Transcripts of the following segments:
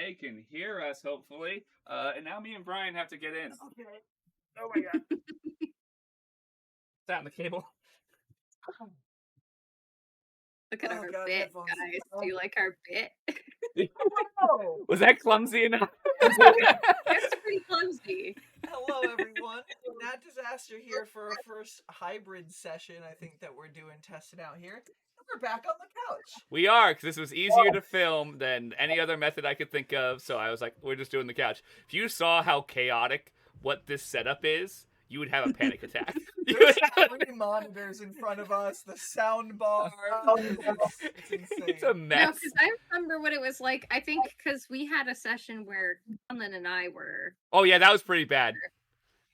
they can hear us, hopefully. And now me and Brian have to get in. Okay. Oh my god. That on the cable. Look at our God, bit, headphones. guys. Do you like our bit? Oh. Was that clumsy enough? It's pretty clumsy. Hello, everyone. Nat Disaster here for our first hybrid session, I think, that we're doing, testing out here. And we're back on the couch. We are, because this was easier to film than any other method I could think of, so I was like, we're just doing the couch. If you saw how chaotic what this setup is, you would have a panic attack. There's 3 monitors in front of us, the sound bar. It's insane. It's a mess. No, because I remember what it was like. I think because we had a session where Conlon and I were. Oh, yeah, that was pretty bad.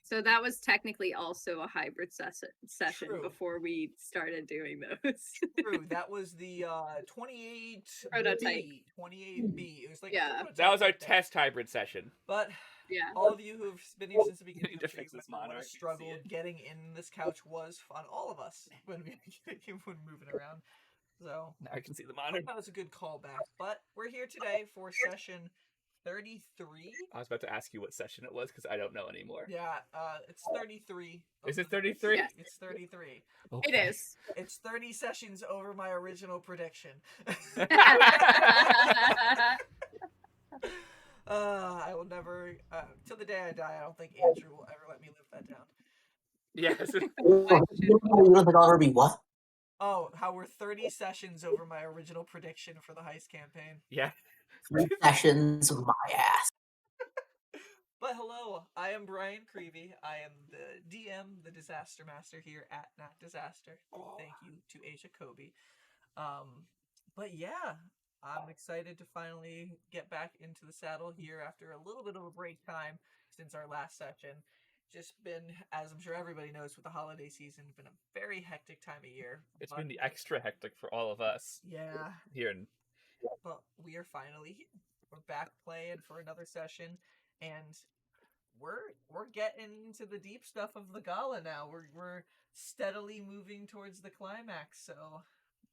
So that was technically also a hybrid session True. before we started doing those. True, that was the 28 Prototype. 28B. It was like That was our test hybrid session. But yeah, all of you who've been here since the beginning to of fix this what monitor, I a can see struggle it. getting in this couch was on all of us when moving around. So Now I can see the I monitor. thought that was a good callback. But we're here today for session 33. I was about to ask you what session it was, because I don't know anymore. Yeah, it's 33. Is it 33? Yeah. It's 33. Okay. it is. It's 30 sessions over my original prediction. I will never, till the day I die, I don't think Andrew will ever let me live that down. Yes. You don't think I'll ever be what? Oh, how we're 30 sessions over my original prediction for the Heist campaign. Yeah. 3 sessions of my ass. But hello, I am Brian Creevy. I am the DM, the Disaster Master here at Nat Disaster. Thank you to Asia Kobe. But yeah, I'm excited to finally get back into the saddle here after a little bit of a break time since our last session. Just been, as I'm sure everybody knows, with the holiday season, been a very hectic time of year. It's been the extra hectic for all of us. Yeah. Here in... But we are finally here. We're back playing for another session, and we're getting into the deep stuff of the gala now. We're steadily moving towards the climax, so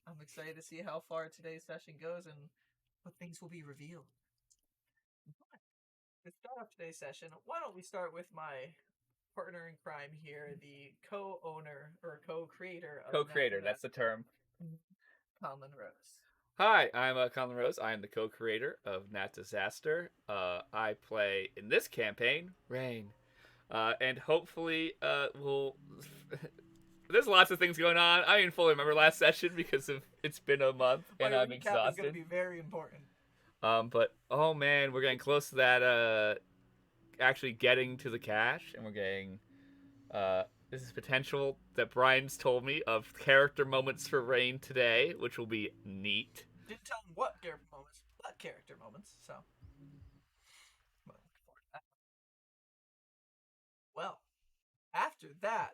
I'm excited to see how far today's session goes and what things will be revealed. But to start off today's session, why don't we start with my partner in crime here, the co-owner or co-creator of Co-creator, that's the term. Conlon Rose. Hi, I'm Conlon Rose. I am the co-creator of Nat Disaster. I play, in this campaign, Rainn. And hopefully, we'll... There's lots of things going on. I didn't fully remember last session because it's been a month, and I'm exhausted. It's going to be very important. But, oh man, we're getting close to that, actually getting to the cash, and we're getting, this is potential that Brian's told me of character moments for Rainn today, which will be neat. Didn't tell him what character moments, but character moments, so. Well, after that,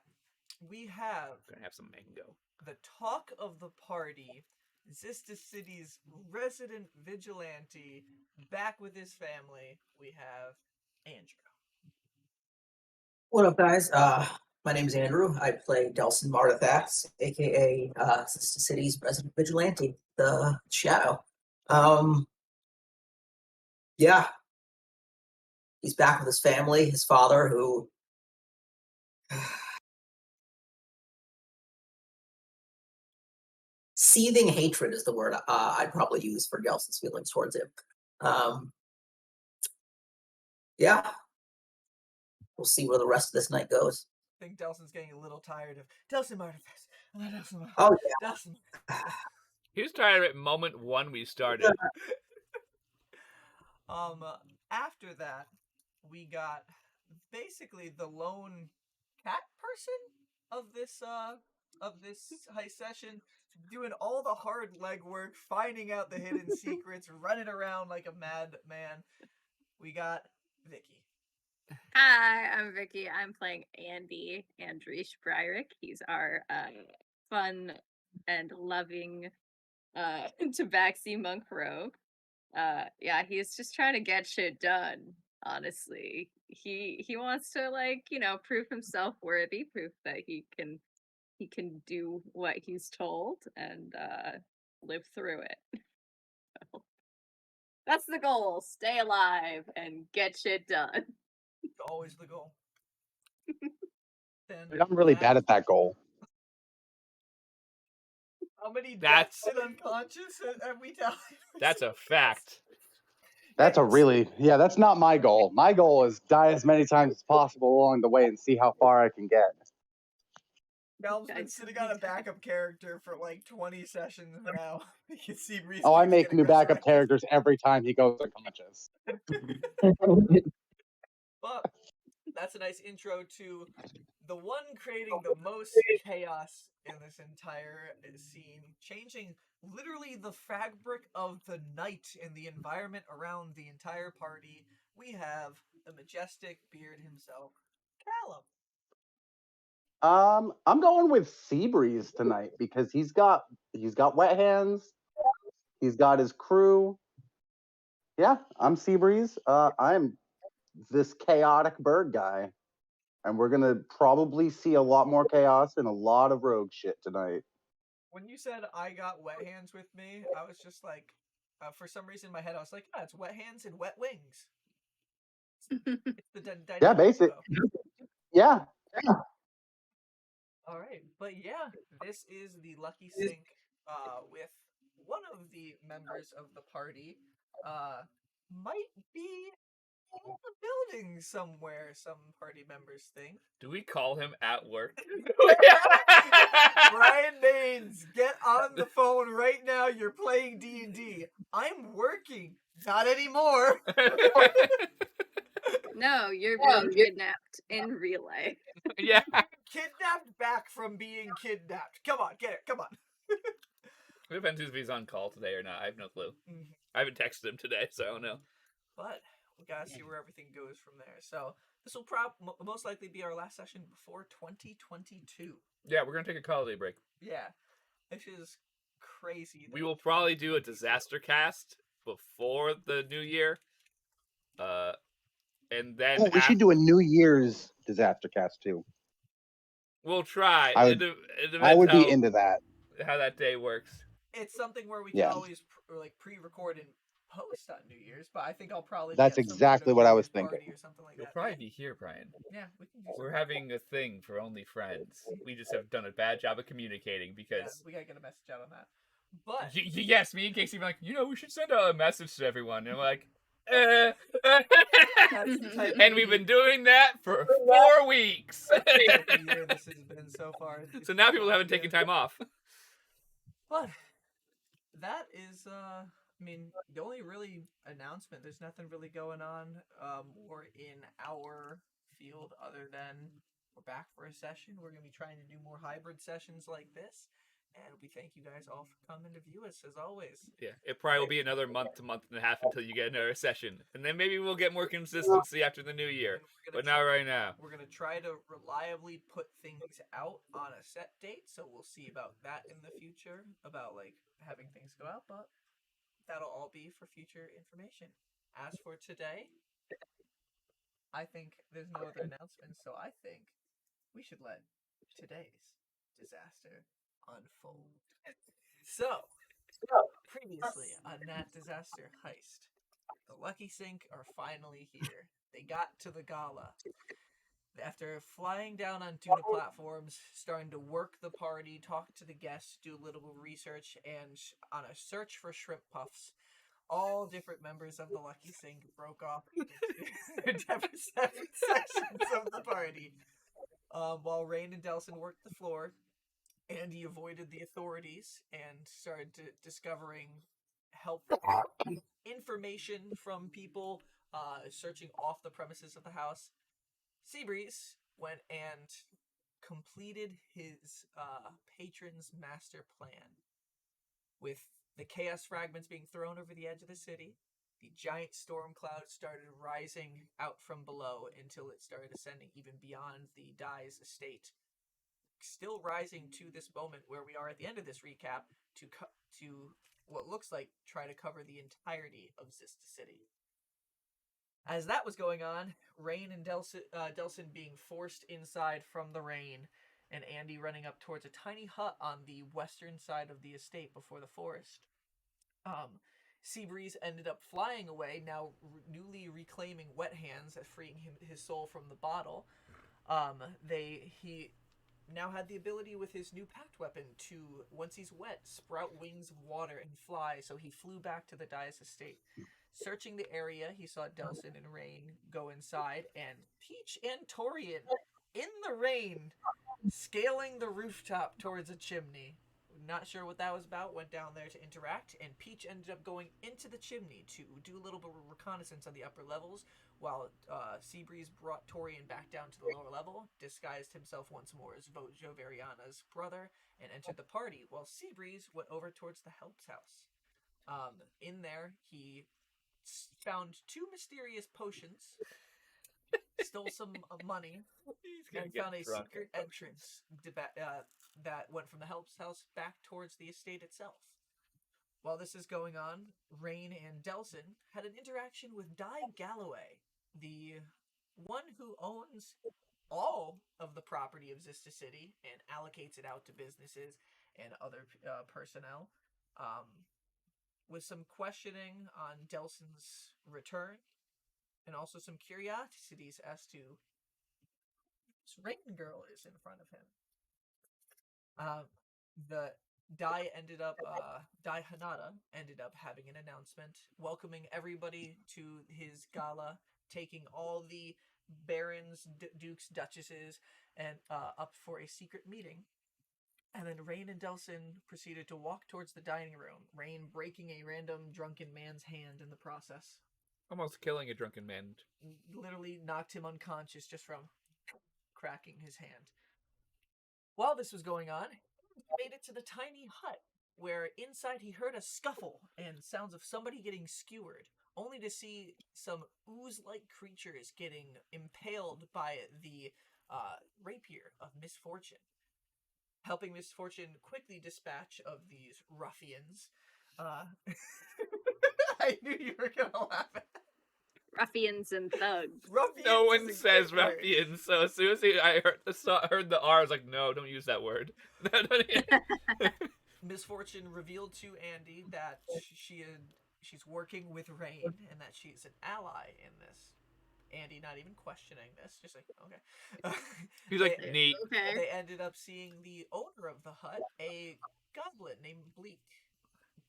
we have... Gonna have some mango. The talk of the party, Zista City's resident vigilante, back with his family. We have Andrew. What up, guys? My name is Andrew. I play Delsin Mardithas, aka Zista City's resident vigilante, the Shadow. Yeah. He's back with his family, his father, who... Seething hatred is the word I'd probably use for Delsin's feelings towards him. Yeah. We'll see where the rest of this night goes. I think Delsin's getting a little tired of Delsin Mardithas. Oh, yeah. Delsin. He was tired of it moment 1 we started. After that, we got basically the lone cat person of this heist session, doing all the hard legwork, finding out the hidden secrets, running around like a madman. We got Vicky. Hi, I'm Vicky. I'm playing Andy Andrish Bryrick. He's our fun and loving Tabaxi monk rogue. Yeah, he's just trying to get shit done, honestly. He wants to, like, prove himself worthy, prove that he can do what he's told and live through it. That's the goal. Stay alive and get shit done. Always the goal. Then Dude, I'm really bad at that goal. how many That's- deaths and unconscious have we died? That's a fact. That's that's not my goal. My goal is die as many times as possible along the way and see how far I can get. Mel's been sitting on a backup character for like 20 sessions now. You can see Reese Oh, I keeps make getting new backup resurrected. characters every time he goes unconscious. But that's a nice intro to the one creating the most chaos in this entire scene, changing literally the fabric of the night and the environment around the entire party. We have the majestic beard himself, Callum. I'm going with Seabreeze tonight because he's got wet hands. He's got his crew. Yeah, I'm Seabreeze. I'm this chaotic bird guy. And we're gonna probably see a lot more chaos and a lot of rogue shit tonight. When you said I got wet hands with me, I was just like, for some reason in my head, I was like, yeah, it's wet hands and wet wings. It's the dynamic Yeah, basic. duo. Yeah. All right, but yeah, this is the Lucky Sync with one of the members of the party might be in the building somewhere, some party members think. Do we call him at work? Brian Baines, get on the phone right now. You're playing D&D. I'm working. Not anymore. No, you're being kidnapped in real life. Yeah. Kidnapped back from being kidnapped. Come on, get it. Come on. It depends if he's on call today or not. I have no clue. I haven't texted him today, so I don't know. But we gotta see where everything goes from there. So this will most likely be our last session before 2022. Yeah, we're gonna take a holiday break. Yeah, which is crazy. We will probably do a disaster cast before the new year. And then we should do a New Year's disaster cast too. We'll try. I would be into that. How that day works. It's something where we can always pre-record and post on New Year's, but I think I'll probably. That's exactly what I was thinking. Or something like You'll that. probably be here, Brian. Yeah, we can. We're having a thing for only friends. We just have done a bad job of communicating because we gotta get a message out on that. But yes, me and Casey were like, we should send a message to everyone, and we're like, and we've been doing that for 4 weeks. year this has been so far. So now people haven't taken time off. But that is, I mean, the only really announcement. There's nothing really going on more in our field other than we're back for a session. We're gonna be trying to do more hybrid sessions like this. And we thank you guys all for coming to view us, as always. Yeah, it probably will be another month to month and a half until you get another session. And then maybe we'll get more consistency after the new year. But not right now. We're going to try to reliably put things out on a set date, so we'll see about that in the future, about, having things go out, but that'll all be for future information. As for today, I think there's no other announcements, so I think we should let today's disaster unfold. So, previously on that disaster heist, the Lucky Sync are finally here. They got to the gala. After flying down on tuna platforms, starting to work the party, talk to the guests, do a little research, and on a search for shrimp puffs, all different members of the Lucky Sync broke off into separate sections of the party. While Rainn and Delsin worked the floor, Andy avoided the authorities and started discovering helpful information from people searching off the premises of the house. Seabreeze went and completed his patron's master plan. With the chaos fragments being thrown over the edge of the city, the giant storm cloud started rising out from below until it started ascending even beyond the Dye's estate. Still rising to this moment where we are at the end of this recap to what looks like try to cover the entirety of Zista City. As that was going on, Rainn and Delsin being forced inside from the rain, and Andy running up towards a tiny hut on the western side of the estate before the forest. Seabreeze ended up flying away, now newly reclaiming Wet Hands, freeing his soul from the bottle. He now had the ability with his new pact weapon to, once he's wet, sprout wings of water and fly, so he flew back to the Dias estate. Searching the area, he saw Delsin and Rainn go inside, and Peach and Torian, in the rain, scaling the rooftop towards a chimney. Not sure what that was about, went down there to interact, and Peach ended up going into the chimney to do a little bit of reconnaissance on the upper levels, while Seabreeze brought Torian back down to the lower level, disguised himself once more as Jovariana's brother, and entered the party, while Seabreeze went over towards the Help's house. In there, he found 2 mysterious potions, stole some money, and found a secret entrance that went from the Help's house back towards the estate itself. While this is going on, Rainn and Delsin had an interaction with Di Galloway, the one who owns all of the property of Zista City and allocates it out to businesses and other personnel. With some questioning on Delsin's return, and also some curiosities as to this Rainn girl is in front of him. The Dai Hanada ended up having an announcement welcoming everybody to his gala, taking all the barons, dukes, duchesses, and up for a secret meeting. And then Rainn and Delsin proceeded to walk towards the dining room, Rainn breaking a random drunken man's hand in the process. Almost killing a drunken man. Literally knocked him unconscious just from cracking his hand. While this was going on, he made it to the tiny hut, where inside he heard a scuffle and sounds of somebody getting skewered, only to see some ooze-like creatures getting impaled by the rapier of Misfortune. Helping Misfortune quickly dispatch of these ruffians. I knew you were gonna laugh at that. Ruffians and thugs. Ruffians No is one a says great word. ruffians, so as soon as I heard the R, I was like, no, don't use that word. Misfortune revealed to Andy that she's working with Rainn and that she's an ally in this. Andy not even questioning this, just like, okay. He's like, neat. Okay. They ended up seeing the owner of the hut, a goblin named Bleak,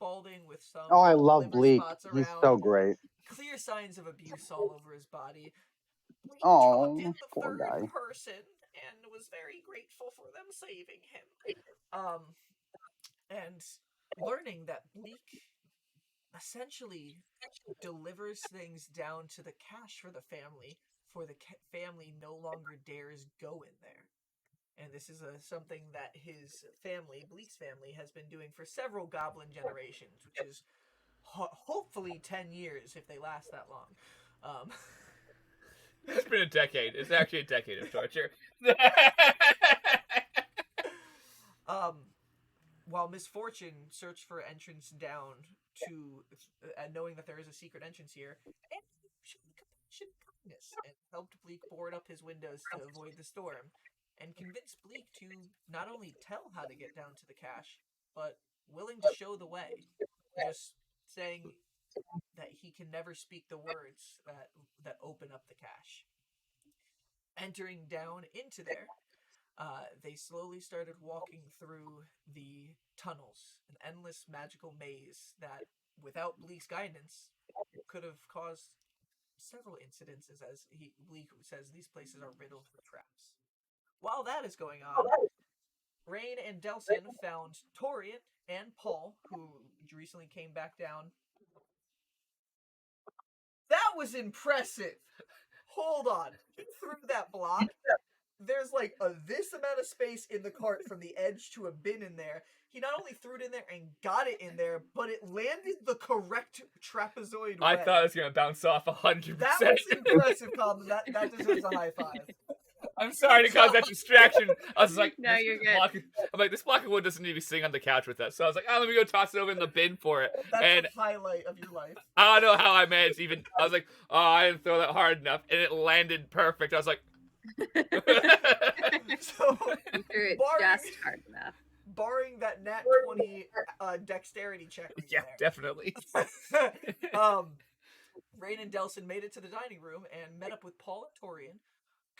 balding with some Oh, I love liver Bleak. spots He's around, so great. clear signs of abuse all over his body. Bleak Oh, talked in the poor third guy. person and was very grateful for them saving him. And learning that Bleak essentially delivers things down to the cache for the family, for the family no longer dares go in there. And this is something that his family, Bleak's family, has been doing for several goblin generations, which is hopefully 10 years if they last that long. It's been a decade. It's actually a decade of torture. While Misfortune searched for entrance down to, knowing that there is a secret entrance here, and showed compassion and kindness, and helped Bleak board up his windows to avoid the storm, and convinced Bleak to not only tell how to get down to the cache, but willing to show the way, just saying that he can never speak the words that open up the cache. Entering down into there, they slowly started walking through the tunnels, an endless magical maze that, without Bleak's guidance, could have caused several incidences, as Bleak says these places are riddled with traps. While that is going on, Rainn and Delsin found Torian and Paul, who recently came back down. That was impressive! Hold on. He threw that block. There's like this amount of space in the cart from the edge to a bin in there. He not only threw it in there and got it in there, but it landed the correct trapezoid way. I thought it was going to bounce off 100%. That was impressive, Colin. That deserves a high five. I'm sorry to cause that distraction. I was like, No, you're good. This block of wood doesn't need to be sitting on the couch with us. So I was like, let me go toss it over in the bin for it. That's And a highlight of your life. I don't know how I managed to even. I was like, oh, I didn't throw that hard enough. And it landed perfect. I was like, So, You threw it Barring- just hard enough. barring that nat D20 dexterity check. Right Yeah, there. definitely. Rainn and Delsin made it to the dining room and met up with Paul and Torian,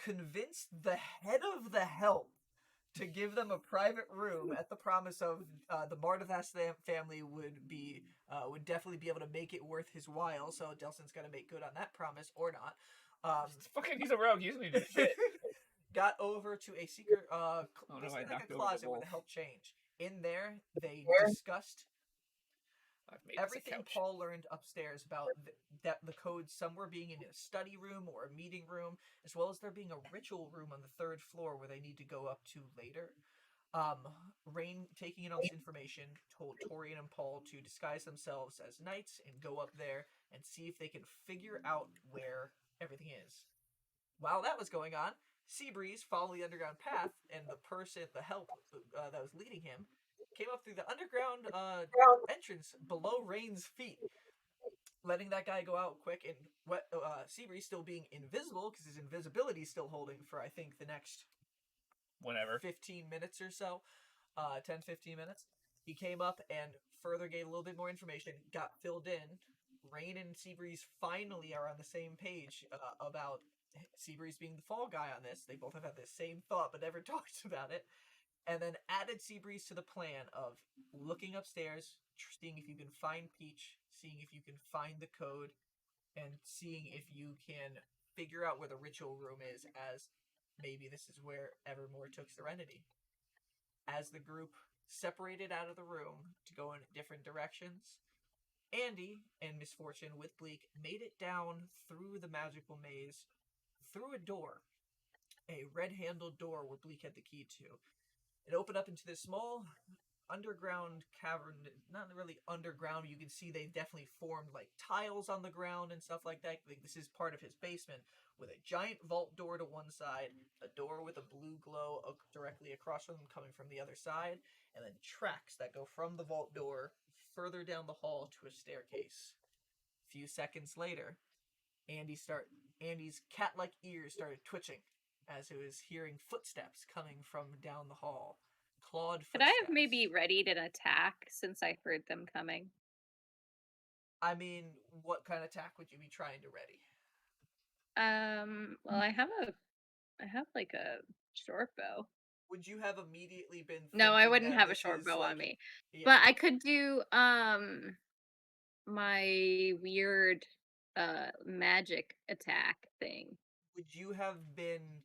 convinced the head of the help to give them a private room at the promise of the Mardithas family would definitely be able to make it worth his while. So Delsin's got to make good on that promise or not. Fucking, he's a rogue. He doesn't need to do shit. Got over to a secret, no, I basically like knocked a over the closet with a wolf. help change. In there, they discussed I've made this a everything couch. Paul learned upstairs about the code somewhere being in a study room or a meeting room, as well as there being a ritual room on the 3rd floor where they need to go up to later. Rainn, taking in all this information, told Torian and Paul to disguise themselves as knights and go up there and see if they can figure out where everything is. While that was going on, Seabreeze followed the underground path, and the help that was leading him, came up through the underground entrance below Rainn's feet, letting that guy go out quick. And Seabreeze still being invisible because his invisibility is still holding for I think the next Whenever 15 minutes or so, 10-15 minutes. He came up and further gave a little bit more information, got filled in. Rainn and Seabreeze finally are on the same page about Seabreeze being the fall guy on this. They both have had the same thought but never talked about it. And then added Seabreeze to the plan of looking upstairs, seeing if you can find Peach, seeing if you can find the code, and seeing if you can figure out where the ritual room is, as maybe this is where Evermore took Serenity. As the group separated out of the room to go in different directions, Andy and Misfortune with Bleak made it down through the magical maze, through a door, a red-handled door where Bleak had the key to. It opened up into this small underground cavern, not really underground. You can see they've definitely formed like tiles on the ground and stuff like that. Like, this is part of his basement, with a giant vault door to one side, a door with a blue glow directly across from them coming from the other side, and then tracks that go from the vault door further down the hall to a staircase. A few seconds later, Andy's cat-like ears started twitching as he was hearing footsteps coming from down the hall. Clawed footsteps. Could I have maybe readied an attack since I heard them coming? I mean, what kind of attack would you be trying to ready? Well, I have like a short bow. Would you have immediately been No, I thinking wouldn't that have a this short is, bow like, on me. yeah. But I could do my weird magic attack thing. Would you have been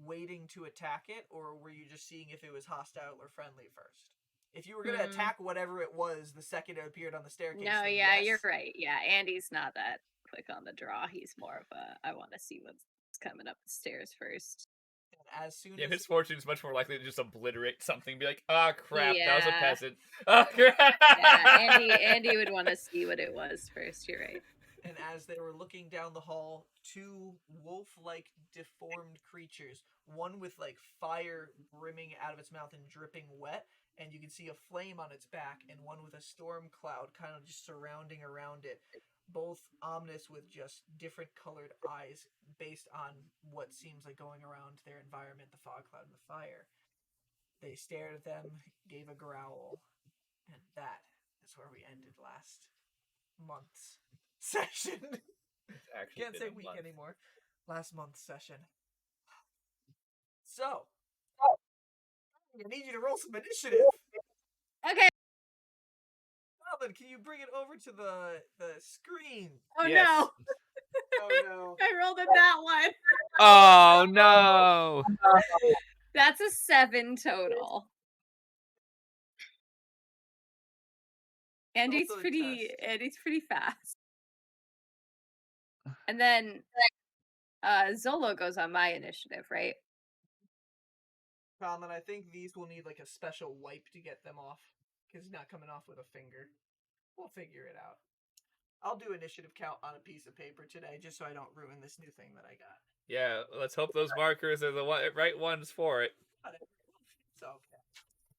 waiting to attack it, or were you just seeing if it was hostile or friendly first? If you were going to attack whatever it was the second it appeared on the staircase, No, then yeah, yes. you're right. Yeah, Andy's not that quick on the draw. He's more of a, I want to see what's coming up the stairs first. And as soon yeah, as Misfortune's much more likely to just obliterate something, be like, ah, crap, that was a Yeah. peasant. Oh, crap. Yeah, Andy would want to see what it was first. You're right. And as they were looking down the hall, two wolf-like deformed creatures, one with like fire brimming out of its mouth and dripping wet, and you can see a flame on its back, and one with a storm cloud kind of just surrounding around it, both ominous with just different colored eyes based on what seems like going around their environment, the fog cloud and the fire. They stared at them, gave a growl, and that is where we ended last month's session. Can't say week anymore. Last month's session. So, I need you to roll some initiative. Okay. Robin, can you bring it over to the screen? Oh Yes. no! Oh no. I rolled a that one. Oh, no. That's a 7 total. Andy's also a pretty test. fast. And then Zolo goes on my initiative, right? Colin, I think these will need like a special wipe to get them off, because he's not coming off with a finger. We'll figure it out. I'll do initiative count on a piece of paper today, just so I don't ruin this new thing that I got. Yeah, let's hope those markers are the right ones for it. It's okay.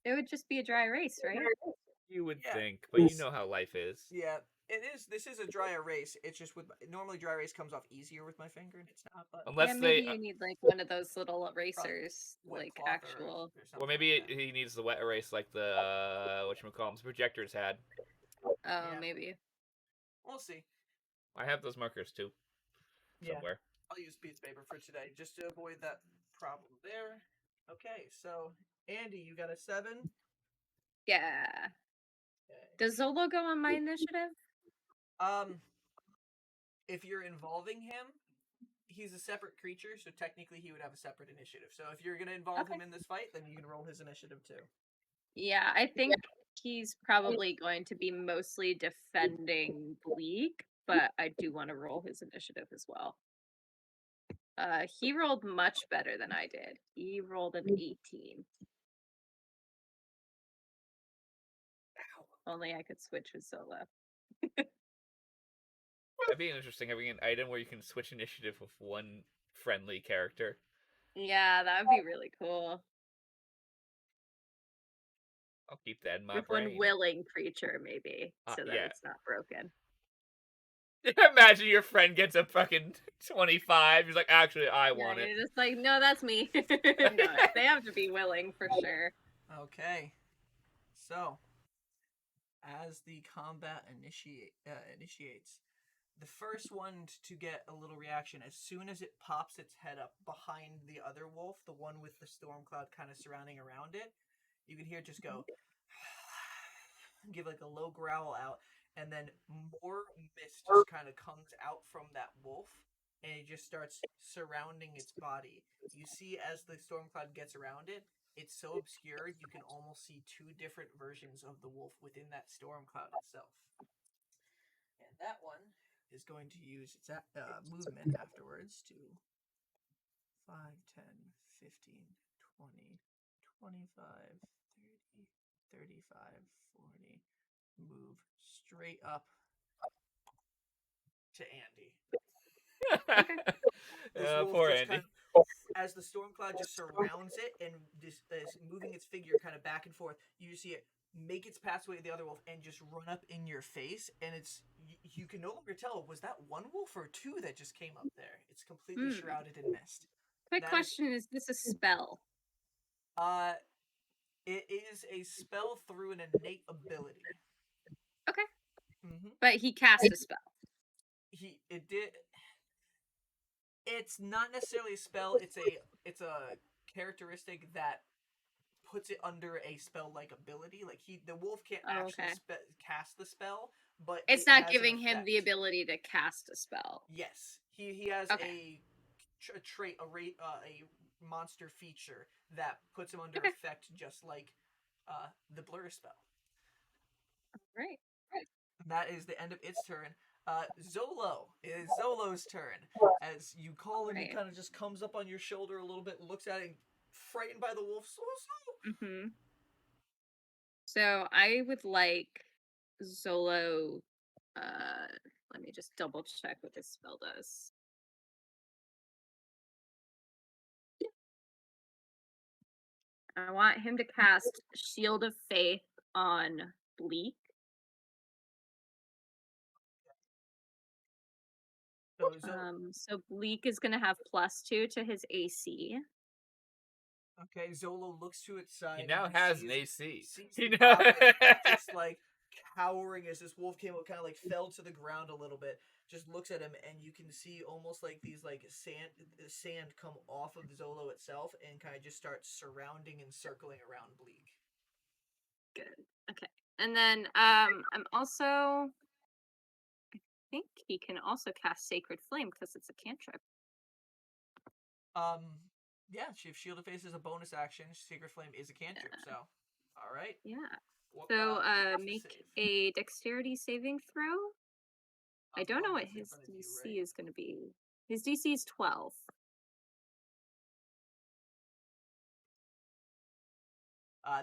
It would just be a dry erase, right? You would Yeah. think, but you know how life is. Yeah, It is. This is a dry erase. It's just with normally dry erase comes off easier with my finger, and it's not. But Unless Yeah, they, maybe you need like one of those little erasers, wet like cloth actual. or something or maybe like that. he needs the wet erase like the whatchamacallits projectors had. Oh, Yeah. maybe. We'll see. I have those markers too, Yeah. somewhere. I'll use piece of paper for today just to avoid that problem there. Okay, so Andy, you got a 7. Yeah. Okay. Does Zolo go on my initiative? If you're involving him, he's a separate creature, so technically he would have a separate initiative. So if you're gonna involve him in this fight, then you can roll his initiative too. Yeah, I think he's probably going to be mostly defending Bleak, but I do want to roll his initiative as well. He rolled much better than I did. He rolled an 18. Only I could switch with Solo. That'd be interesting having an item where you can switch initiative with one friendly character. Yeah, that would be really cool. I'll keep that in my With brain. one willing creature, maybe, so that yeah. it's not broken. Imagine your friend gets a fucking 25. He's like, actually, I want it. You're just like, no, that's me. No, they have to be willing for sure. Okay. So, as the combat initiates, the first one to get a little reaction, as soon as it pops its head up behind the other wolf, the one with the storm cloud kind of surrounding around it, you can hear it just go, give like a low growl out, and then more mist just kind of comes out from that wolf, and it just starts surrounding its body. You see as the storm cloud gets around it, it's so obscured you can almost see 2 different versions of the wolf within that storm cloud itself. And that one is going to use its movement afterwards to 5, 10, 15, 20, 25, 30, 35, 40, move straight up to Andy. Poor Andy. As the storm cloud just surrounds it and is moving its figure kind of back and forth, you see it make its pathway to the other wolf and just run up in your face, and you can no longer tell, was that one wolf or 2 that just came up there? It's completely shrouded in mist. Quick question, is this a spell? It is a spell through an innate ability. Okay. Mm-hmm. But he cast a spell. It's not necessarily a spell. It's a characteristic that puts it under a spell-like ability. Like the wolf can't actually cast the spell, but it's not giving him the ability to cast a spell. Yes, he has a trait, a monster feature that puts him under effect, just like the blur spell. Right. That is the end of its turn. Zolo, it is Zolo's turn. As you call him, he kind of just comes up on your shoulder a little bit, looks at it, and frightened by the wolf. Mm-hmm. So I would like Zolo. Let me just double check what this spell does. I want him to cast Shield of Faith on Bleak. So Bleak is going to have +2 to his AC. Okay, Zolo looks to its side. He now has an AC. Just like cowering as this wolf came up, kind of like fell to the ground a little bit. Just looks at him, and you can see almost like these like sand come off of Zolo itself, and kind of just start surrounding and circling around Bleak. Good. Okay, and then I'm also. I think he can also cast Sacred Flame because it's a cantrip. Yeah, if Shield of Faith is a bonus action, Sacred Flame is a cantrip, so alright. Yeah. So make a dexterity saving throw. I don't know what his DC is going to be. His DC is 12.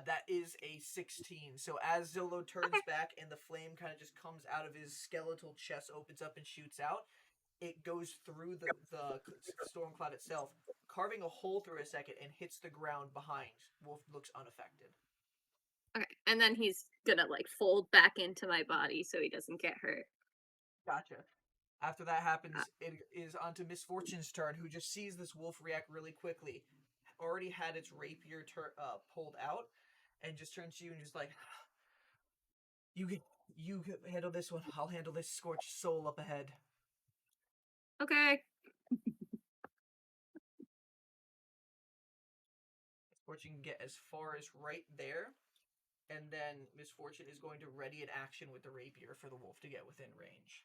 That is a 16. So as Zolo turns back and the flame kind of just comes out of his skeletal chest, opens up and shoots out, it goes through the storm cloud itself, carving a hole through a second, and hits the ground behind. Wolf looks unaffected. Okay, and then he's gonna like fold back into my body so he doesn't get hurt. Gotcha. After that happens, it is onto Misfortune's turn, who just sees this wolf react really quickly. Already had its rapier pulled out, and just turns to you and just like, you handle this one. I'll handle this scorched soul up ahead. Okay. Misfortune can get as far as right there, and then Misfortune is going to ready an action with the rapier for the wolf to get within range.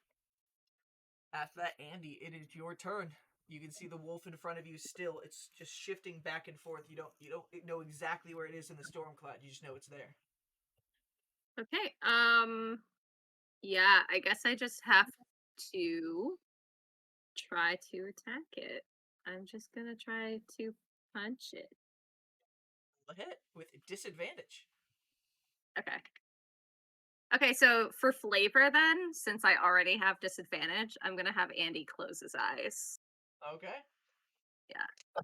After that, Andy, it is your turn. You can see the wolf in front of you still. It's just shifting back and forth. You don't know exactly where it is in the storm cloud. You just know it's there. Okay. Yeah, I guess I just have to try to attack it. I'm just gonna try to punch it. A hit with disadvantage. Okay. Okay, so for flavor then, since I already have disadvantage, I'm gonna have Andy close his eyes. Okay. Yeah.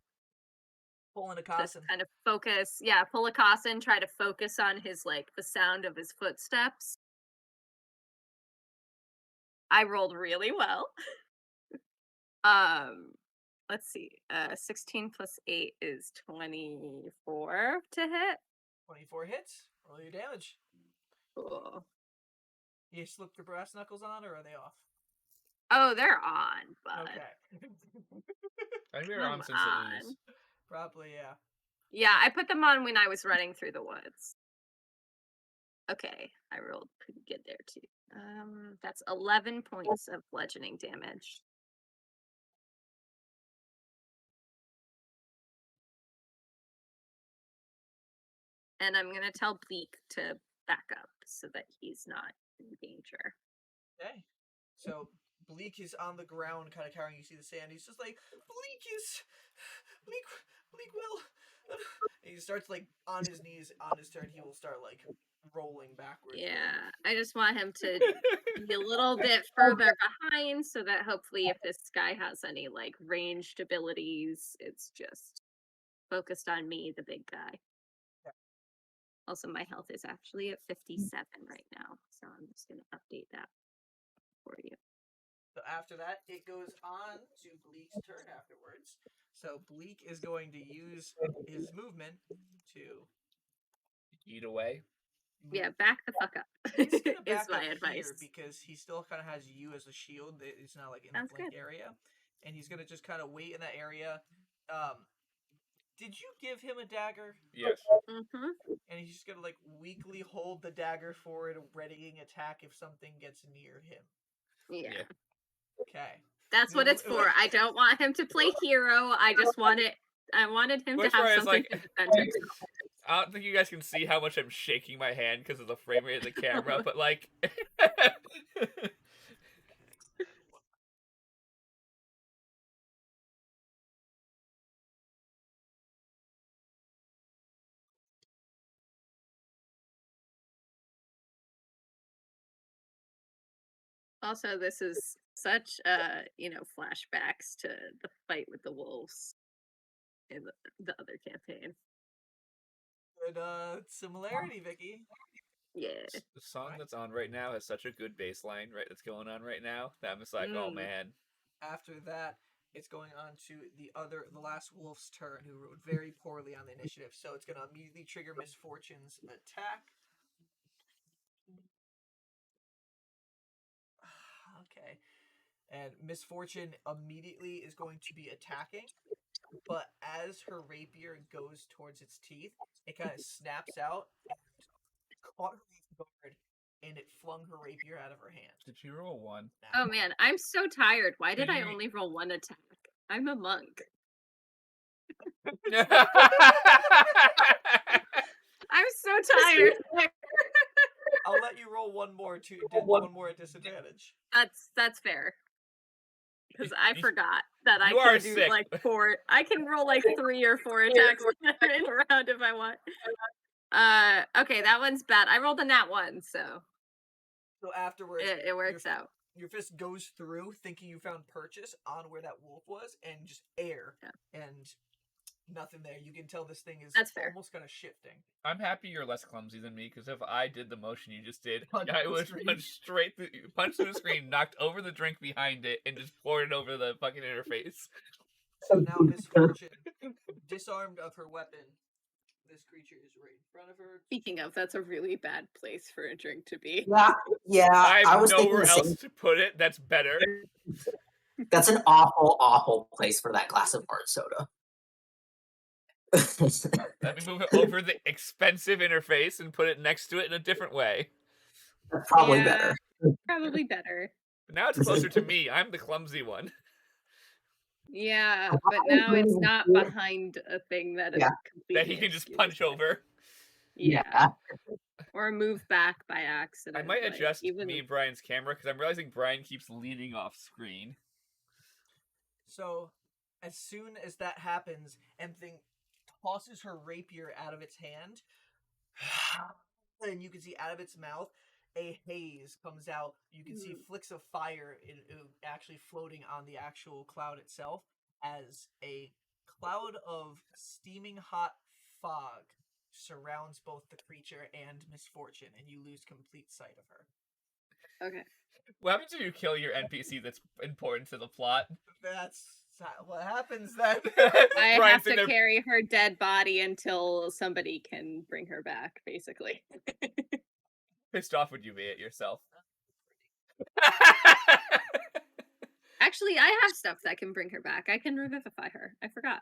Pulling a Just Cossin. kind of focus. Yeah, pull a Cossin, try to focus on his like the sound of his footsteps. I rolled really well. Let's see. 16 plus 8 is 24 to hit. 24 hits. Roll your damage. Cool. You slip the brass knuckles on, or are they off? Oh, they're on, but Okay. I think we were on since the ooze. Probably, yeah. yeah, I put them on when I was running through the woods. Okay, I rolled pretty good there too. That's 11 points of bludgeoning damage. And I'm gonna tell Bleak to back up so that he's not in danger. Okay. So Bleak is on the ground, kind of carrying. You see the sand. He's just like, Bleak will. And he starts like on his knees. On his turn, he will start like rolling backwards. Yeah, I just want him to be a little bit further behind so that hopefully if this guy has any like ranged abilities, it's just focused on me, the big guy. Yeah. Also, my health is actually at 57 right now, so I'm just going to update that for you. So after that, it goes on to Bleak's turn afterwards. So Bleak is going to use his movement to Eat away. Yeah, back the fuck up. He's gonna is back my up advice. here because he still kind of has you as a shield. It's not like in Sounds the flank good. area, and he's gonna just kind of wait in that area. Did you give him a dagger? Yes. Mm-hmm. And he's just gonna like weakly hold the dagger forward, readying attack if something gets near him. Yeah. Okay. That's what it's for. I don't want him to play hero. I wanted him Which to have part is something like- to defend himself. I don't think you guys can see how much I'm shaking my hand because of the frame rate of the camera, but like. Also, this is such flashbacks to the fight with the wolves in the other campaign. Good similarity, Vicky. Yeah. The song that's on right now has such a good bass line, right? That's going on right now. That I'm just like, oh man. After that, it's going on to the last wolf's turn, who rolled very poorly on the initiative. So it's going to immediately trigger Misfortune's attack. Okay. And Misfortune immediately is going to be attacking, but as her rapier goes towards its teeth, it kind of snaps out and caught her off guard, and it flung her rapier out of her hand. Did you roll 1? Oh man, I'm so tired. Why did Did I you- only roll 1 attack? I'm a monk. Now I'm so tired. I'll let you roll one more at disadvantage. That's fair. Because I You- forgot that I you are can do sick. like 4. I can roll like 3 or 4 attacks in a round if I want. Okay, that one's bad. I rolled a nat 1, so So afterwards, it works out. Your fist goes through, thinking you found purchase on where that wolf was, and just air. Yeah. And nothing there. You can tell this thing is That's fair. almost kind of shifting. I'm happy you're less clumsy than me, because if I did the motion you just did, Punch I the would screen. punch straight through, punched through the screen, knocked over the drink behind it, and just poured it over the fucking interface. So now Misfortune, disarmed of her weapon, this creature is right in front of her. Speaking of, that's a really bad place for a drink to be. Yeah, I I have was thinking nowhere the else same. to put it that's better. That's an awful, awful place for that glass of hard soda. Let me move it over the expensive interface and put it next to it in a different way. That's probably Yeah. better. Probably better. But now it's closer to me. I'm the clumsy one. Yeah, but now it's not behind a thing that is Yeah. completely That he can just punch obscured. over. Yeah. Or move back by accident. I might like, adjust even me and Brian's camera, because I'm realizing Brian keeps leaning off screen. So, as soon as that happens, Thing tosses her rapier out of its hand, and you can see out of its mouth a haze comes out. You can see flicks of fire actually floating on the actual cloud itself, as a cloud of steaming hot fog surrounds both the creature and Misfortune, and you lose complete sight of her. Okay. What happens if you kill your NPC that's important to the plot? That's what happens then. I Brian's have sitting to there carry her dead body until somebody can bring her back, basically. pissed off would you be at yourself? Actually, I have stuff that can bring her back. I can revivify her. I forgot.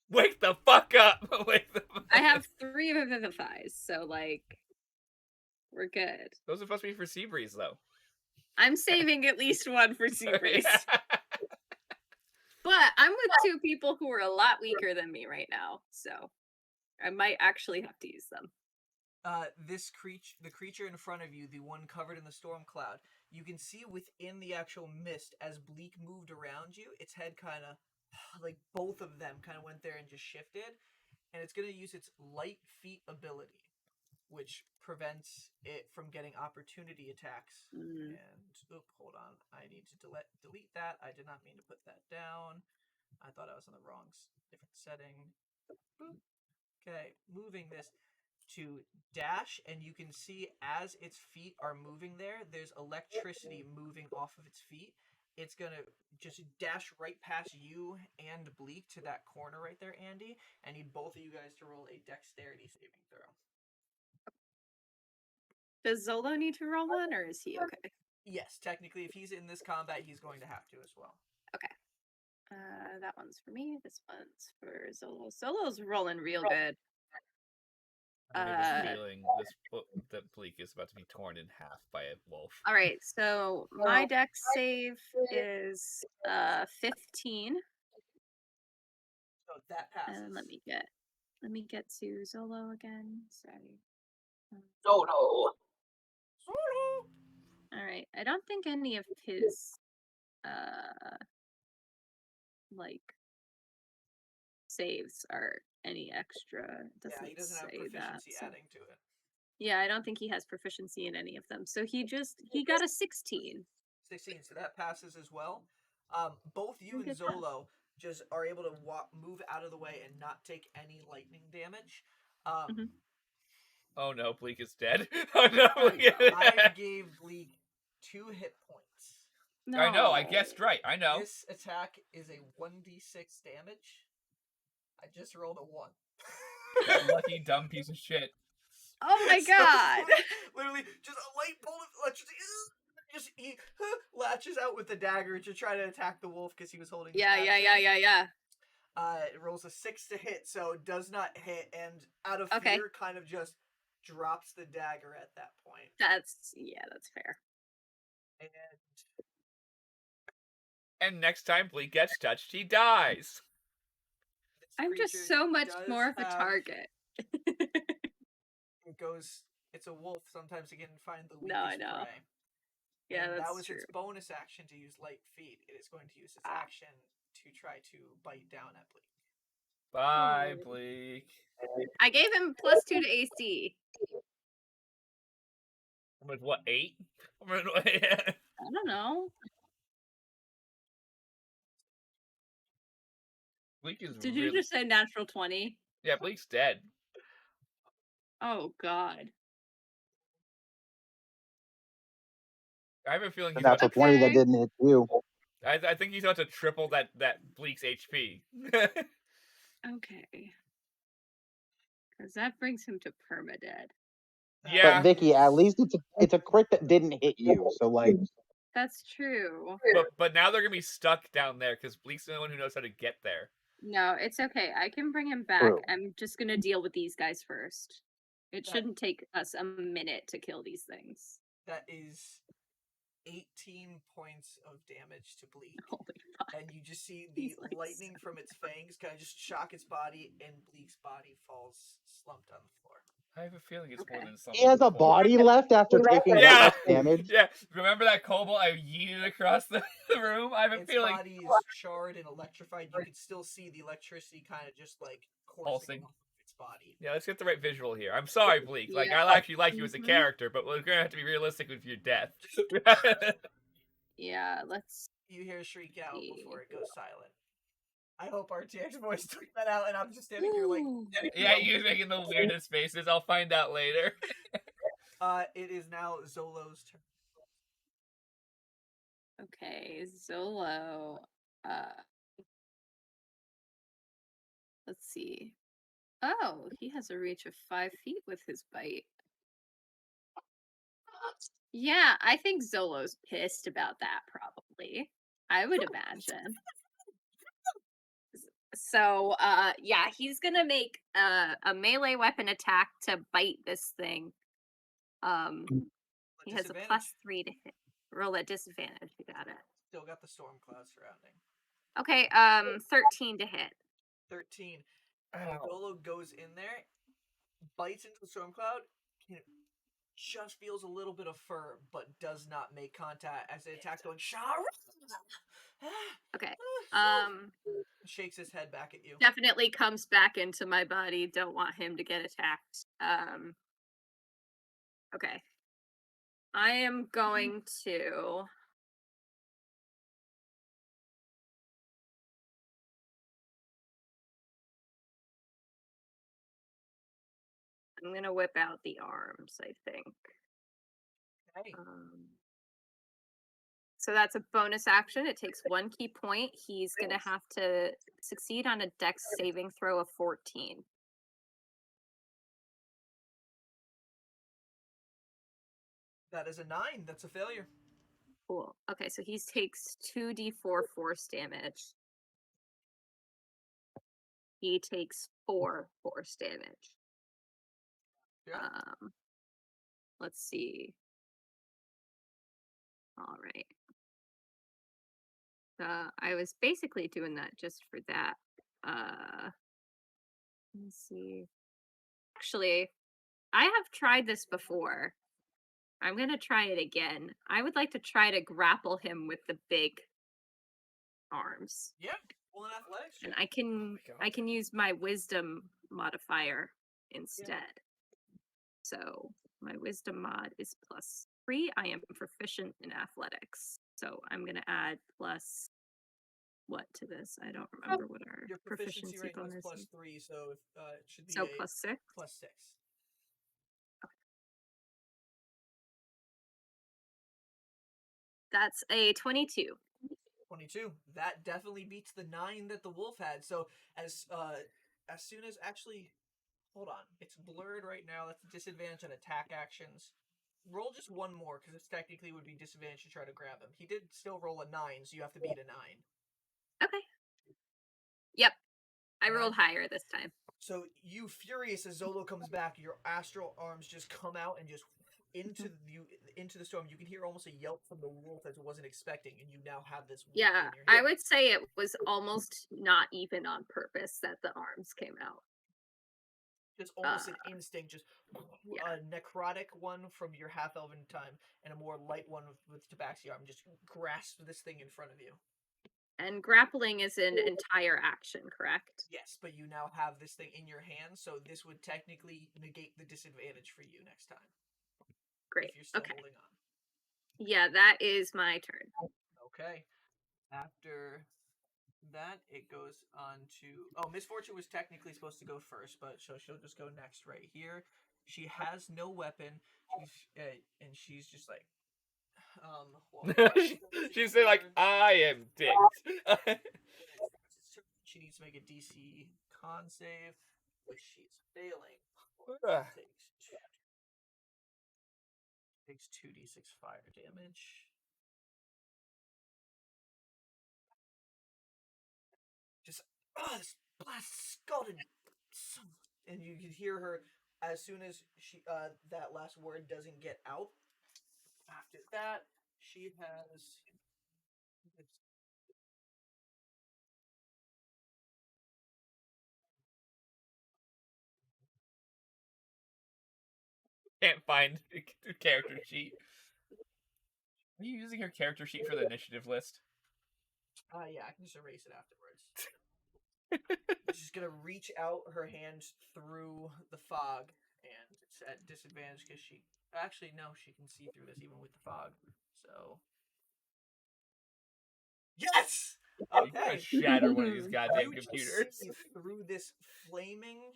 Wake the fuck up! Wake the fuck I have 3 revivifies, so like we're good. Those are supposed to be for Seabreeze, though. I'm saving at least 1 for Seabreeze. Yeah. But I'm with 2 people who are a lot weaker than me right now, so I might actually have to use them. The creature in front of you, the one covered in the storm cloud, you can see within the actual mist as Bleak moved around you, its head kind of, like both of them kind of went there and just shifted, and it's going to use its light feet ability, which prevents it from getting opportunity attacks. And, hold on, I need to delete that. I did not mean to put that down. I thought I was in the wrong different setting. Boop. Okay, moving this to dash, and you can see as its feet are moving there's electricity moving off of its feet. It's gonna just dash right past you and Bleak to that corner right there, Andy. I need both of you guys to roll a dexterity saving throw. Does Zolo need to roll one, or is he okay? Yes, technically, if he's in this combat, he's going to have to as well. Okay. That one's for me. This one's for Zolo. Zolo's rolling real good. I have a feeling that Bleak is about to be torn in half by a wolf. All right, so my dex save is 15. So that passes. And let me get to Zolo again. Sorry. Zolo. All right, I don't think any of his like saves are any extra. It Yeah, he doesn't have say proficiency that, so. adding to it. Yeah, I don't think he has proficiency in any of them. So he got a 16. 16, so that passes as well. Both you and Zolo just are able to move out of the way and not take any lightning damage. Oh no, Bleak is dead. Oh no, I gave Bleak 2 hit points. No. I know, I guessed right. I know. This attack is a 1d6 damage. I just rolled a 1. That lucky dumb piece of shit. Oh my god! Literally, just a light bolt of electricity. He latches out with the dagger to try to attack the wolf because he was holding. Yeah. It rolls a 6 to hit, so it does not hit, and out of fear, kind of just drops the dagger at that point. That's fair. And next time Bleak gets touched, he dies. I'm just so much more of a target. It's a wolf. Sometimes it can find the weakest No, I know. prey. Yeah, and that's that was true. its bonus action to use light feet. It is going to use its action to try to bite down at Bleak. Bye, Bleak. I gave him +2 to AC. With what, 8? I don't know. Bleak is Did really... you just say natural 20? Yeah, Bleak's dead. Oh, God. I have a feeling The he's about natural to... 20 that Okay. didn't hit you. I think he's about to triple that Bleak's HP. Okay. Because that brings him to permadead. Yeah. But Vicky, at least it's a crit that didn't hit you. So like, That's true. But now they're gonna be stuck down there because Bleak's the only one who knows how to get there. No, it's okay. I can bring him back. True. I'm just gonna deal with these guys first. It That- shouldn't take us a minute to kill these things. That is 18 points of damage to Bleak. Holy fuck. And you just see the He's, like, lightning so from its fangs kind of just shock its body, and Bleak's body falls slumped on the floor. I have a feeling it's more Okay. than something. he has a body left after taking that Yeah. much damage. Yeah, remember that kobold I yeeted across the room? I have a Its feeling... body is charred and electrified. You can still see the electricity kind of just like coursing Pulsing. off of its body. Yeah, let's get the right visual here. I'm sorry, Bleak. Like, Yeah. I actually like you as a Mhm. character, but we're gonna have to be realistic with your death. Yeah, let's. You hear a shriek out See. before it goes silent. I hope RTX voice took that out, and I'm just standing here like. Yeah, you're making the weirdest faces. I'll find out later. It is now Zolo's turn. Okay, Zolo. Let's see. Oh, he has a reach of 5 feet with his bite. Yeah, I think Zolo's pissed about that, probably. I would imagine. So, yeah, he's gonna make a melee weapon attack to bite this thing. He has a +3 to hit. Roll at disadvantage. You got it. Still got the storm cloud surrounding. Okay, 13 to hit. 13. Zolo goes in there, bites into the storm cloud, and just feels a little bit of fur, but does not make contact as it attacks, going Shara. Okay. Shakes his head back at you. Definitely comes back into my body. Don't want him to get attacked. Okay. I am going to I'm gonna whip out the arms, I think. Okay. So that's a bonus action. It takes 1 key point. He's gonna have to succeed on a dex saving throw of 14. That is a 9. That's a failure. Cool. Okay, so he takes 2d4 force damage. He takes 4 force damage. Yeah. Let's see. All right. I was basically doing that just for that. Let's see. Actually, I have tried this before. I'm gonna try it again. I would like to try to grapple him with the big arms. Yeah. Well, an athletics And check. I can use my wisdom modifier instead. So my wisdom mod is +3. I am proficient in athletics. So I'm gonna add plus what to this? I don't remember what our Your proficiency right now bonus is is. +3, so it should be So a +6. +6. That's a 22. 22. That definitely beats the 9 that the wolf had. So as soon as actually, hold on, it's blurred right now. That's a disadvantage on attack actions. Roll just one more because it technically would be disadvantage to try to grab him. He did still roll a 9, so you have to beat a 9. Okay. Yep. I rolled higher this time. So you furious as Zolo comes back, your astral arms just come out and just into the storm. You can hear almost a yelp from the wolf as it wasn't expecting, and you now have this wolf Yeah, in your hand. I would say it was almost not even on purpose that the arms came out. Just almost an instinct, just yeah. a necrotic one from your half-elven time, and a more light one with Tabaxi arm. Just grasp this thing in front of you. And grappling is an entire action, correct? Yes, but you now have this thing in your hand, so this would technically negate the disadvantage for you next time. Great. If you're still Okay. holding on. Yeah, that is my turn. Okay. After that, it goes on to... Oh, Misfortune was technically supposed to go first, but she'll just go next right here. She has no weapon. And she's just like... She's saying, like, I am dicked. She needs to make a DC con save, which she's failing. Takes 2d6 fire damage. Just this blast Scotland, and you can hear her as soon as she that last word doesn't get out. After that, she has Can't find the character sheet. Are you using her character sheet for the initiative list? Yeah, I can just erase it afterwards. She's gonna reach out her hand through the fog, and it's at disadvantage because she... Actually, no, she can see through this even with the fog. So... Yes! Okay. Shatter one of these goddamn You computers. just see through this flaming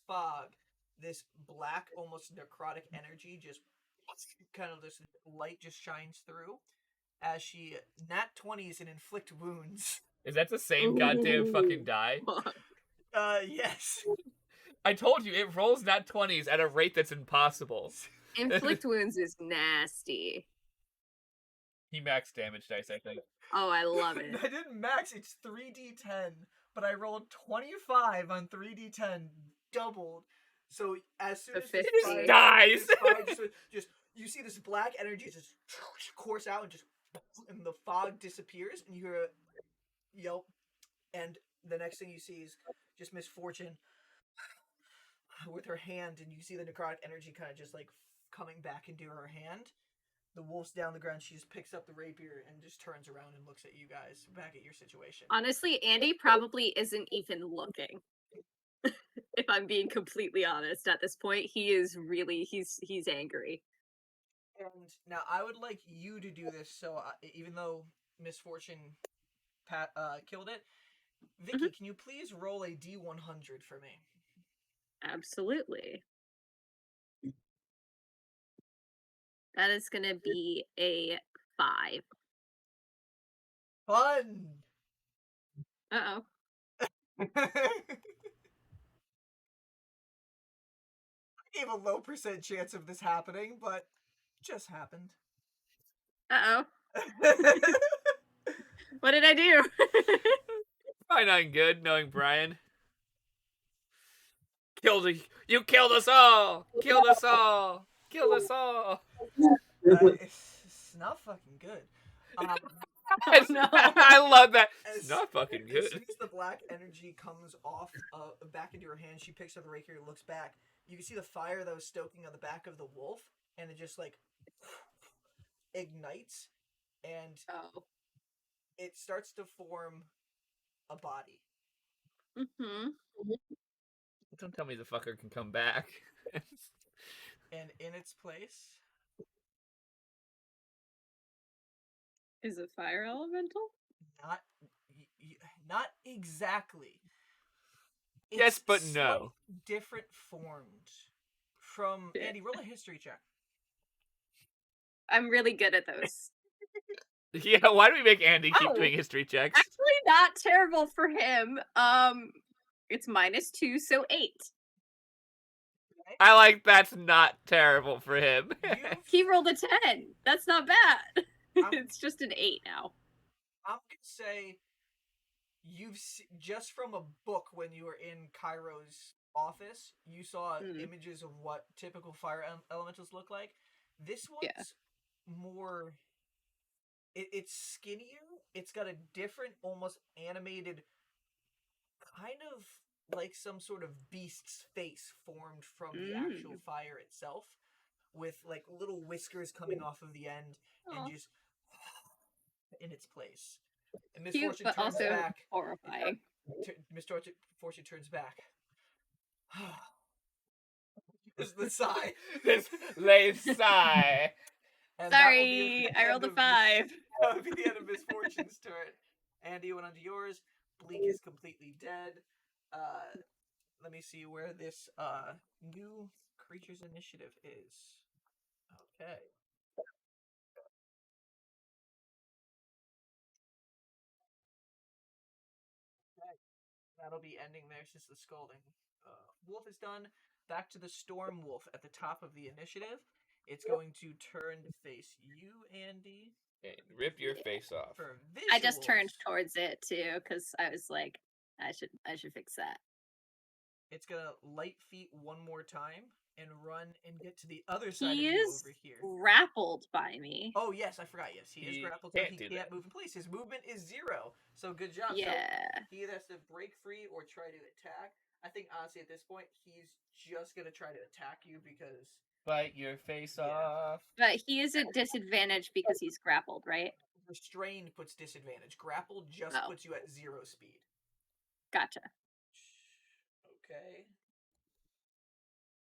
fog, this black, almost necrotic energy just kind of this light just shines through as she nat 20s and inflict wounds. Is that the same goddamn fucking die? Yes. I told you, it rolls nat 20s at a rate that's impossible. Inflict wounds is nasty. He maxed damage dice, I think. Oh, I love it. I didn't max, it's 3d10, but I rolled 25 on 3d10, doubled. So as soon as The this 50. fire, Dies! this fire just you see this black energy just course out and the fog disappears, and you hear a yelp, and the next thing you see is just Misfortune with her hand, and you see the necrotic energy kind of just like coming back into her hand. The wolf's down the ground. She just picks up the rapier and just turns around and looks at you guys, back at your situation. Honestly, Andy probably isn't even looking. If I'm being completely honest at this point, he is really, he's angry. And now I would like you to do this, so even though Misfortune killed it, Vicky, can you please roll a D100 for me? Absolutely. That is going to be a 5. Fun! Uh-oh. I gave a low % chance of this happening, but it just happened. Uh-oh. What did I do? Probably not good, knowing Brian. You killed us all! Killed us all! Killed us all! It's not fucking good. Oh, no. I love that. It's not fucking good. As soon as the black energy comes off back into her hand, she picks up the rapier and looks back. You can see the fire that was stoking on the back of the wolf, and it just like ignites, and it starts to form a body. Mm-hmm. Don't tell me the fucker can come back. And in its place Is it fire elemental? not exactly. It's yes, but no. Different formed from Andy. Roll a history check. I'm really good at those. Yeah, why do we make Andy keep doing history checks? Actually, not terrible for him. It's -2, so 8. I like that's not terrible for him. He rolled a 10. That's not bad. It's just an 8 now. I'm gonna say you've just from a book when you were in Cairo's office, you saw images of what typical fire elementals look like. This one's more. It's skinnier. It's got a different, almost animated, kind of like some sort of beast's face formed from the actual fire itself, with like little whiskers coming off of the end and just in its place. And Misfortune Cute, but turns also back. horrifying. Misfortune turns back. This is the sigh. This lame sigh. And Sorry, I rolled a 5. That would be the end of Misfortune's turn. Andy went onto yours. Bleak is completely dead. Let me see where this new creature's initiative is. Okay. That'll be ending there since the scolding. Wolf is done. Back to the Storm Wolf at the top of the initiative. It's going to turn to face you, Andy. And rip your face off. For I just visuals, turned towards it too because I was like, I should fix that. It's gonna light feet one more time and run and get to the other side He of you is over here. grappled by me. Oh yes, I forgot. Yes, he is He grappled, so can't he do can't that. move in place. His movement is 0. So good job. Yeah. So he either has to break free or try to attack. I think honestly at this point he's just gonna try to attack you because Bite your face Yeah. off. But he is at disadvantage because he's grappled, right? restrained puts disadvantage. Grapple just Oh. puts you at 0 speed. Gotcha. Okay.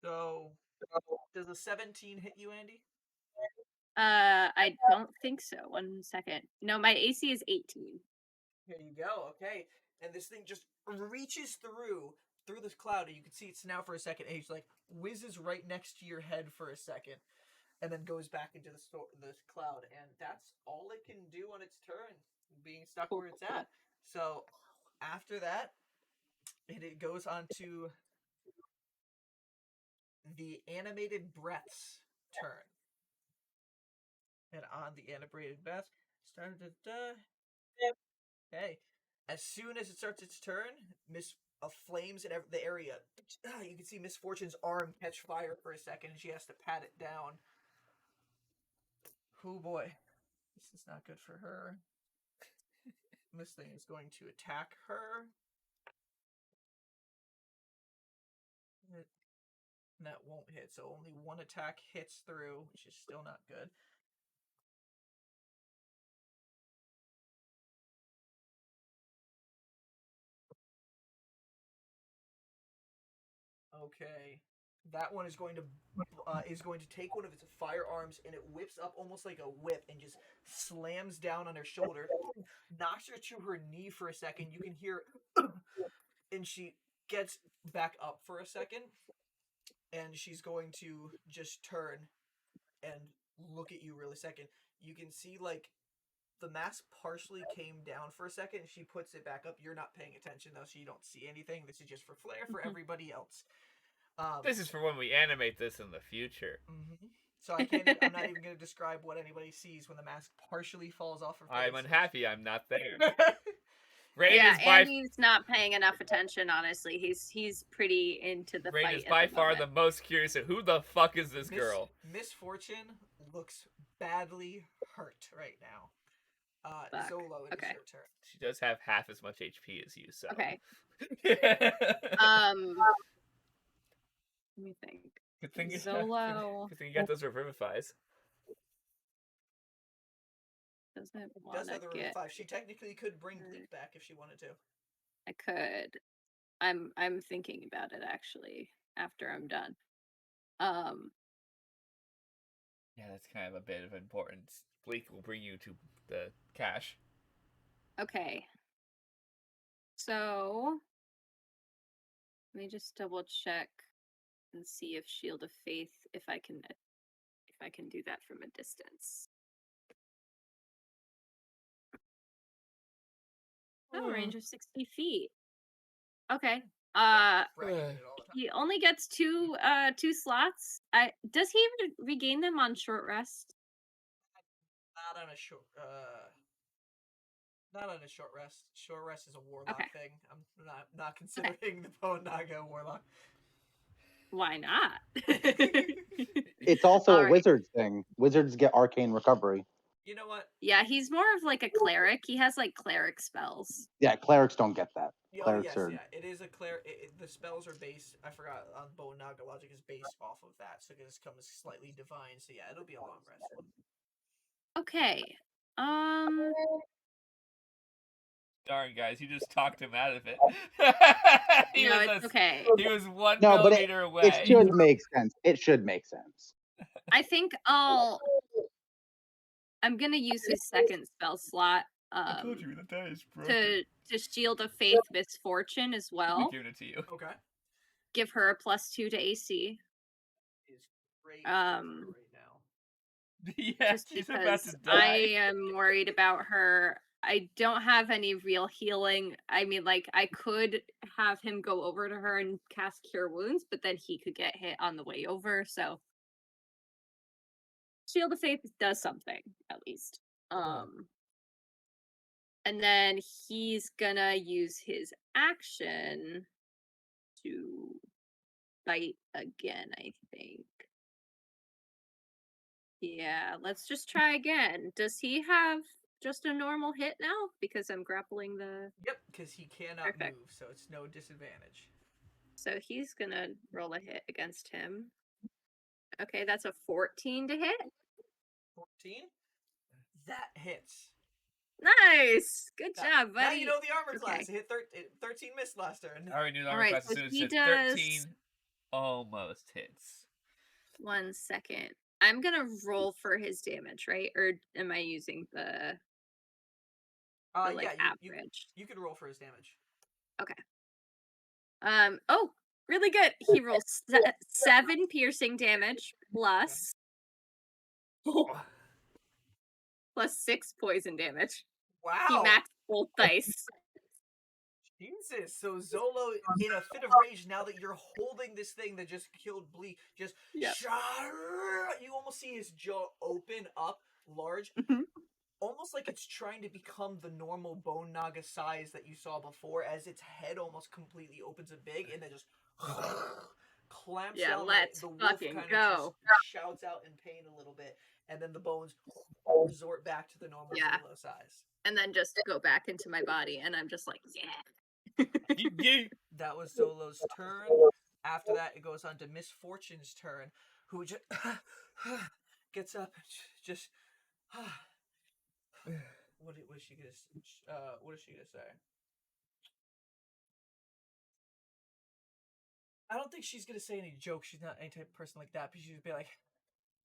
So does a 17 hit you, Andy? I don't think so. 1 second. No, my AC is 18. Here you go. Okay. And this thing just reaches through this cloud, and you can see it's now for a second, and he's like whizzes right next to your head for a second, and then goes back into this cloud, and that's all it can do on its turn, being stuck where it's at. So after that, it goes on to the animated breath's turn. And on the animated breath, okay. As soon as it starts its turn, flames in the area. You can see Miss Fortune's arm catch fire for a second, and she has to pat it down. Oh boy, this is not good for her. This thing is going to attack her. And that won't hit, so only one attack hits through, which is still not good. Okay, that one is going to take one of its firearms, and it whips up almost like a whip and just slams down on her shoulder, knocks her to her knee for a second. You can hear, and she gets back up for a second, and she's going to just turn and look at you really second. You can see like the mask partially came down for a second, and she puts it back up. You're not paying attention though, so you don't see anything. This is just for flair for everybody else. This is for when we animate this in the future. Mm-hmm. So I'm not even going to describe what anybody sees when the mask partially falls off her face. I'm unhappy I'm not there. Rainn Yeah, is by Andy's not paying enough attention, honestly. He's pretty into the Rainn fight is at by the far moment. the most curious of who the fuck is this girl. Miss Fortune looks badly hurt right now. Fuck. Zolo, it is Okay. your turn. She does have half as much HP as you, so. Okay. Let me think. Good thing Zolo Good thing you got those revivifies. doesn't Does want have to the get. 5. She technically could bring Bleak back if she wanted to. I could. I'm thinking about it actually after I'm done. Yeah, that's kind of a bit of importance. Bleak will bring you to the cache. Okay. So let me just double check and see if Shield of Faith if I can do that from a distance. Oh, range of 60 feet. Okay. Bragging it all the time. He only gets two slots. Does he regain them on short rest? Not on a short. Not on a short rest. Short rest is a warlock thing. I'm not considering the Ponaga warlock. Why not? It's also All a right. wizard thing. Wizards get arcane recovery. You know what? Yeah, he's more of like a cleric. He has like cleric spells. Yeah, clerics don't get that. Oh, Clerics yes, are... yeah. It is a cleric. The spells are based. I forgot. On Ponaga logic is based off of that, so it just comes slightly divine. So yeah, it'll be a long rest one. Okay. Darn, guys, you just talked him out of it. No, it's okay. He was 1 No, but millimeter away. It should make sense. It should make sense. I think I'm gonna use his second spell slot you the die is broken. to shield of faith misfortune as I'm well. giving it to you. Okay. Give her a +2 to AC. Is great for her right now. Yeah, Just she's about because to I die. am worried about her. I don't have any real healing. I mean, like, I could have him go over to her and cast Cure Wounds, but then he could get hit on the way over, so Shield of Faith does something, at least. And then he's gonna use his action to fight again, I think. Yeah, let's just try again. Does he have just a normal hit now? Because I'm grappling the... Yep, because he cannot Perfect. move, so it's no disadvantage. So he's gonna roll a hit against him. Okay, that's a 14 to hit. 14? That hits. Nice! Good job, buddy. Now you know the armor class. Okay. It hit 13 missed last turn. I already knew the armor Alright, class so as soon as he it said does- 13 almost hits. 1 second. I'm gonna roll for his damage, right? Or am I using the like Yeah, average? you could roll for his damage. Oh, really good. He rolls 7 piercing damage plus 6 poison damage. Wow. He maxed both dice. Jesus. So Zolo, in a fit of rage, now that you're holding this thing that just killed Bleak, just Yep. you almost see his jaw open up large. Mhm. Almost like it's trying to become the normal bone naga size that you saw before, as its head almost completely opens it big and then just clamps Yeah, down. let's the wolf fucking kind of go. just shouts out in pain a little bit, and then the bones resort back to the normal Yeah. Zolo size. And then just go back into my body, and I'm just like, yeah. That was Zolo's turn. After that, it goes on to Misfortune's turn, who just gets up and just. What is she gonna? What is she gonna say? I don't think she's gonna say any jokes. She's not any type of person like that. But she's gonna be like,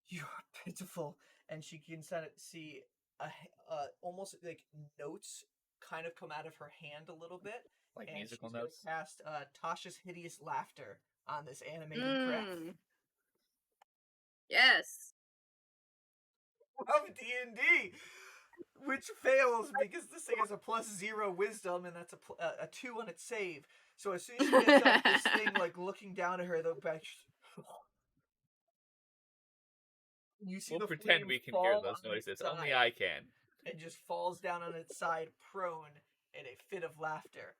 "You are pitiful," and she can see almost like notes kind of come out of her hand a little bit. Like and musical she's notes? gonna cast Tasha's Hideous Laughter on this animated crap Yes. of D&D, which fails because this thing has a +0 wisdom, and that's a 2 on its save. So as soon as she gets up, this thing like looking down at her, the back. You see We'll the pretend flame we can fall hear those on its noises. side. Only I can. It just falls down on its side, prone, in a fit of laughter.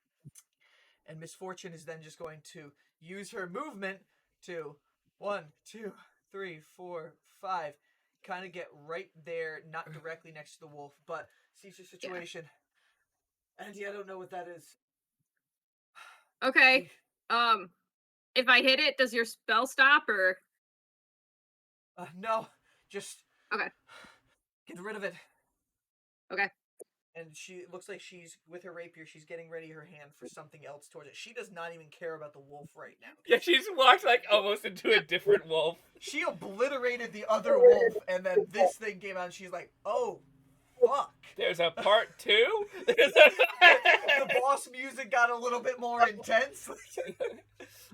And Misfortune is then just going to use her movement to 1, 2, 3, 4, 5, kind of get right there, not directly next to the wolf, but sees the situation. Yeah. Andy, I don't know what that is. Okay. If I hit it, does your spell stop, or? No, just Okay. Get rid of it. Okay. And it looks like she's, with her rapier, she's getting ready her hand for something else towards it. She does not even care about the wolf right now. Yeah, she's walked like almost into a different wolf. She obliterated the other wolf, and then this thing came out, and she's like, oh, fuck. There's a part 2? The boss music got a little bit more intense.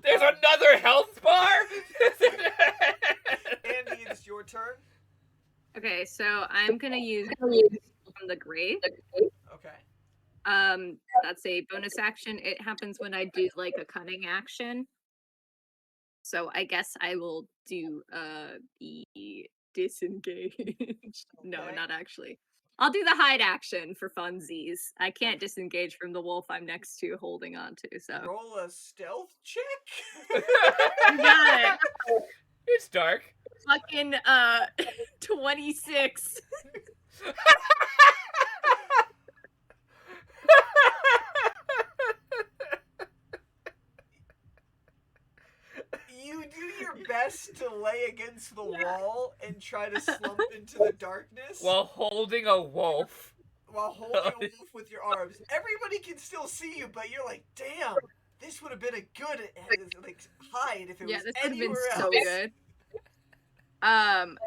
There's another health bar? Andy, it's your turn. Okay, so I'm gonna use from the grave. Okay. That's a bonus action. It happens when I do like a cunning action. So I guess I will do the disengage. No, Okay. not actually. I'll do the hide action for funsies. I can't disengage from the wolf I'm next to holding on to, so. Roll a stealth check. You got it. It's dark. Fucking 26. You do your best to lay against the wall and try to slump into the darkness While holding a wolf. while holding a wolf with your arms. Everybody can still see you, but you're like, damn, this would have been a good hide if it Yeah, was this would have been anywhere else. so good.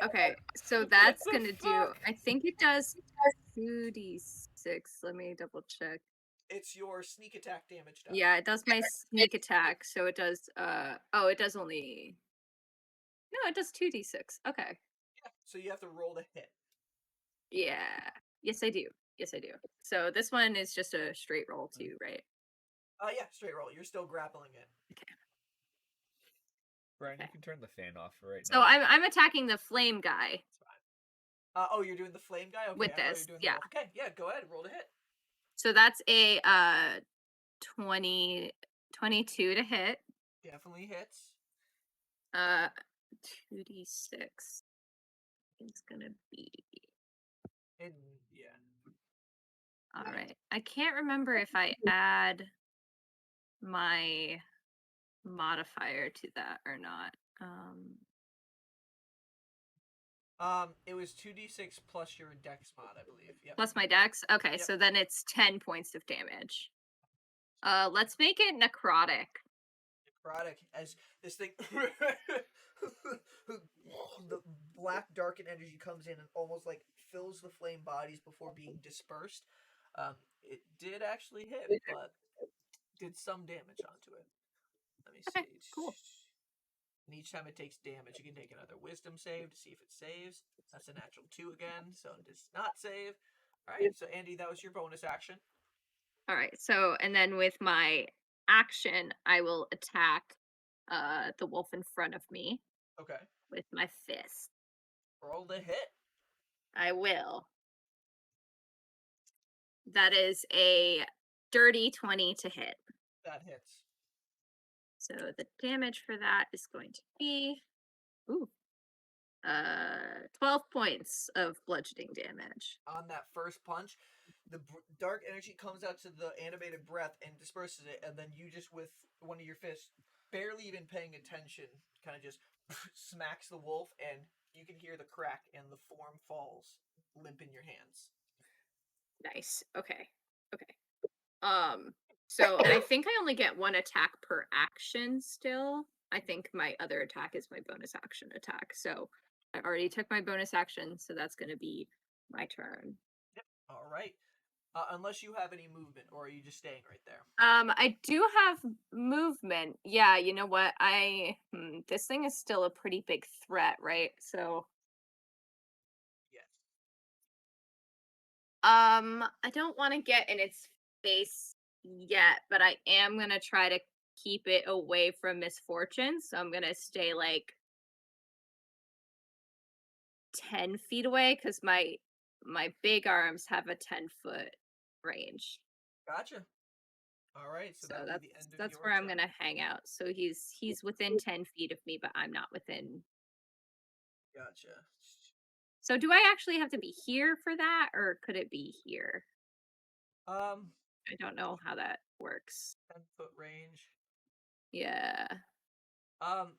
Okay, so that's gonna do. I think it does 2d6. 2d6. Let me double check. It's your sneak attack damage die. Yeah, it does my sneak attack, so it does oh, it does only No, it does 2d6. Okay. Yeah. So you have to roll to hit. Yeah. Yes, I do. Yes, I do. So this one is just a straight roll too, right? Yeah, straight roll. You're still grappling it. Okay. Brian, Okay. you can turn the fan off for right So now. I'm attacking the flame guy. It's fine. Oh, you're doing the flame guy? Okay, With I thought you this, were doing yeah. the wolf. Okay, yeah, go ahead, roll to hit. So that's a 22 to hit. Definitely hits. 2d6 is gonna be And yeah. all right. I can't remember if I add my modifier to that or not. It was 2d6 plus your dex mod, I believe. Yep. Plus my dex. Okay, Yep. so then it's 10 points of damage. Let's make it necrotic. Necrotic, as this thing the black darkened energy comes in and almost like fills the flame bodies before being dispersed. It did actually hit, but did some damage onto it. Let me Okay, see. cool. And each time it takes damage, you can take another wisdom save to see if it saves. That's a natural 2 again, so it does not save. Alright, so Andy, that was your bonus action. All right. So, and then with my action, I will attack the wolf in front of me Okay. with my fist. Roll the hit. I will. That is a dirty 20 to hit. That hits. So the damage for that is going to be 12 points of bludgeoning damage. On that first punch, the dark energy comes out to the animated breath and disperses it, and then you just, with one of your fists, barely even paying attention, kind of just smacks the wolf, and you can hear the crack, and the form falls limp in your hands. Nice. Okay. So I think I only get one attack per action still. I think my other attack is my bonus action attack. So I already took my bonus action, so that's going to be my turn. Yep. All right. Unless you have any movement, or are you just staying right there? I do have movement. Yeah, you know what? This thing is still a pretty big threat, right? So Yes. I don't want to get in its face yet, but I am gonna try to keep it away from misfortune. So I'm gonna stay like 10 feet away because my big arms have a 10-foot range. Gotcha. All right, so that'll be the end of that's your where I'm turn. gonna hang out. So he's within 10 feet of me, but I'm not within. Gotcha. So do I actually have to be here for that, or could it be here? I don't know how that works. 10-foot range. Yeah.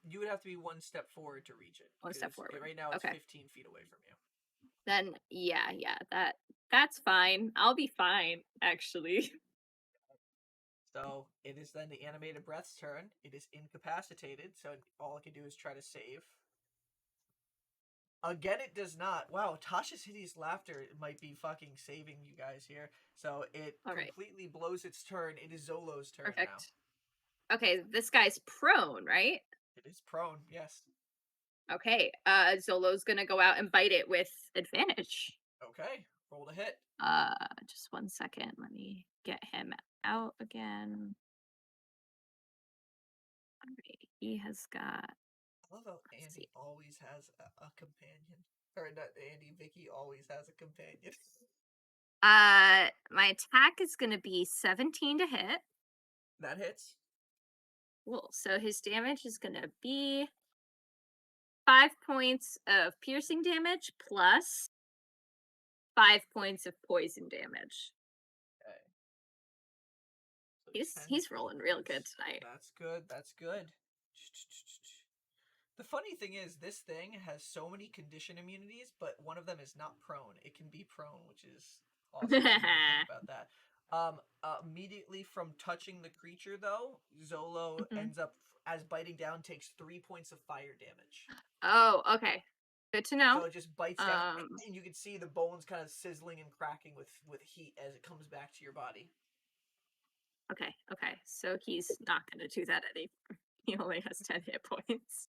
You would have to be one step forward to reach it. One step forward. Right now, it's Okay. 15 feet away from you. Then yeah, that's fine. I'll be fine, actually. So it is then the animated breath's turn. It is incapacitated, so all it can do is try to save. Again, it does not. Wow, Tasha's hideous laughter might be fucking saving you guys here. So it completely blows its turn. It is Zolo's turn Perfect. Okay, this guy's prone, right? It is prone, yes. Okay, Zolo's gonna go out and bite it with advantage. Okay, roll to hit. Just 1 second. Let me get him out again. Alright, he has got. I love how Andy always has a companion. Or not Andy, Vicky always has a companion. My attack is gonna be 17 to hit. That hits. Cool. So his damage is gonna be 5 points of piercing damage plus 5 points of poison damage. Okay. So He's rolling real good tonight. That's good. That's good. The funny thing is, this thing has so many condition immunities, but one of them is not prone. It can be prone, which is awesome. I didn't even think about that. Immediately from touching the creature, though, Zolo ends up, as biting down, takes 3 points of fire damage. Oh, okay. Good to know. So it just bites down, Um, and you can see the bones kind of sizzling and cracking with heat as it comes back to your body. Okay. So he's not gonna do that any. He only has 10 hit points.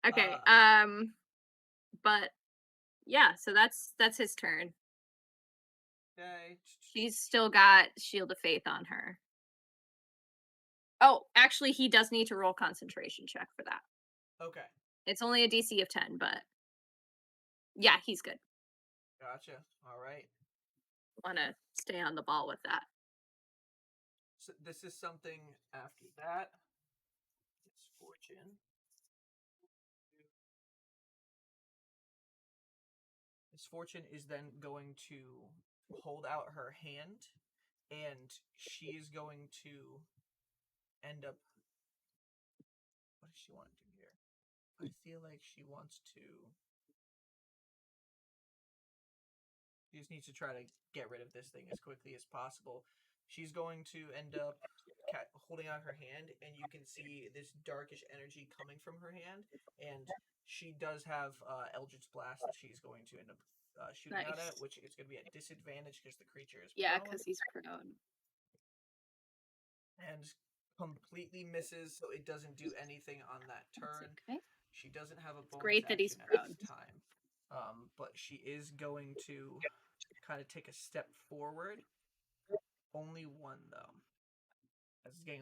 Okay. But yeah. So that's his turn. Okay. She's still got Shield of Faith on her. Oh, actually, he does need to roll concentration check for that. Okay. It's only a DC of 10, but yeah, he's good. Gotcha. All right. Want to stay on the ball with that. So this is something after that. Misfortune. Misfortune is then going to hold out her hand, and she is going to end up. What does she want to do here? I feel like she wants to. She just needs to try to get rid of this thing as quickly as possible. She's going to end up holding out her hand, and you can see this darkish energy coming from her hand. And she does have Eldritch Blast that she's going to end up shooting out Nice. at, which is going to be at disadvantage because the creature is Yeah, prone. because he's prone. And completely misses, so it doesn't do anything on that turn. Okay. She doesn't have a bonus great that he's action at prone. this time. But she is going to kind of take a step forward. Only one, though.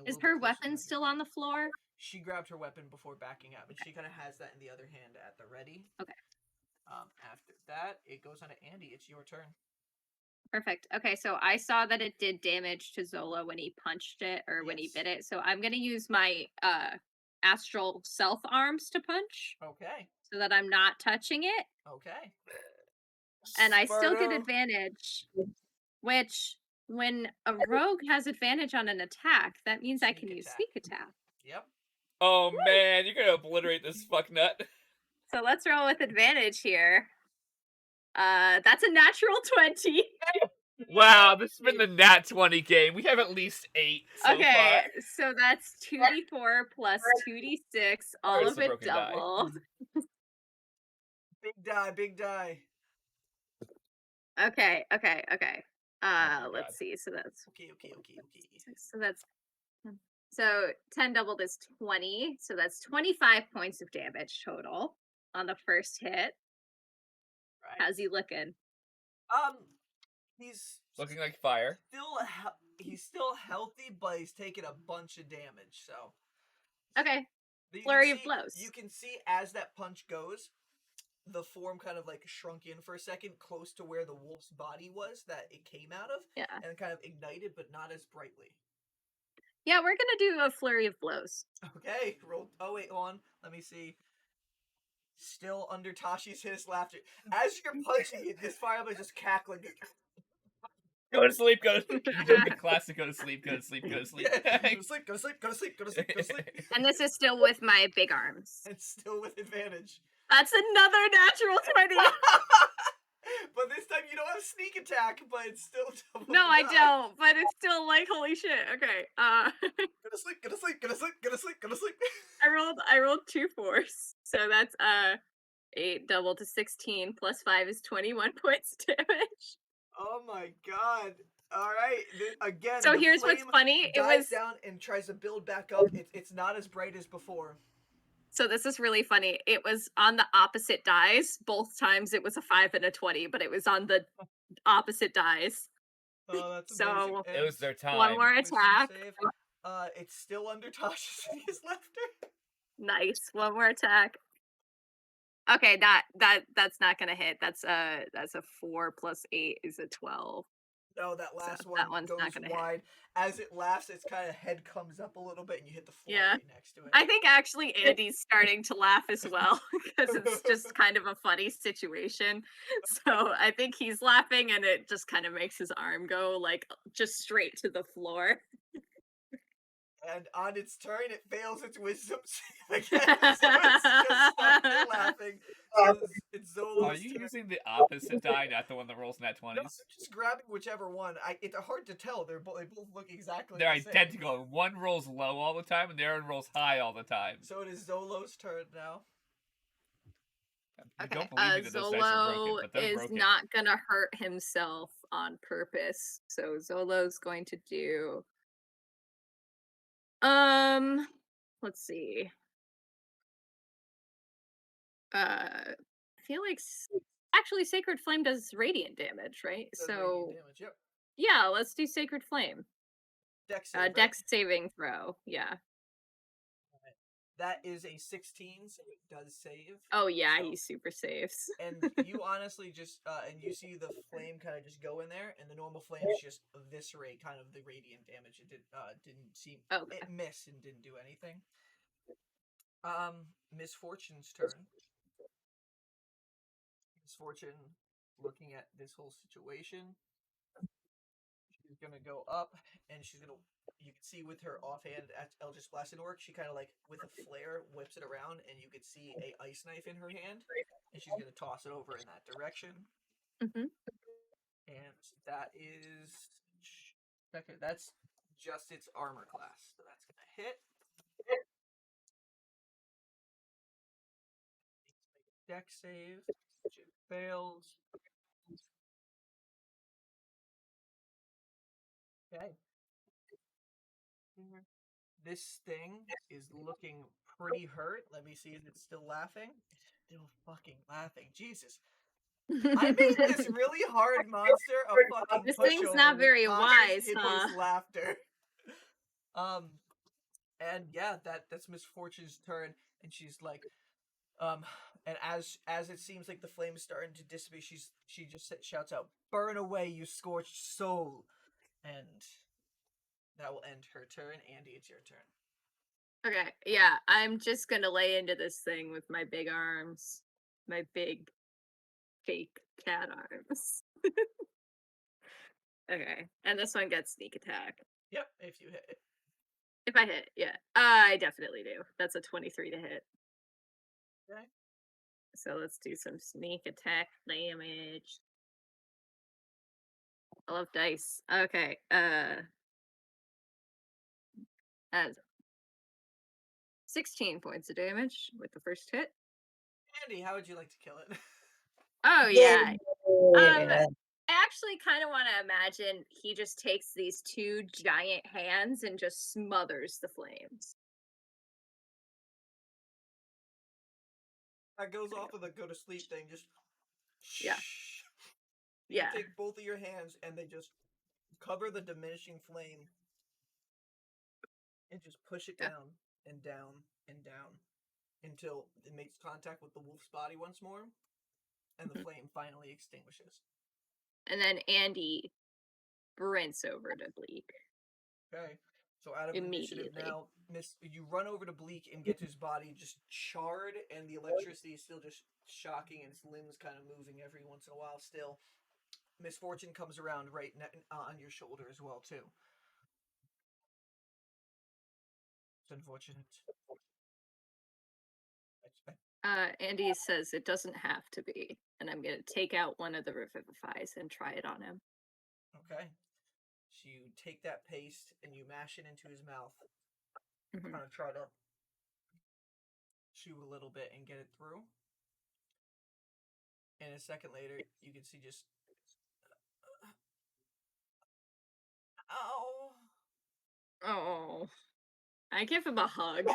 Is her weapon still on the floor? She grabbed her weapon before backing up, and she kind of has that in the other hand at the ready. Okay. After that, it goes on to Andy. It's your turn. Perfect. Okay, so I saw that it did damage to Zola when he punched it or when he Yes. bit it. So I'm gonna use my astral self arms to punch Okay. so that I'm not touching it. Okay. And I still get Sparto. advantage, which when a rogue has advantage on an attack, that means I Sneak can use attack. sneak attack. Yep. Oh man, you're gonna obliterate this fucknut. So let's roll with advantage here. That's a natural 20. Wow, this has been the Nat 20 game. We have at least 8 so Okay, far. so that's 2d4 plus 2d6, all Where's of the it broken die? double. Big die, big die. Okay. my Let's God. see. So that's Okay. so 10 doubled is 20. So that's 25 points of damage total on the first hit. Right. How's he looking? He's Looking like fire. he's still healthy, but he's taking a bunch of damage. So Okay. But you Flurry can of see- blows. You can see as that punch goes, the form kind of like shrunk in for a second, close to where the wolf's body was that it came out of, Yeah. and kind of ignited, but not as brightly. Yeah, we're gonna do a flurry of blows. Okay, roll. Oh wait, hold on. Let me see. Still under Tashi's hideous laughter. As you're punching it, this fireball is just cackling. Go to sleep, go to sleep. You do the classic go to sleep, go to sleep, go to sleep. Yeah, go to sleep, go to sleep, go to sleep, go to sleep, go to sleep. And this is still with my big arms. And still with advantage. That's another natural 20. But this time you don't have sneak attack, but it's still double. No, I die. don't, but it's still like holy shit. Okay. Go to sleep, go to sleep, go to sleep, go to sleep, go to sleep. I rolled 2 4s. So that's 8 double to 16 plus 5 is 21 points damage. Oh my god. Alright, again. So the here's what's flame funny. It dies was down and tries to build back up. It's not as bright as before. So this is really funny. It was on the opposite dice. Both times it was a 5 and a 20, but it was on the opposite dice. Oh, that's So, amazing. It was their time. One more Wisdom attack. save. It's still under Tasha's hideous laughter. Nice. One more attack. Okay, that's not gonna hit. That's a 4 plus 8 is a 12. No, that last So one that one's goes not gonna hit. wide. As it laughs, its kind of head comes up a little bit, and you hit the floor Yeah. right next to it. I think actually Andy's starting to laugh as well because it's just kind of a funny situation. So I think he's laughing and it just kind of makes his arm go like just straight to the floor. And on its turn, it fails its wisdom save again, so it's just stuck there laughing. So it's Zolo's Are you turn. using the opposite die, not the one that rolls nat 20s? No, I'm just grabbing whichever one. It's hard to tell. They both look exactly They're the same. identical. One rolls low all the time, and the other one rolls high all the time. So it is Zolo's turn now. You Okay, don't believe me that those dice are broken, Zolo but they're is broken. not gonna hurt himself on purpose, so Zolo's going to do. Let's see. I feel like actually Sacred Flame does radiant damage, right? Does So radiant damage. Yep. yeah, let's do Sacred Flame. Dex save, right? Dex saving throw. Yeah. That is a 16, so it does save. Oh yeah, So- he super saves. And you honestly just and you see the flame kind of just go in there, and the normal flames just eviscerate kind of the radiant damage. It didn't seem Okay. it missed and didn't do anything. Misfortune's turn. Misfortune, looking at this whole situation, she's gonna go up and she's gonna. You can see with her offhand at Eldritch Blast didn't work. She kind of like with a flare whips it around, and you could see a ice knife in her hand, and she's gonna toss it over in that direction. Mhm. And that is second. That's just its armor class, so that's gonna hit. Deck save, which it fails. Okay. This thing is looking pretty hurt. Let me see if it's still laughing. It's still fucking laughing. Jesus. I made this really hard monster a fucking This pushover thing's not with very constant wise, hideous huh? laughter. And yeah, that's Misfortune's turn, and she's like, and as it seems like the flame's starting to dissipate, she just shouts out, "Burn away, you scorched soul!" And that will end her turn. Andy, it's your turn. Okay, yeah, I'm just gonna lay into this thing with my big arms. My big fake cat arms. Okay, and this one gets sneak attack. Yep, if you hit it. If I hit, yeah. I definitely do. That's a 23 to hit. Okay. So let's do some sneak attack damage. I love dice. Okay, as 16 points of damage with the first hit. Andy, how would you like to kill it? Oh yeah. Yeah. I actually kind of want to imagine he just takes these two giant hands and just smothers the flames. That goes off of the go to sleep thing. Just Yeah. You Yeah. take both of your hands and they just cover the diminishing flame and just push it Yeah. down and down and down until it makes contact with the wolf's body once more, and the flame finally extinguishes. And then Andy sprints over to Bleak. Okay. So out of initiative Immediately. now, you run over to Bleak and get his body just charred, and the electricity is still just shocking, and his limbs kind of moving every once in a while still. Misfortune comes around right on your shoulder as well, too. It's unfortunate. Andy says it doesn't have to be, and I'm gonna take out one of the revivifies and try it on him. Okay. So you take that paste and you mash it into his mouth. Mhm. Kind of try to chew a little bit and get it through. And a second later, you can see just... Ow! Oh, I give him a hug.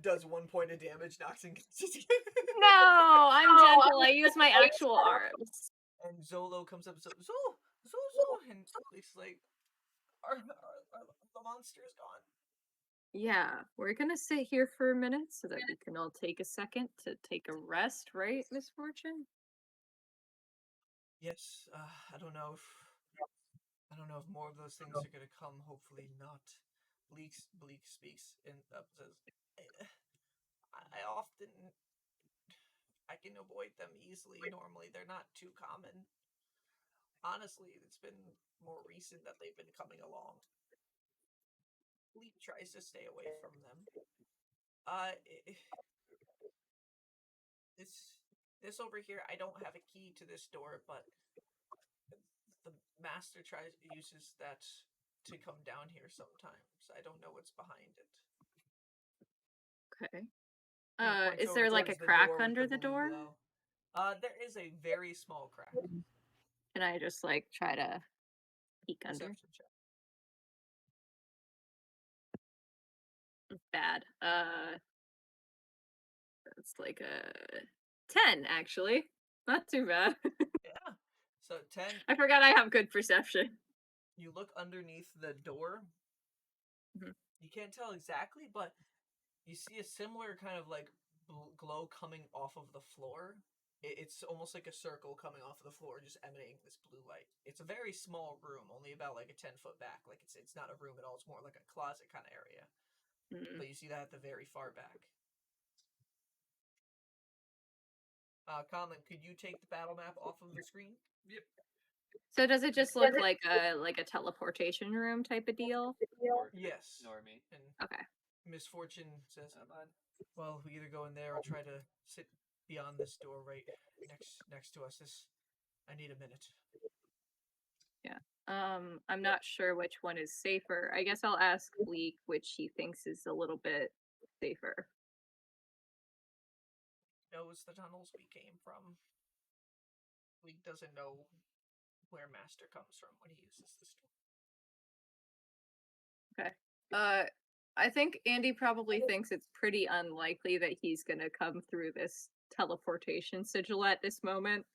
Does 1 point of damage, knocks and gets No, I'm gentle. I use my actual arms. And Zolo comes up, Zolo, and he's like, the monster's gone. Yeah, we're gonna sit here for a minute so that we can all take a second to take a rest, right, Misfortune? Yes, I don't know if more of those things are gonna come. Hopefully not. Bleak speaks and says, I can avoid them easily. Normally, they're not too common. Honestly, it's been more recent that they've been coming along. Bleak tries to stay away from them. This over here, I don't have a key to this door, but the master uses that to come down here sometimes. I don't know what's behind it. Okay. points Is over there like a towards the crack door with under the blue door? glow. There is a very small crack. Can I just like try to peek under? Perception check. Bad. That's like a 10 actually. Not too bad. Yeah. So 10. I forgot I have good perception. You look underneath the door. Mhm. You can't tell exactly, but you see a similar kind of like glow coming off of the floor. It's almost like a circle coming off of the floor, just emanating this blue light. It's a very small room, only about like a 10-foot back. Like it's not a room at all. It's more like a closet kind of area. Mm. But you see that at the very far back. Conlon, could you take the battle map off of the screen? Yep. So does it just look like a teleportation room type of deal? Yes. Ignore me. And Okay. Misfortune says, well, we either go in there or try to sit beyond this door right next to us. I need a minute. Yeah. I'm not sure which one is safer. I guess I'll ask Bleak which he thinks is a little bit safer. Knows the tunnels we came from. We doesn't know where Master comes from when he uses this door. Okay. I think Andy probably thinks it's pretty unlikely that he's gonna come through this teleportation sigil at this moment.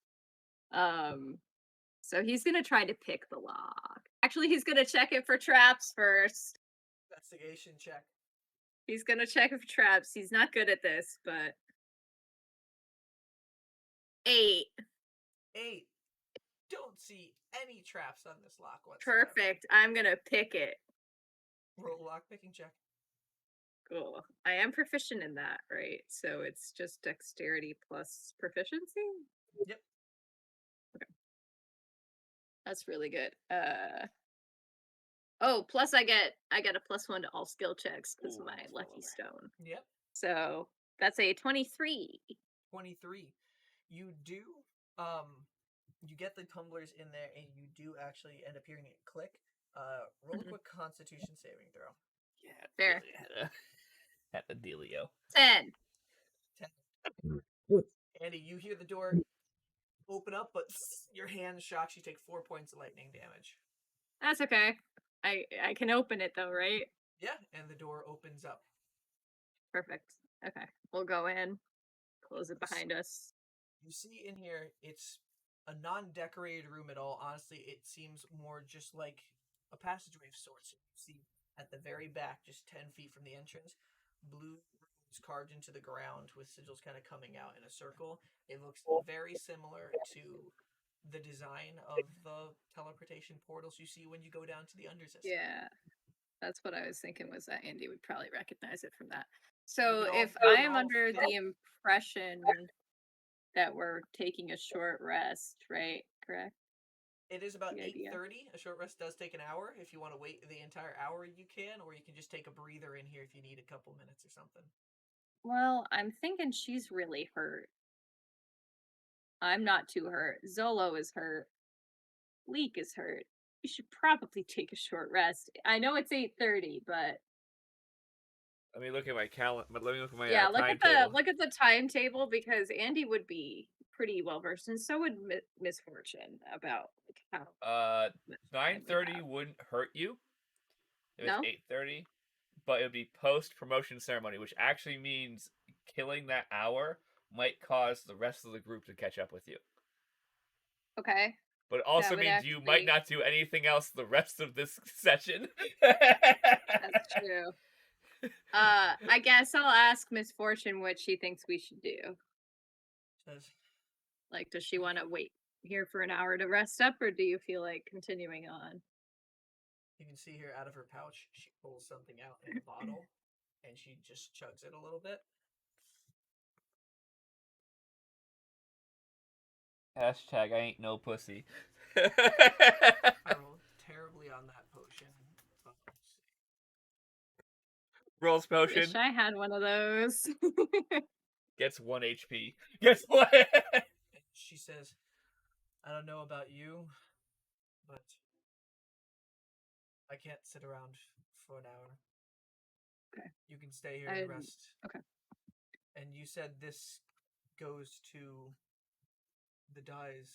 So he's gonna try to pick the lock. Actually, he's gonna check it for traps first. Investigation check. He's gonna check it for traps. He's not good at this, but 8. 8. Don't see any traps on this lock whatsoever. Perfect. I'm gonna pick it. Roll lock picking check. Cool. I am proficient in that, right? So it's just dexterity plus proficiency? Yep. Okay. That's really good. Oh, plus I get a +1 to all skill checks because of my Ooh, lucky over. stone. Yep. So that's a 23. 23. You do you get the tumblers in there and you do actually end up hearing it click. Roll a quick constitution saving throw. Yeah. Fair. Really had the dealio. 10. 10. Andy, you hear the door open up, but your hand shocks. You take 4 points of lightning damage. That's okay. I can open it though, right? Yeah, and the door opens up. Perfect. Okay. We'll go in. Close it behind us. You see in here, it's a non-decorated room at all. Honestly, it seems more just like a passageway of sorts. You see at the very back, just 10 feet from the entrance, blue runes carved into the ground with sigils kind of coming out in a circle. It looks very similar to the design of the teleportation portals you see when you go down to the Undersystem. Yeah. That's what I was thinking, was that Andy would probably recognize it from that. So could all- if you I could am all under fit- the impression that we're taking a short rest, right? Correct? It is about The idea. 8:30. A short rest does take an hour. If you want to wait the entire hour, you can, or you can just take a breather in here if you need a couple minutes or something. Well, I'm thinking she's really hurt. I'm not too hurt. Zolo is hurt. Bleak is hurt. We should probably take a short rest. I know it's 8:30, but Let me look at my calendar. Let me look at my yeah, look at timetable. the timetable, because Andy would be pretty well versed, and so would Misfortune about like how. 9:30 wouldn't hurt you. It was No? 8:30, but it would be post promotion ceremony, which actually means killing that hour might cause the rest of the group to catch up with you. Okay. But it also would means you might actually- not do anything else the rest of this session. That's true. I guess I'll ask Misfortune what she thinks we should do. Says, Like, does she want to wait here for an hour to rest up, or do you feel like continuing on? you can see here out of her pouch, she pulls something out in a bottle, and she just chugs it a little bit. Hashtag I ain't no pussy. I rolled terribly on that potion. But let's see. Rolls potion. Wish I had one of those. Gets 1 HP. Guess what? And she says, I don't know about you, but I can't sit around for an hour. Okay. You can stay here and I- rest. okay. And you said this goes to the dye's,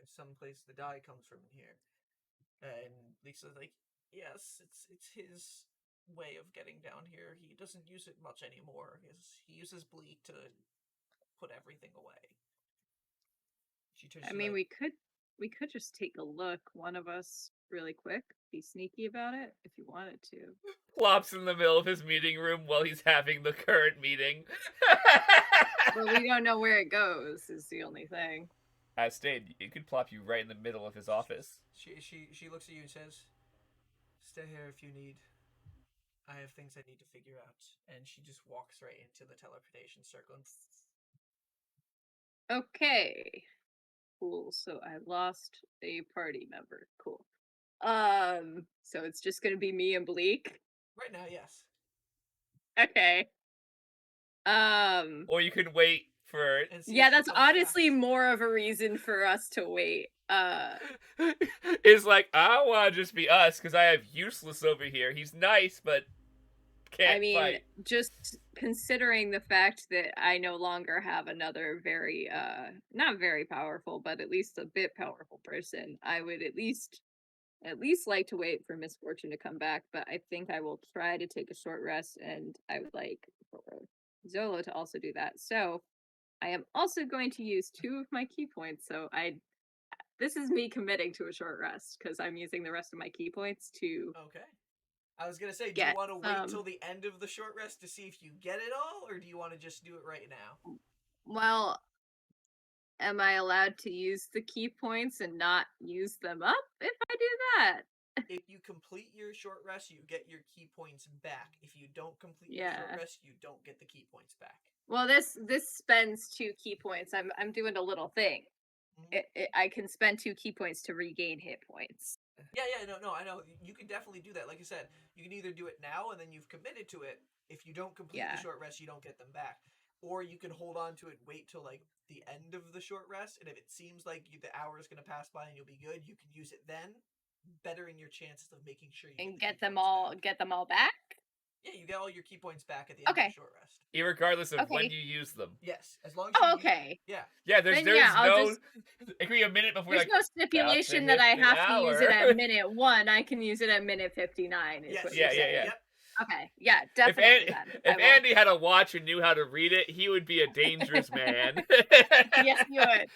someplace the dye comes from in here. And Lisa's like, yes, it's his way of getting down here. He doesn't use it much anymore. He uses Bleak to put everything away. I mean, we could just take a look, one of us, really quick, be sneaky about it if you wanted to. Plops in the middle of his meeting room while he's having the current meeting. But we don't know where it goes, is the only thing. As stated, it could plop you right in the middle of his office. She looks at you and says, stay here if you need. I have things I need to figure out. And she just walks right into the teleportation circle. Okay. Cool. So I lost a party member. Cool. So it's just gonna be me and Bleak. Right now, yes. Okay. Or you could wait for it. Yeah, that's honestly more of a reason for us to wait. It's like, I want to just be us because I have Useless over here. He's nice, but can't fight. Just considering the fact that I no longer have another very, not very powerful, but at least a bit powerful person, I would at least like to wait for Misfortune to come back, but I think I will try to take a short rest, and I would like for Zolo to also do that. So I am also going to use 2 of my key points, so this is me committing to a short rest, because I'm using the rest of my key points to... Okay. I was going to say, do you want to wait till the end of the short rest to see if you get it all, or do you want to just do it right now? Well, am I allowed to use the key points and not use them up if I do that? If you complete your short rest, you get your key points back. If you don't complete your short rest, you don't get the key points back. Well, this spends 2 key points. I'm doing a little thing. Mm-hmm. I can spend 2 key points to regain hit points. Yeah, no, I know. You can definitely do that. Like I said, you can either do it now and then you've committed to it. If you don't complete the short rest, you don't get them back. Or you can hold on to it, wait till like the end of the short rest, and if it seems like the hour is going to pass by and you'll be good, you can use it then, bettering your chances of making sure you get them all back. Yeah, you get all your key points back at the end of the short rest. Regardless of when you use them. Yes, as long as Yeah, there's no... It can be a minute before... There's no stipulation that I have to use it at minute 1. I can use it at minute 59. Yes. Yeah. Yep. Okay, yeah, definitely. If Andy had a watch and knew how to read it, he would be a dangerous man. Yes, he would.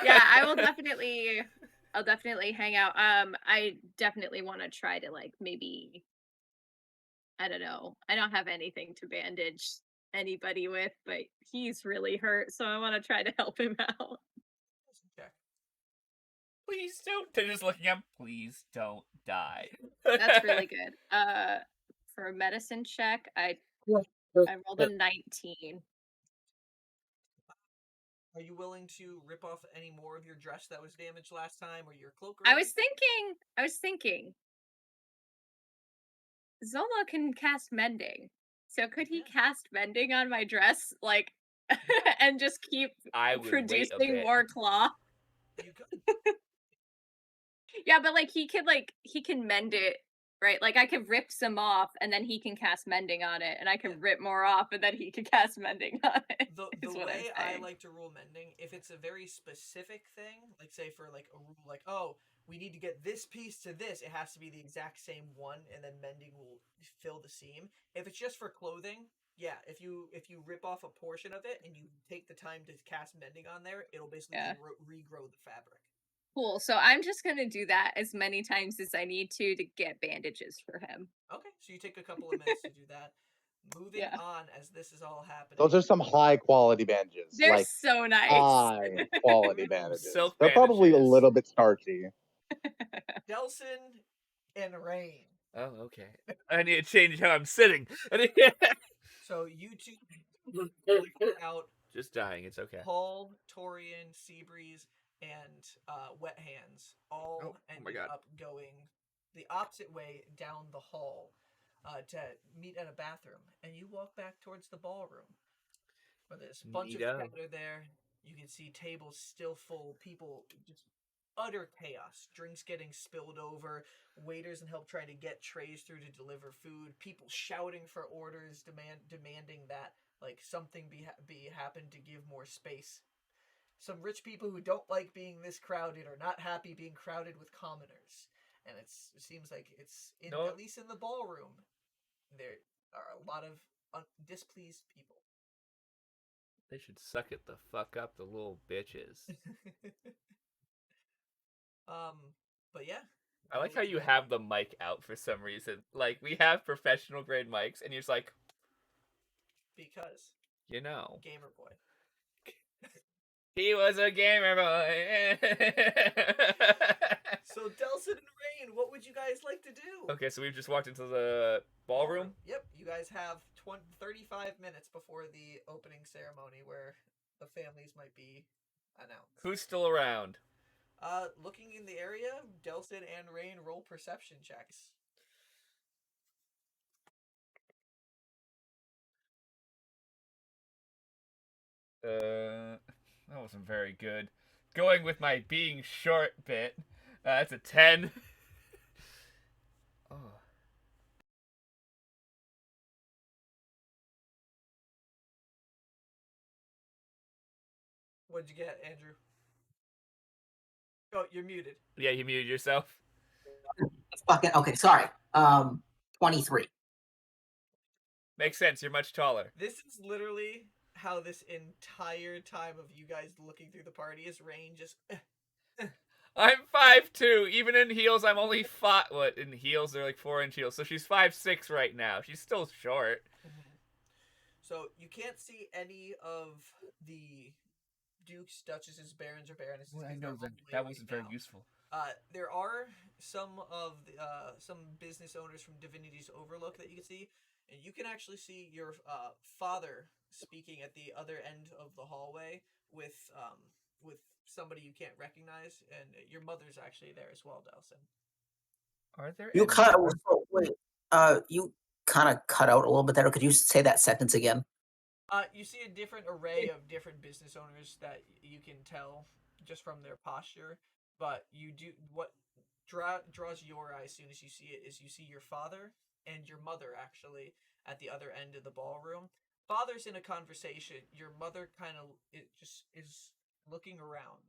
Yeah, I'll definitely hang out. I definitely want to try to, like, maybe... I don't know. I don't have anything to bandage anybody with, but he's really hurt, so I want to try to help him out. Please don't. They're just looking at him. Please don't die. That's really good. For a medicine check, I rolled a 19. Are you willing to rip off any more of your dress that was damaged last time, or your cloak? I was thinking. Zola can cast mending. So could he cast mending on my dress, like, and just keep producing more cloth? You could. Yeah, but like he can mend it, right? Like I could rip some off and then he can cast mending on it, and I can rip more off and then he can cast mending on it. The way I like to rule mending, if it's a very specific thing, like say for like a rule like, oh, we need to get this piece to this, it has to be the exact same one, and then mending will fill the seam. If it's just for clothing, yeah, if you rip off a portion of it and you take the time to cast mending on there, it'll basically regrow the fabric. Cool. So I'm just gonna do that as many times as I need to get bandages for him. Okay, so you take a couple of minutes to do that. Moving on as this is all happening. Those are some high quality bandages. They're like, so nice. High quality bandages. Silk They're bandages. probably a little bit starchy. Delsin and Rainn. Oh, okay. I need to change how I'm sitting. So you two out. Just dying. It's okay. Paul, Torian, Seabreeze, and Wet Hands all ended up going the opposite way down the hall to meet at a bathroom. And you walk back towards the ballroom where there's a bunch of crowd there. You can see tables still full, people just utter chaos. Drinks getting spilled over, waiters and help trying to get trays through to deliver food, people shouting for orders, demanding that like something be happen to give more space. Some rich people who don't like being this crowded are not happy being crowded with commoners. And it seems like it's, at least in the ballroom, there are a lot of displeased people. They should suck it the fuck up, the little bitches. But yeah. I like how you have the mic out for some reason. Like, we have professional grade mics, and you're just like... Because. You know. Gamer boy. He was a gamer boy. So, Delsin and Rainn, what would you guys like to do? Okay, so we've just walked into the ballroom? Yep, you guys have 35 minutes before the opening ceremony where the families might be announced. Who's still around? Looking in the area, Delsin and Rainn roll perception checks. That wasn't very good. Going with my being short bit. That's a 10. Oh. What'd you get, Andrew? Oh, you're muted. Yeah, you muted yourself. Fucking okay. Sorry. 23. Makes sense. You're much taller. This is literally how this entire time of you guys looking through the party is. Rainn just. I'm 5'2". Even in heels, I'm only 5. What in heels? They're like 4-inch heels. So she's 5'6" right now. She's still short. So you can't see any of the dukes, duchesses, barons, or baronesses. Well, I know that wasn't very useful. There are some of the, some business owners from Divinity's Overlook that you can see, and you can actually see your father speaking at the other end of the hallway with somebody you can't recognize, and your mother's actually there as well, Delsin. Are there? You kind of cut out a little bit there. Could you say that sentence again? You see a different array of different business owners that you can tell just from their posture, but you do what draws your eye as soon as you see it is you see your father and your mother actually at the other end of the ballroom. Father's in a conversation. Your mother kind of just is looking around,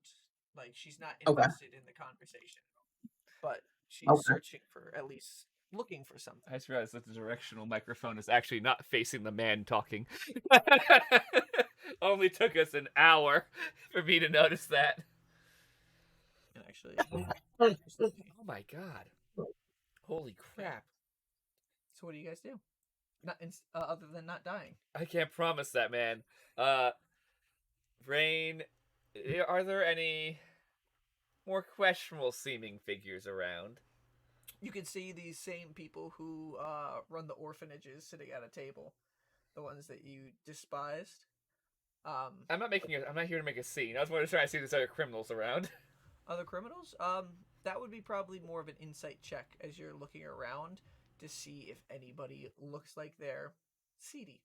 like she's not invested in the conversation, but she's searching for at least. Looking for something. I just realized that the directional microphone is actually not facing the man talking. Only took us an hour for me to notice that. Actually, oh my god! Holy crap! So what do you guys do? Not other than not dying. I can't promise that, man. Rainn, are there any more questionable seeming figures around? You can see these same people who run the orphanages sitting at a table, the ones that you despised. I'm not here to make a scene. I was more just trying to see if there's other criminals around. Other criminals? That would be probably more of an insight check as you're looking around to see if anybody looks like they're seedy.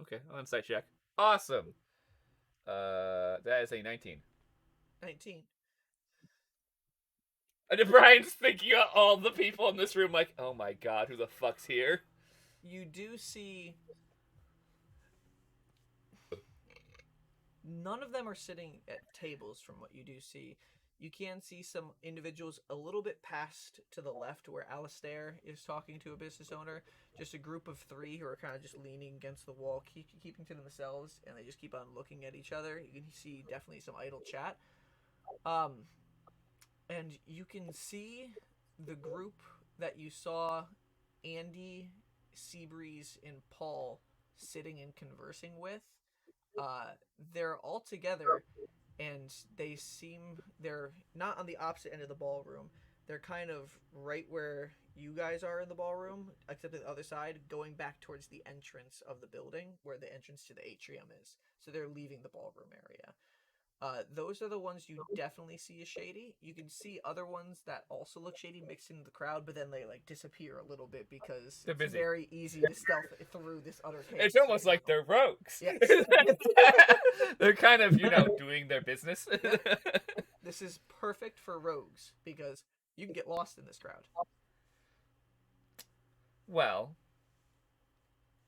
Okay, I'll insight check. Awesome. That is a 19. 19. And then Brian's thinking of all the people in this room like, oh my god, who the fuck's here? You do see... None of them are sitting at tables from what you do see. You can see some individuals a little bit past to the left where Alistair is talking to a business owner. Just a group of 3 who are kind of just leaning against the wall, keeping to themselves, and they just keep on looking at each other. You can see definitely some idle chat. And you can see the group that you saw Andy, Seabreeze, and Paul sitting and conversing with. They're all together, and they're not on the opposite end of the ballroom. They're kind of right where you guys are in the ballroom, except at the other side, going back towards the entrance of the building, where the entrance to the atrium is. So they're leaving the ballroom area. Those are the ones you definitely see as shady. You can see other ones that also look shady mixed into the crowd, but then they like disappear a little bit because it's very easy to stealth through this other case. It's almost like they're rogues. Yes. They're kind of, doing their business. The This is perfect for rogues because you can get lost in this crowd. Well,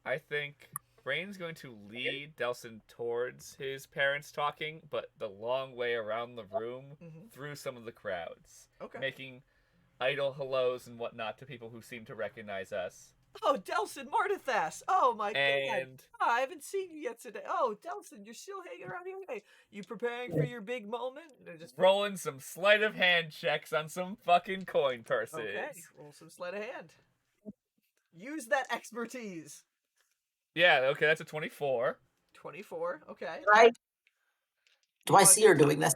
I think Rainn's going to lead Delsin towards his parents talking, but the long way around the room through some of the crowds. Okay. Making idle hellos and whatnot to people who seem to recognize us. Oh, Delsin Mardithas! Oh my god! And I haven't seen you yet today. Oh, Delsin, you're still hanging around here. Hey, you preparing for your big moment? just rolling some sleight of hand checks on some fucking coin purses. Okay, roll some sleight of hand. Use that expertise. Yeah, okay, that's a 24. 24, okay. Do I see her doing this?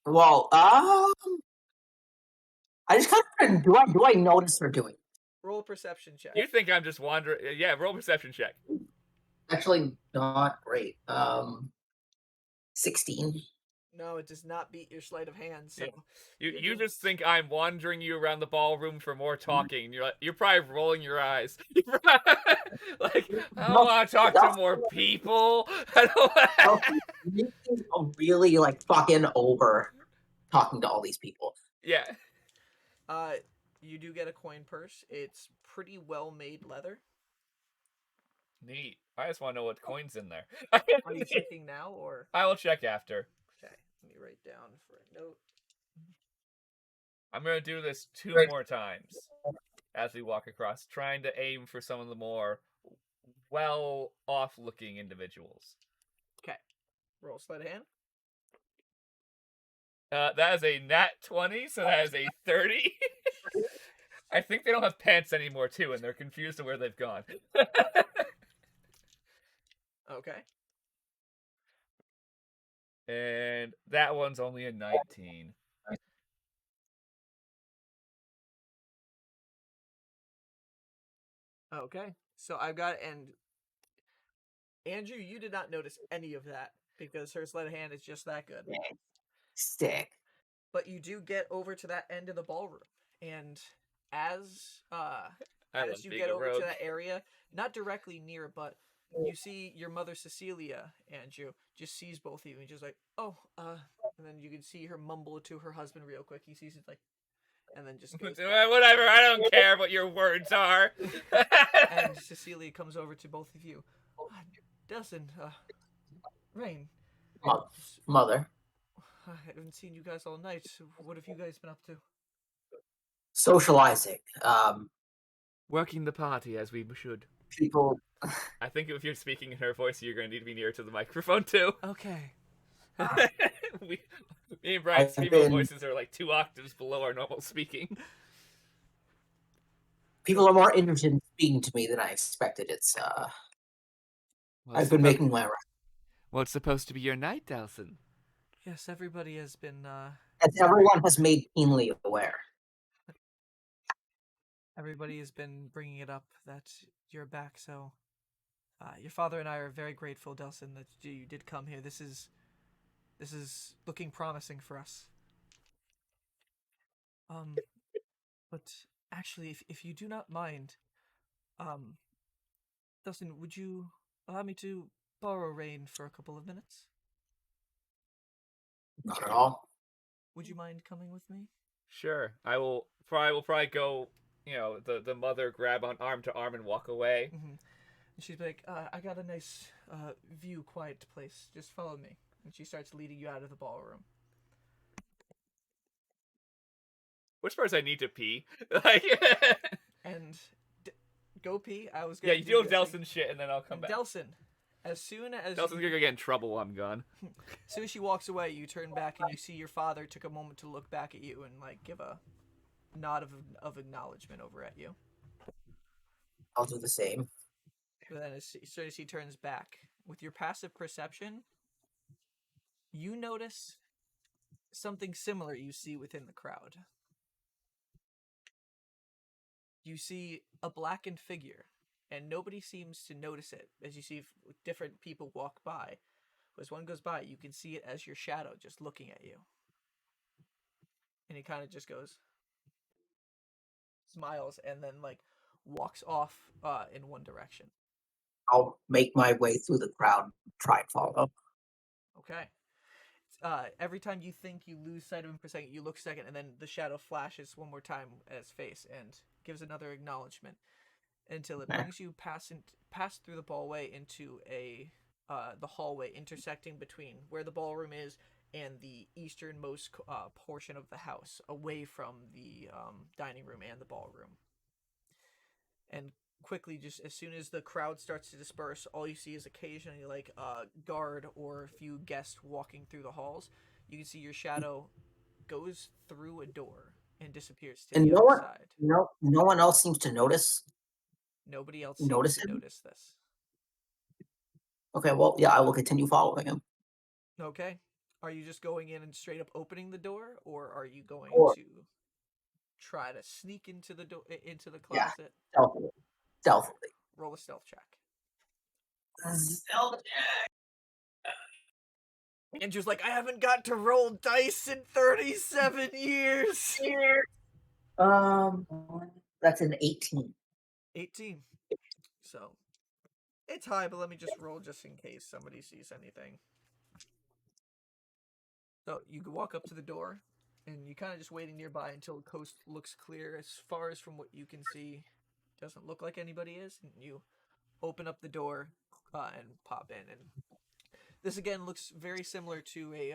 Well, I just kind of do I notice her doing it? Roll a perception check. You think I'm just wandering? Yeah, roll a perception check. Actually, not great. 16. No, it does not beat your sleight of hand. So yeah. You just think I'm wandering you around the ballroom for more talking. You're probably rolling your eyes. Like, I don't want to talk to more people. I'm really like fucking over talking to all these people. Yeah. You do get a coin purse. It's pretty well made leather. Neat. I just want to know what coin's in there. Are you checking now or? I will check after. Okay, let me write down for a note. I'm gonna do this 2 more times as we walk across, trying to aim for some of the more well-off looking individuals. Okay. Roll sleight of hand. That is a nat 20, so that is a 30. I think they don't have pants anymore, too, and they're confused to where they've gone. Okay. And that one's only a 19. Okay. So I've got, and Andrew, you did not notice any of that because her sleight of hand is just that good. Stick. But you do get over to that end of the ballroom, and as you get over to that area, not directly near, but you see your mother Cecelia, Andrew, just sees both of you and just like, oh, and then you can see her mumble to her husband real quick. He sees it like, and then just goes back. Whatever, I don't care what your words are. And Cecelia comes over to both of you. Delsin, Rainn. Mother. I haven't seen you guys all night. What have you guys been up to? Socializing. Working the party as we should. People. I think if you're speaking in her voice, you're going to need to be near to the microphone too. Okay. Me and Brian's female voices are like 2 octaves below our normal speaking. People are more interested in speaking to me than I expected. I've been making my rounds. Well, it's supposed to be your night, Delsin. Yes, everybody has been. As everyone has made keenly aware. Everybody has been bringing it up that you're back. So, your father and I are very grateful, Delsin, that you did come here. This is looking promising for us. But actually, if you do not mind, Delsin, would you allow me to borrow Rainn for a couple of minutes? Not at all. Would you mind coming with me? Sure. I will probably go, the mother grab on arm to arm and walk away. Mm-hmm. And she's like, I got a nice view, quiet place. Just follow me. And she starts leading you out of the ballroom. Which parts I need to pee? And go pee. I was gonna you deal with Delsin shit, and then I'll come back. Delsin, as soon as Delsin's gonna get in trouble while I'm gone. As soon as she walks away, you turn back and you see your father took a moment to look back at you and like give a nod of acknowledgement over at you. I'll do the same. But then as soon as he turns back, with your passive perception, you notice something similar you see within the crowd. You see a blackened figure, and nobody seems to notice it as you see different people walk by. But as one goes by, you can see it as your shadow just looking at you. And he kind of just goes, smiles, and then like walks off in one direction. I'll make my way through the crowd, try and follow. Okay. every time you think you lose sight of him for a second, you look a second, and then the shadow flashes one more time at his face and gives another acknowledgement until it brings you past through the ballway into the hallway intersecting between where the ballroom is and the easternmost portion of the house, away from the dining room and the ballroom. And quickly, just as soon as the crowd starts to disperse, all you see is occasionally like a guard or a few guests walking through the halls. You can see your shadow goes through a door and disappears to And the other side. no one else seems to notice. Nobody else seems Notice to him? notice this. Okay, well, yeah, I will continue following him. Okay. Are you just going in and straight up opening the door, or are you going to try to sneak into the into the closet? Yeah, stealthily. Roll a stealth check. Stealth check. Andrew's like, I haven't got to roll dice in 37 years. That's an 18. 18. So it's high, but let me just roll just in case somebody sees anything. So you can walk up to the door, and you kind of just waiting nearby until the coast looks clear. As far as from what you can see, doesn't look like anybody is. And you open up the door and pop in. And this again looks very similar to a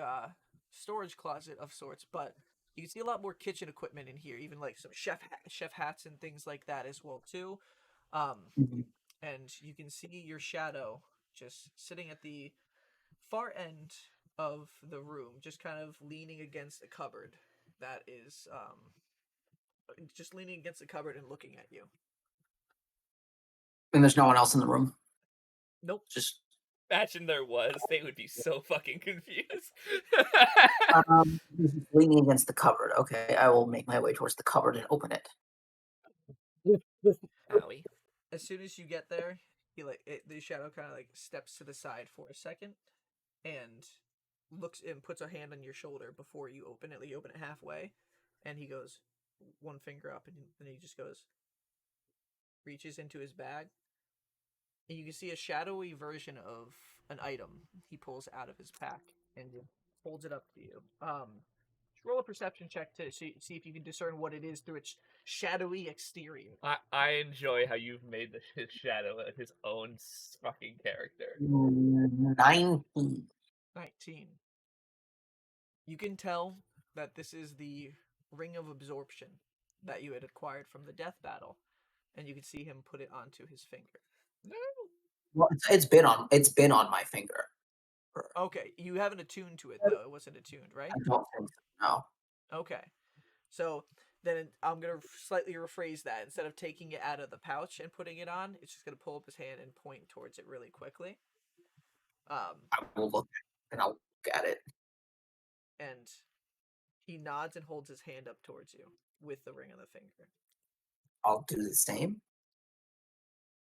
storage closet of sorts, but you can see a lot more kitchen equipment in here, even like some chef hats and things like that as well too. And you can see your shadow just sitting at the far end of the room, just kind of leaning against a cupboard that is just leaning against the cupboard and looking at you. And there's no one else in the room? Nope. Just Imagine there was. They would be so fucking confused. leaning against the cupboard. Okay, I will make my way towards the cupboard and open it. Owie. As soon as you get there, the shadow kind of like steps to the side for a second and looks and puts a hand on your shoulder before you open it. Like you open it halfway, and he goes one finger up, and then he just reaches into his bag, and you can see a shadowy version of an item he pulls out of his pack and holds it up to you. Roll a perception check to see if you can discern what it is through its shadowy exterior. I enjoy how you've made his shadow his own fucking character. 19. 19. You can tell that this is the ring of absorption that you had acquired from the death battle, and you can see him put it onto his finger. Well, it's been on my finger. Okay, you haven't attuned to it though. It wasn't attuned, right? I don't think so. No. Okay, so then I'm gonna slightly rephrase that. Instead of taking it out of the pouch and putting it on, it's just gonna pull up his hand and point towards it really quickly. I will look at it. And he nods and holds his hand up towards you with the ring on the finger. I'll do the same.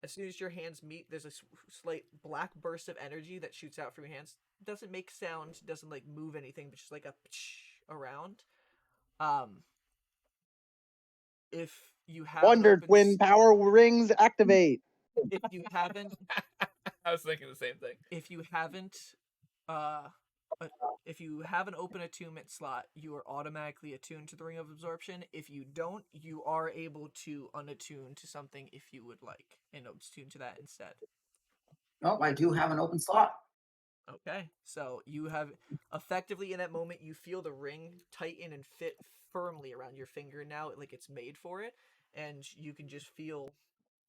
As soon as your hands meet, there's a slight black burst of energy that shoots out from your hands. It doesn't make sound, doesn't like move anything, but just like a around. If you have Wonder Twin power rings activate. If you haven't, I was thinking the same thing. If you haven't, if you have an open attunement slot, you are automatically attuned to the Ring of Absorption. If you don't, you are able to unattune to something if you would like, and attune to that instead. Oh, I do have an open slot. Okay, so you have effectively in that moment, you feel the ring tighten and fit firmly around your finger now, like it's made for it, and you can just feel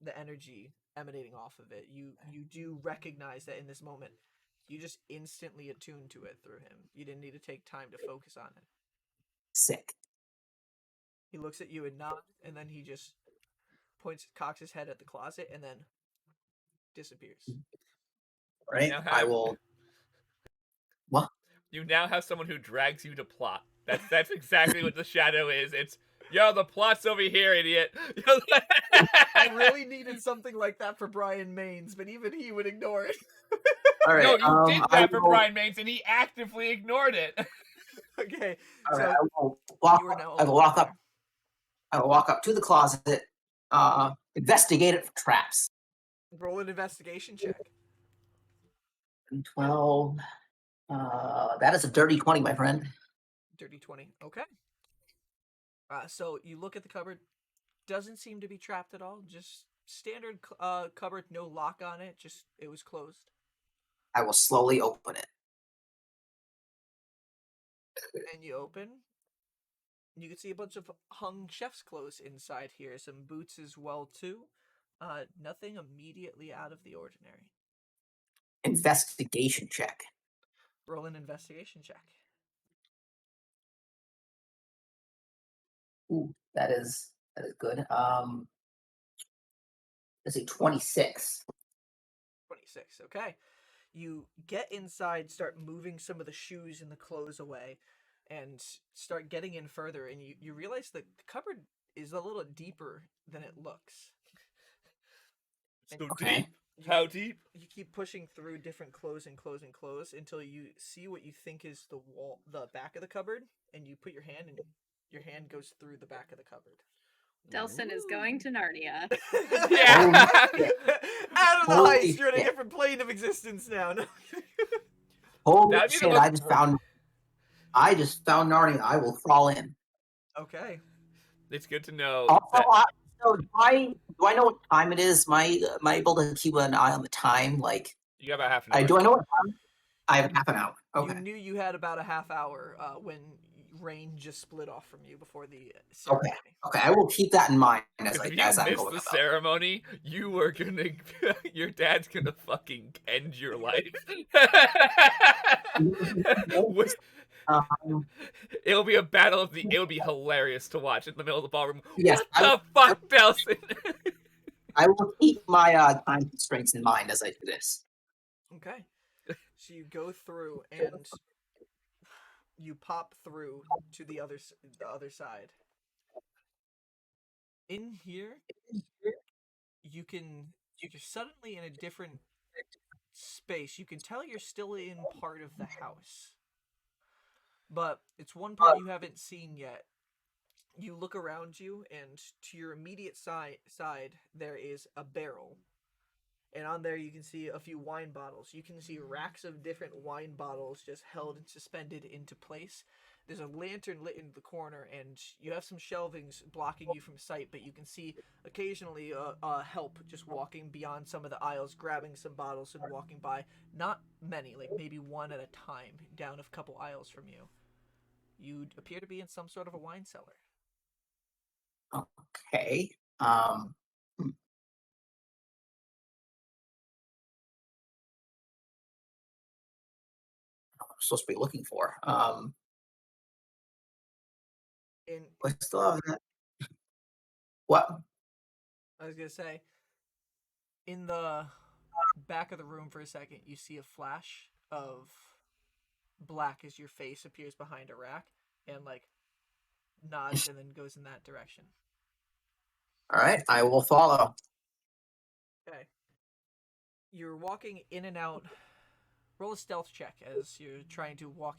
the energy emanating off of it. You do recognize that in this moment, you just instantly attuned to it through him. You didn't need to take time to focus on it. Sick. He looks at you and nods, and then he just cocks his head at the closet, and then disappears. Right, I will... What? You now have someone who drags you to plot. That's exactly what the shadow is. It's, yo, the plot's over here, idiot. I really needed something like that for Brian Maines, but even he would ignore it. All right, no, you did that for Brian Maines, and he actively ignored it. Okay, all so right, I will walk up to the closet, investigate it for traps. Roll an investigation check. 12, That is a dirty 20, my friend. Dirty 20. Okay. So you look at the cupboard. Doesn't seem to be trapped at all. Just standard cupboard, no lock on it. Just it was closed. I will slowly open it. And you open. You can see a bunch of hung chef's clothes inside here. Some boots as well too. Nothing immediately out of the ordinary. Investigation check. Roll an investigation check. Ooh, that is good. Let's see, 26. 26. Okay. You get inside, start moving some of the shoes and the clothes away, and start getting in further, and you realize that the cupboard is a little deeper than it looks. So Okay. deep. How deep? You keep pushing through different clothes and clothes and clothes until you see what you think is the back of the cupboard, and you put your hand, and your hand goes through the back of the cupboard. Delsin is going to Narnia. Yeah. Out of the Holy heist, you're in a shit. different plane of existence now. No. Holy That'd be the shit! most- I just found Narnia. I will crawl in. Okay. It's good to know. Also, that- so do I know what time it is? Am I able to keep an eye on the time? Like, You got about half an hour. do I know what time? I have half an hour. Okay. You knew you had about a half hour when Rainn just split off from you before the ceremony. Okay, I will keep that in mind as If I you as I'm miss going the about. ceremony, you are gonna, your dad's gonna fucking end your life. It'll be a battle of the. It'll be hilarious to watch in the middle of the ballroom. Yes, What the fuck, Delsin? I will keep my time constraints in mind as I do this. Okay. So you go through and you pop through to the other side. In here, you're suddenly in a different space. You can tell you're still in part of the house, but it's one part you haven't seen yet. You look around you, and to your immediate side there is a barrel. And on there you can see a few wine bottles. You can see racks of different wine bottles just held and suspended into place. There's a lantern lit in the corner, and you have some shelvings blocking you from sight, but you can see occasionally help just walking beyond some of the aisles, grabbing some bottles and walking by. Not many, like maybe one at a time, down a couple aisles from you. You appear to be in some sort of a wine cellar. Okay. I'm supposed to be looking for. In I still have that. What? I was gonna say, in the back of the room for a second, you see a flash of black as your face appears behind a rack, and like nods and then goes in that direction. All right, I will follow. Okay. You're walking in and out. Roll a stealth check as you're trying to walk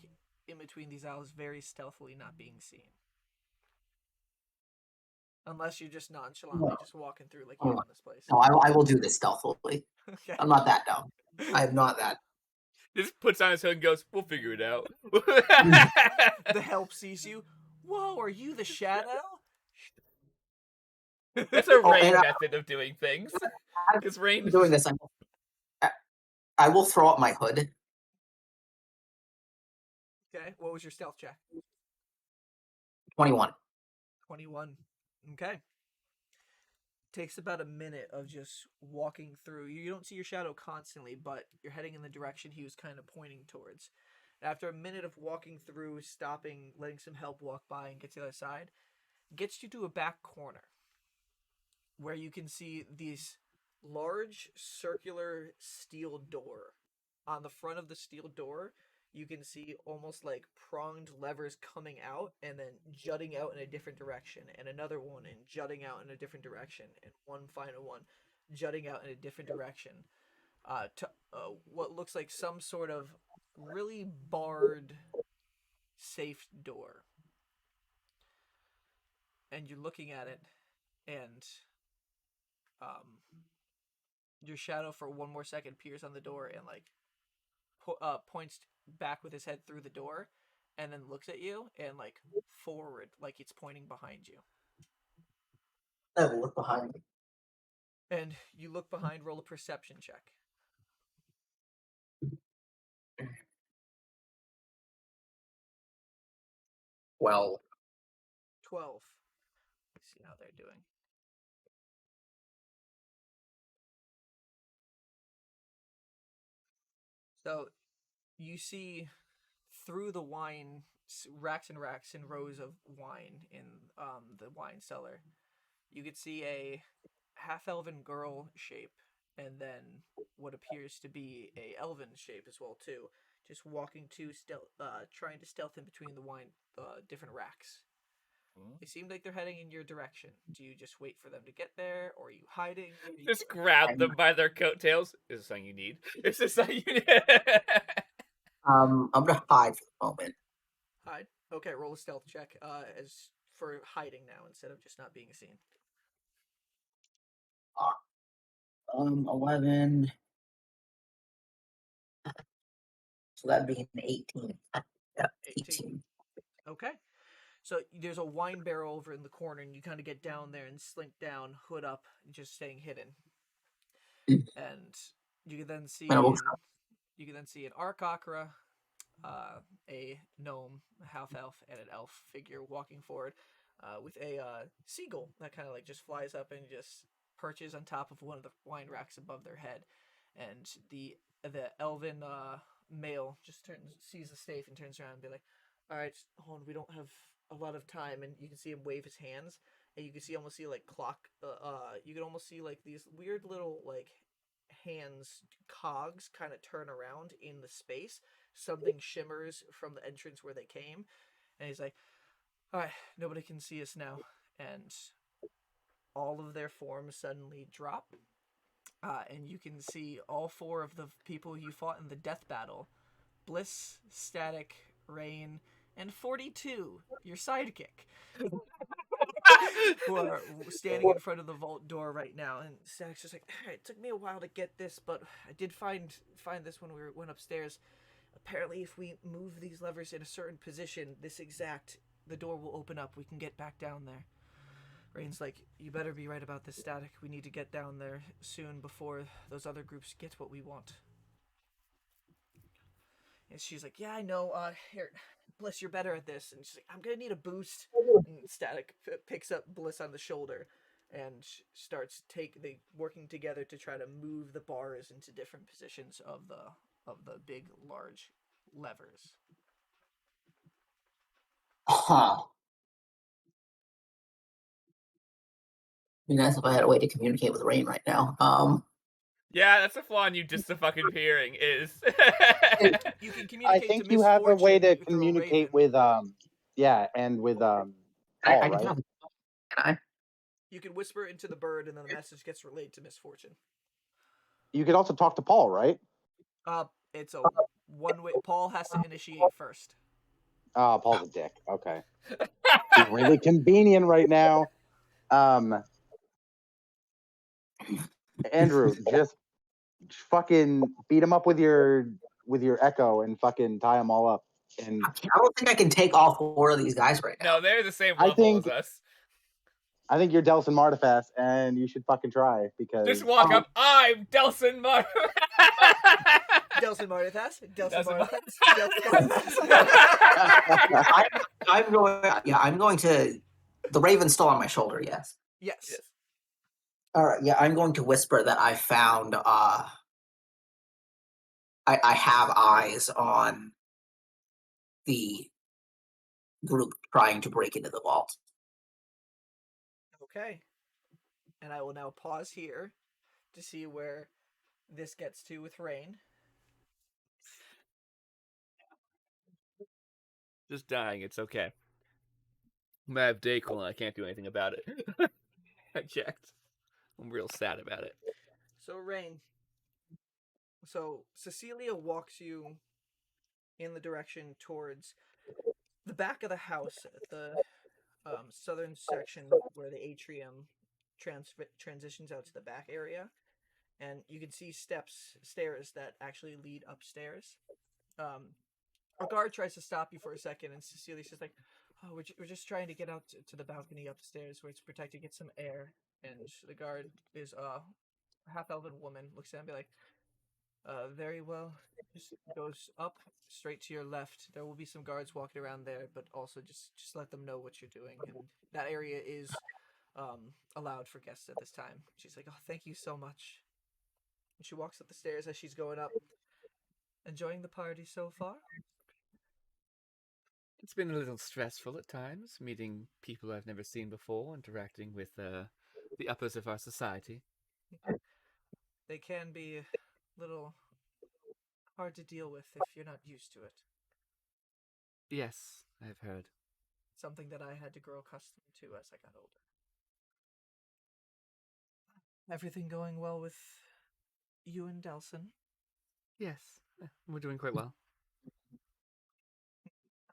in between these aisles very stealthily, not being seen. Unless you're just nonchalantly just walking through like you own this place. No, I will do this stealthily. Okay. I'm not that dumb. I am not that. Just puts on his hood and goes, "We'll figure it out." The help sees you. Whoa, are you the shadow? That's a Rainn and method of doing things. Because Rainn I'm doing this. I will throw up my hood. Okay, what was your stealth check? 21. 21. Okay. Takes about a minute of just walking through. You don't see your shadow constantly, but you're heading in the direction he was kind of pointing towards. After a minute of walking through, stopping, letting some help walk by and get to the other side, gets you to a back corner where you can see these large circular steel door. On the front of the steel door, you can see almost like pronged levers coming out and then jutting out in a different direction, and another one and jutting out in a different direction, and one final one jutting out in a different direction. To what looks like some sort of really barred safe door. And you're looking at it, and your shadow for one more second peers on the door and like points back with his head through the door, and then looks at you and like forward, like it's pointing behind you. I will look behind me. And you look behind. Roll a perception check. Well, 12. Let's see how they're doing. So you see through the wine, racks and racks and rows of wine in the wine cellar. You could see a half-elven girl shape, and then what appears to be a elven shape as well too, just walking trying to stealth in between the wine different racks. They seem like they're heading in your direction. Do you just wait for them to get there, or are you hiding? Just grab them by their coattails. Is this something you need? Is this something you need? I'm gonna hide for the moment. Hide. Okay, roll a stealth check. As for hiding now instead of just not being seen. 11. So that'd be an 18. Yeah, 18. Okay. So there's a wine barrel over in the corner, and you kind of get down there and slink down, hood up, just staying hidden. And you can then see an Arkakra, a gnome, a half elf, and an elf figure walking forward, with a seagull that kind of like just flies up and just perches on top of one of the wine racks above their head, and the elven male just sees the stave and turns around and be like, "All right, hold on, we don't have a lot of time." And you can see him wave his hands, and you can almost see like clock. You can almost see like these weird little like hands cogs kind of turn around in the space. Something shimmers from the entrance where they came, and he's like, "All right, nobody can see us now." And all of their forms suddenly drop, and you can see all four of the people you fought in the death battle: Bliss, Static, Rainn, and 42, your sidekick, who are standing in front of the vault door right now. And Static's just like, "It took me a while to get this, but I did find this when we went upstairs. Apparently, if we move these levers in a certain position, the door will open up. We can get back down there." Rainn's like, "You better be right about this, Static. We need to get down there soon before those other groups get what we want." And she's like, "Yeah, I know. Here, Bliss, you're better at this." And she's like, "I'm gonna need a boost." And Static picks up Bliss on the shoulder and starts working together to try to move the bars into different positions of the big, large levers. Huh. Be nice if I had a way to communicate with Rainn right now. Yeah, that's a flaw in you. Just the fucking hearing is. You can communicate I to think Miss you have a way to Fortune through a communicate raven. with and with Paul, I can right? talk. Can I? You can whisper into the bird, and then the message gets relayed to Miss Fortune. You could also talk to Paul, right? It's a one-way. Paul has to initiate first. Paul's a dick. Okay. He's really convenient right now. Andrew, just fucking beat him up with your echo and fucking tie them all up. And I don't think I can take all four of these guys right now. No, they're the same level as us. I think you're Delsin Mardithas, and you should fucking try because Just walk up. I'm Delsin Mardithas. Delsin Mardithas. I'm going to. The raven's still on my shoulder. Yes. Yes. All right. Yeah, I'm going to whisper that I found. I have eyes on the group trying to break into the vault. Okay. And I will now pause here to see where this gets to with Rainn. Just dying. It's okay. I have Dayquil and I can't do anything about it. I checked. I'm real sad about it. So Rainn. So Cecelia walks you in the direction towards the back of the house, at the southern section where the atrium transitions out to the back area. and you can see stairs that actually lead upstairs. A guard tries to stop you for a second, and Cecilia's just like, "Oh, we're just trying to get out to the balcony upstairs where it's protected, get some air." And the guard is a half-elven woman, looks at him and be like, very well. Just goes up straight to your left. There will be some guards walking around there, but also just let them know what you're doing. And that area is allowed for guests at this time. She's like, "Oh, thank you so much." And she walks up the stairs as she's going up. Enjoying the party so far? It's been a little stressful at times, meeting people I've never seen before, interacting with the uppers of our society. They can be a little hard to deal with if you're not used to it. Yes, I've heard. Something that I had to grow accustomed to as I got older. Everything going well with you and Delsin? Yes, we're doing quite well.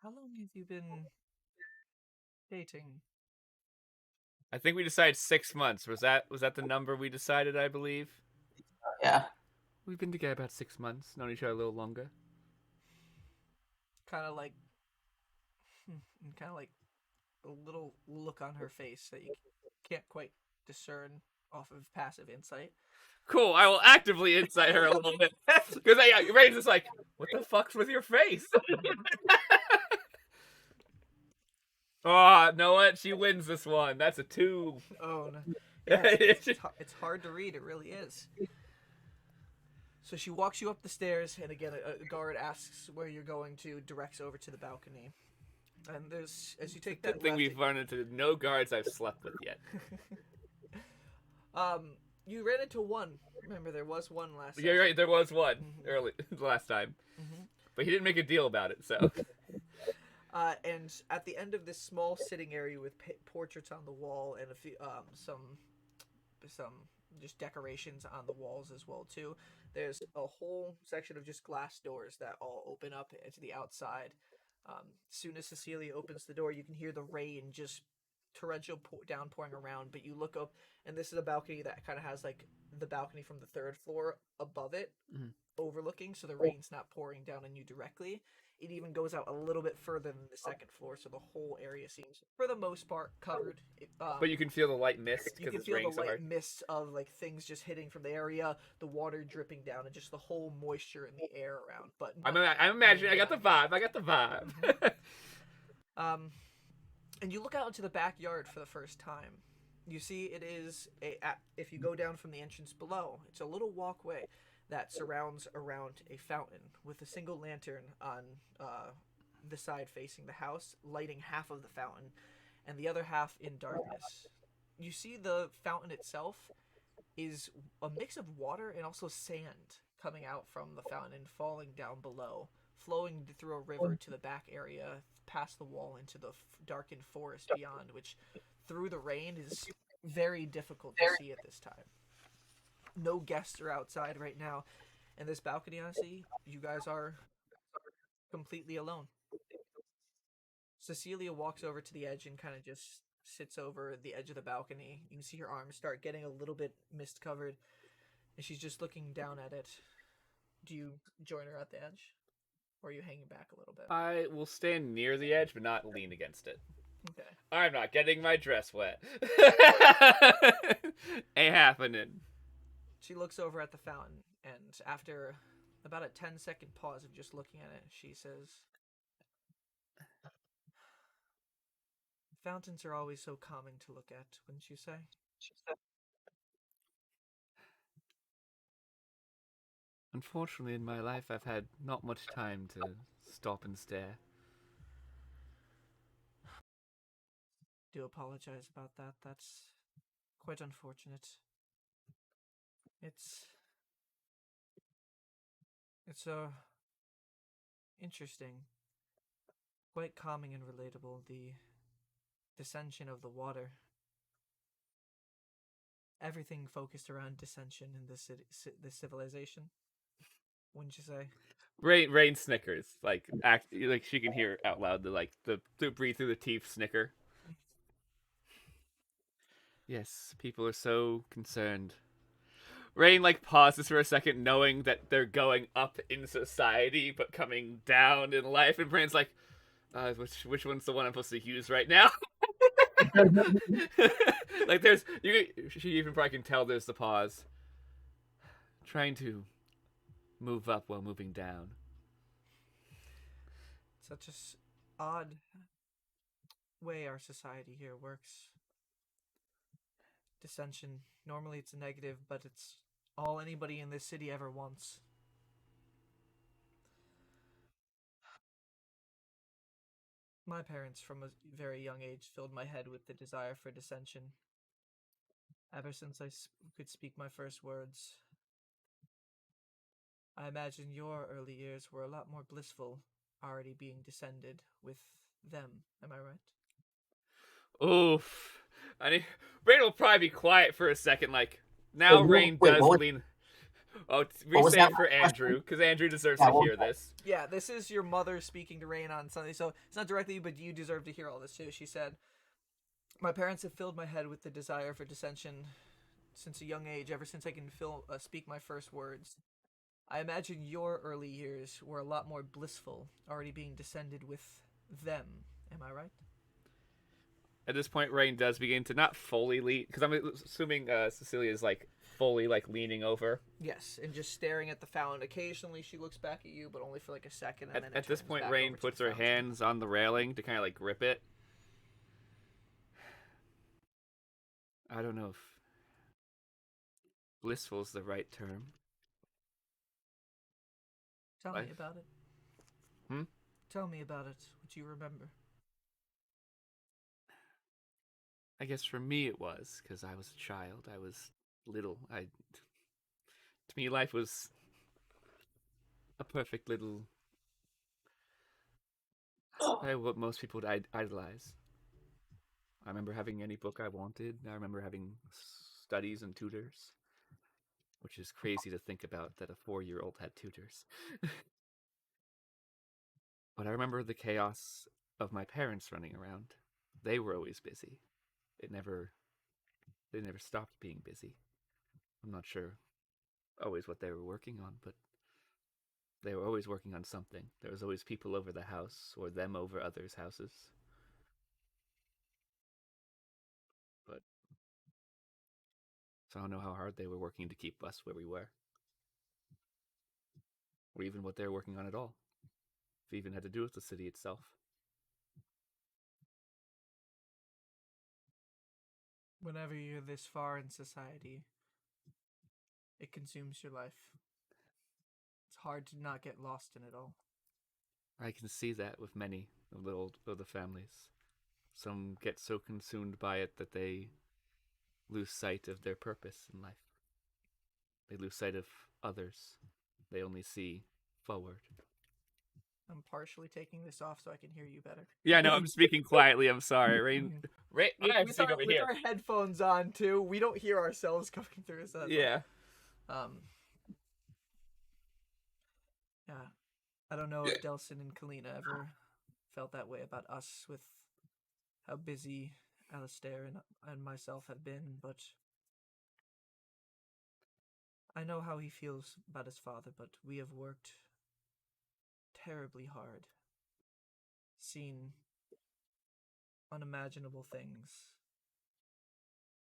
How long have you been dating? I think we decided 6 months. Was that the number we decided, I believe? Yeah. We've been together about 6 months, known each other a little longer. Kind of like a little look on her face that you can't quite discern off of passive insight. Cool, I will actively insight her a little bit. Because Rainn's just like, what the fuck's with your face? Oh, know what? She wins this one. That's a 2. Oh, no. Yeah, it's hard to read. It really is. So she walks you up the stairs, and again, a guard asks where you're going to, directs over to the balcony. And there's, as you take that Good thing we've run into no guards I've slept with yet. You ran into one. Remember, there was one last time. Yeah, right, there was one early last time. But he didn't make a deal about it, so... And at the end of this small sitting area with portraits on the wall and a few some just decorations on the walls as well too, there's a whole section of just glass doors that all open up to the outside. Soon as Cecelia opens the door, you can hear the rain just torrential downpouring around, but you look up, and this is a balcony that kind of has like the balcony from the 3rd floor above it, overlooking, so the rain's not pouring down on you directly. It even goes out a little bit further than the 2nd floor, so the whole area seems, for the most part, covered. But you can feel the light mist you because can it's feel raining the so light hard. mist of like things just hitting from the area, the water dripping down, and just the whole moisture in the air around. But I'm imagining. I got the vibe. And you look out into the backyard for the first time. You see it is if you go down from the entrance below, it's a little walkway that surrounds around a fountain with a single lantern on the side facing the house, lighting half of the fountain, and the other half in darkness. You see the fountain itself is a mix of water and also sand coming out from the fountain and falling down below, flowing through a river to the back area, past the wall into the darkened forest beyond, which through the rain is very difficult to see at this time. No guests are outside right now, and this balcony, honestly, you guys are completely alone. Cecelia walks over to the edge and kind of just sits over the edge of the balcony. You can see her arms start getting a little bit mist covered, and she's just looking down at it. Do you join her at the edge, or are you hanging back a little bit? I will stand near the edge, but not lean against it. Okay. I'm not getting my dress wet. Ain't happening. She looks over at the fountain, and after about a 10-second pause of just looking at it, she says, "Fountains are always so calming to look at, wouldn't you say?" Unfortunately, in my life, I've had not much time to stop and stare. Do apologize about that. That's quite unfortunate. It's interesting, quite calming and relatable, the dissension of the water. Everything focused around dissension in this civilization, wouldn't you say? Rainn snickers, like she can hear out loud the breathe through the teeth snicker. Yes, people are so concerned. Rainn like pauses for a second, knowing that they're going up in society but coming down in life, and Brain's like, which one's the one I'm supposed to use right now? Like she even probably can tell there's the pause. Trying to move up while moving down. Such a odd way our society here works. Dissension. Normally it's a negative, but it's all anybody in this city ever wants. My parents, from a very young age, filled my head with the desire for dissension. Ever since I could speak my first words, I imagine your early years were a lot more blissful, already being descended with them. Am I right? Oof. Rainn will probably be quiet for a second. Like now, Rainn does lean. Oh, we say it for Andrew because Andrew deserves to hear this. Yeah, this is your mother speaking to Rainn on Sunday, so it's not directly, but you deserve to hear all this too. She said, "My parents have filled my head with the desire for dissension since a young age. Ever since I can speak my first words, I imagine your early years were a lot more blissful, already being descended with them. Am I right?" At this point, Rainn does begin to not fully lean, because I'm assuming Cecelia is like fully like leaning over. Yes, and just staring at the fountain. Occasionally, she looks back at you, but only for like a second. And then At this point, Rainn puts her hands on the railing to kind of like grip it. I don't know if blissful is the right term. Tell me about it. Hmm? Tell me about it. What you remember? I guess for me it was, because I was a child. I was little. To me, life was a perfect little... what most people would idolize. I remember having any book I wanted. I remember having studies and tutors. Which is crazy to think about, that a 4-year-old had tutors. But I remember the chaos of my parents running around. They were always busy. They never stopped being busy. I'm not sure always what they were working on, but they were always working on something. There was always people over the house, or them over others' houses. But so I don't know how hard they were working to keep us where we were. Or even what they were working on at all. If it even had to do with the city itself. Whenever you're this far in society, it consumes your life. It's hard to not get lost in it all. I can see that with many of the families. Some get so consumed by it that they lose sight of their purpose in life. They lose sight of others. They only see forward. I'm partially taking this off so I can hear you better. Yeah, no, I'm speaking quietly. I'm sorry. Rainn, with our headphones on too, we don't hear ourselves coming through. So yeah. Yeah. I don't know if Delsin and Kalina ever felt that way about us with how busy Alistair and myself have been, but I know how he feels about his father, but we have worked terribly hard, seen unimaginable things,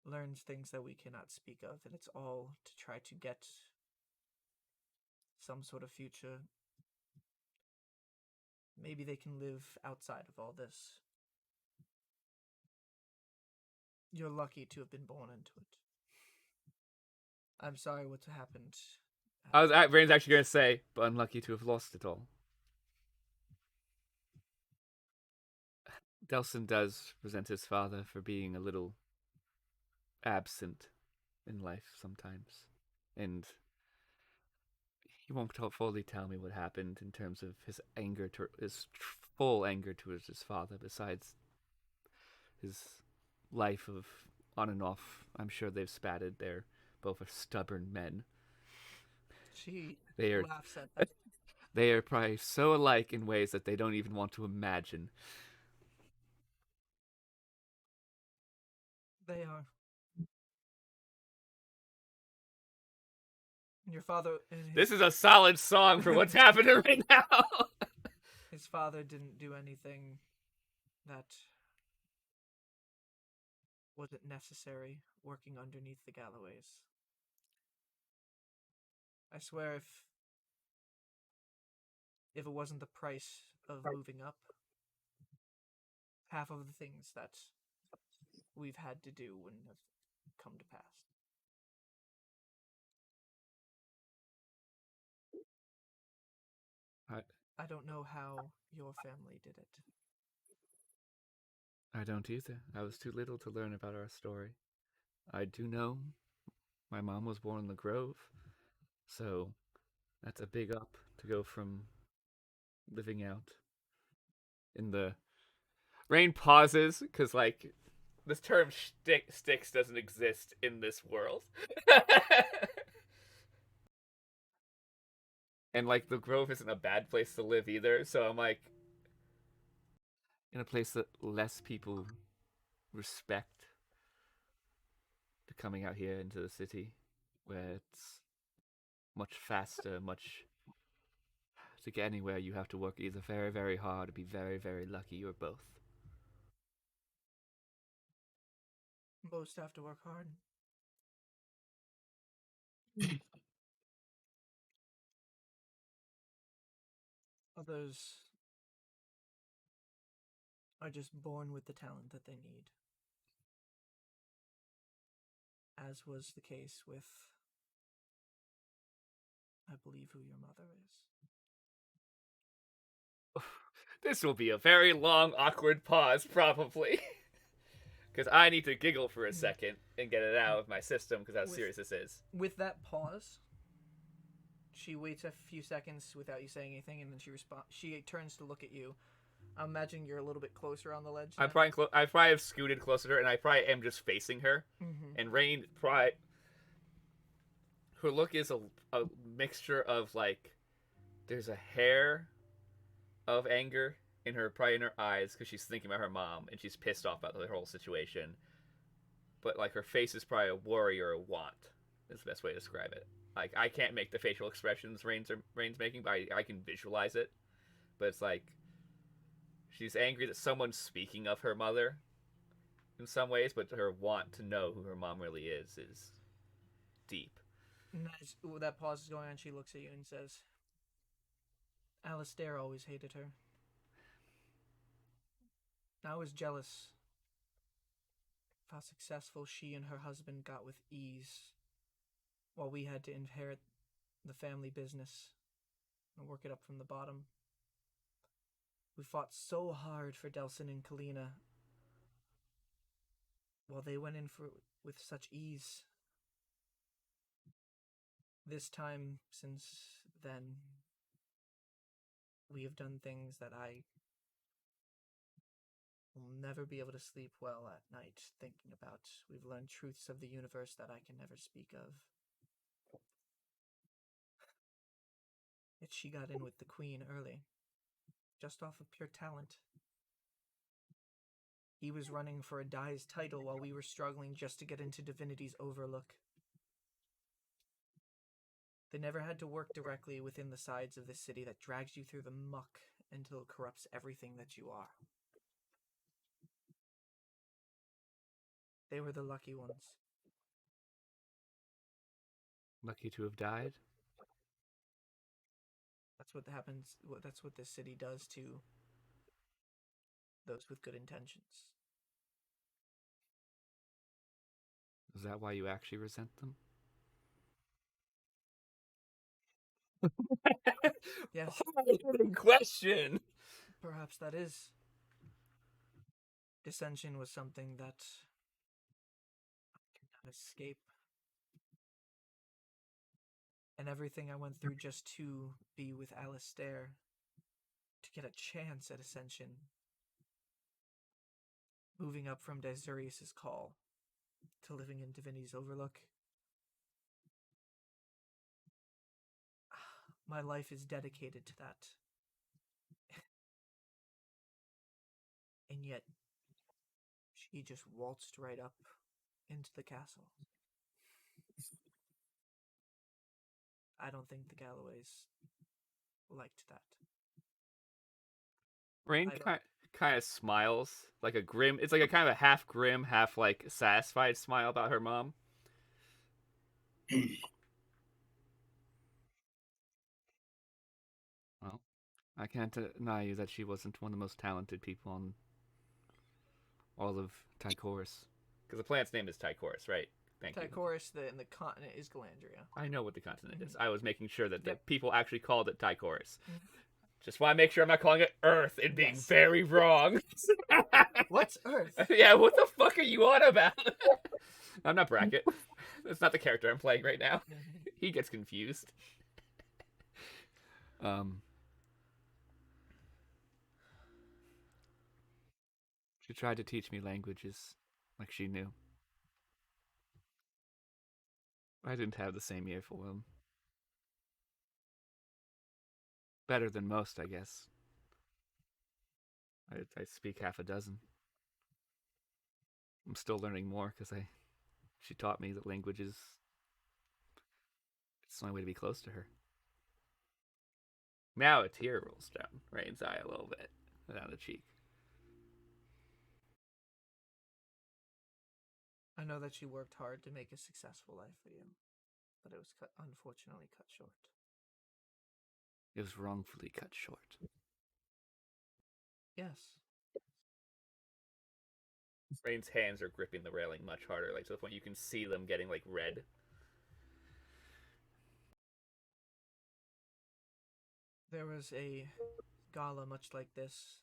learned things that we cannot speak of, and it's all to try to get some sort of future. Maybe they can live outside of all this. You're lucky to have been born into it. I'm sorry what's happened. Rainn's actually going to say, but unlucky to have lost it all. Delsin does resent his father for being a little absent in life sometimes. And he won't fully tell me what happened in terms of his full anger towards his father, besides his life of on and off. I'm sure they've spatted. They're both stubborn men. She They laughs at that. They are probably so alike in ways that they don't even want to imagine. They are. Your father. This is a solid song for what's happening right now. His father didn't do anything that wasn't necessary working underneath the galloways. I swear if it wasn't the price of moving up, half of the things that we've had to do wouldn't have come to pass. I don't know how your family did it. I don't either. I was too little to learn about our story. I do know my mom was born in the Grove, so that's a big up to go from living out in the... Rainn pauses, because, like, this term sticks doesn't exist in this world. And, like, the Grove isn't a bad place to live either, so I'm like, in a place that less people respect, to coming out here into the city, where it's much faster, much... To get anywhere, you have to work either very, very hard or be very, very lucky, or both. Most have to work hard. Others are just born with the talent that they need. As was the case with, I believe, who your mother is. This will be a very long, awkward pause, probably. Because I need to giggle for a second and get it out of my system, because how serious this is. With that pause, she waits a few seconds without you saying anything, and then she turns to look at you. I imagine you're a little bit closer on the ledge. I probably have scooted closer to her, and I probably am just facing her. Mm-hmm. And Rainn probably... Her look is a mixture of, like... There's a hair of anger in her eyes, because she's thinking about her mom, and she's pissed off about the whole situation. But, like, her face is probably a worry or a want, is the best way to describe it. Like, I can't make the facial expressions Rainn's making, but I can visualize it. But it's like... She's angry that someone's speaking of her mother in some ways, but her want to know who her mom really is deep. And as that pause is going on, she looks at you and says, Alistair always hated her. I was jealous of how successful she and her husband got with ease, while we had to inherit the family business and work it up from the bottom. We fought so hard for Delsin and Kalina, while they went in with such ease. This time, since then, we have done things that I will never be able to sleep well at night thinking about. We've learned truths of the universe that I can never speak of. Yet she got in with the Queen early, just off of pure talent. He was running for a Dai's title while we were struggling just to get into Divinity's Overlook. They never had to work directly within the sides of the city that drags you through the muck until it corrupts everything that you are. They were the lucky ones. Lucky to have died? That's what happens. That's what this city does to those with good intentions. Is that why you actually resent them? Yes. Hard-hitting question! Perhaps that is. Dissension was something that I cannot escape. And everything I went through just to be with Alistair, to get a chance at Ascension. Moving up from Desurius' call to living in Divinity's Overlook. My life is dedicated to that. And yet, she just waltzed right up into the castle. I don't think the Galloways liked that. Rainn I don't- kind of smiles, like a grim. It's like a kind of a half grim, half like satisfied smile about her mom. Well, I can't deny you that she wasn't one of the most talented people on all of Tychorus. Because the plant's name is Tychorus, right? Thank you. Tychorus, and the continent is Galandria. I know what the continent is. I was making sure that the Yep. people actually called it Tychorus. Mhm. Just want to make sure I'm not calling it Earth and being Yes. very wrong. What's Earth? Yeah, what the fuck are you on about? I'm not Bracket. That's not the character I'm playing right now. He gets confused. She tried to teach me languages like she knew. I didn't have the same ear for them. Better than most, I guess. I speak half a dozen. I'm still learning more because she taught me that languages. It's the only way to be close to her. Now a tear rolls down Rainn's eye a little bit, down the cheek. I know that you worked hard to make a successful life for you, but it was unfortunately cut short. It was wrongfully cut short. Yes. Rainn's hands are gripping the railing much harder, like to the point you can see them getting like red. There was a gala much like this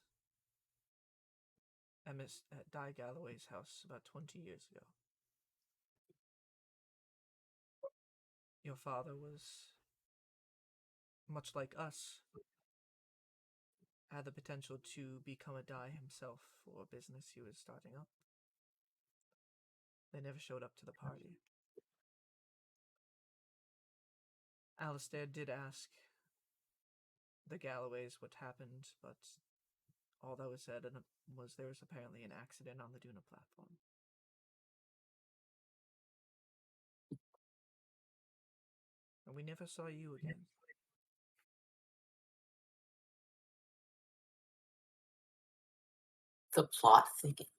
at Di Galloway's house about 20 years ago. Your father was, much like us, had the potential to become a Di himself for a business he was starting up. They never showed up to the party. Alistair did ask the Galloways what happened, but all that was said was there was apparently an accident on the Duna platform. And we never saw you again. The plot thickens.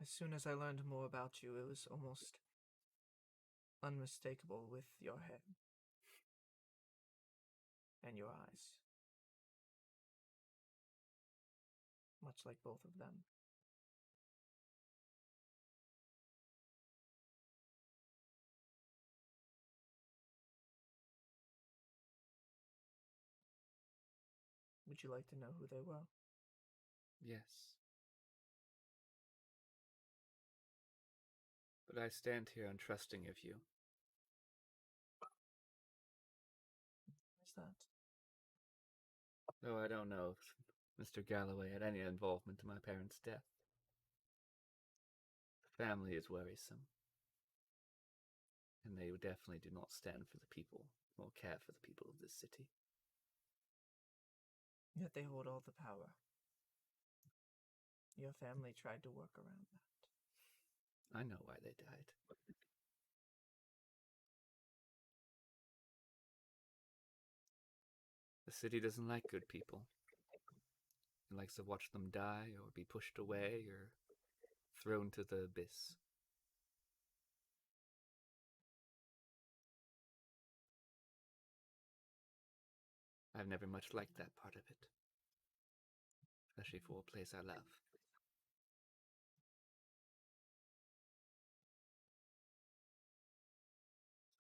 As soon as I learned more about you, it was almost unmistakable with your head and your eyes. Much like both of them. Would you like to know who they were? Yes. But I stand here untrusting of you. What's that? Though I don't know if Mr. Galloway had any involvement in my parents' death. The family is worrisome. And they definitely do not stand for the people, or care for the people of this city. Yet they hold all the power. Your family tried to work around that. I know why they died. The city doesn't like good people. It likes to watch them die or be pushed away or thrown to the abyss. I've never much liked that part of it. Especially for a place I love.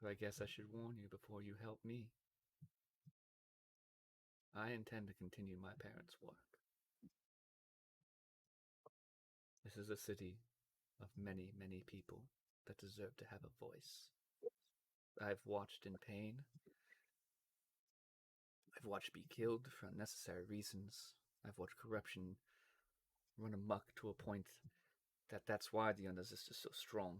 So I guess I should warn you before you help me. I intend to continue my parents' work. This is a city of many, many people that deserve to have a voice. I've watched in pain. I've watched be killed for unnecessary reasons. I've watched corruption run amok to a point that that's why the Unresist is so strong.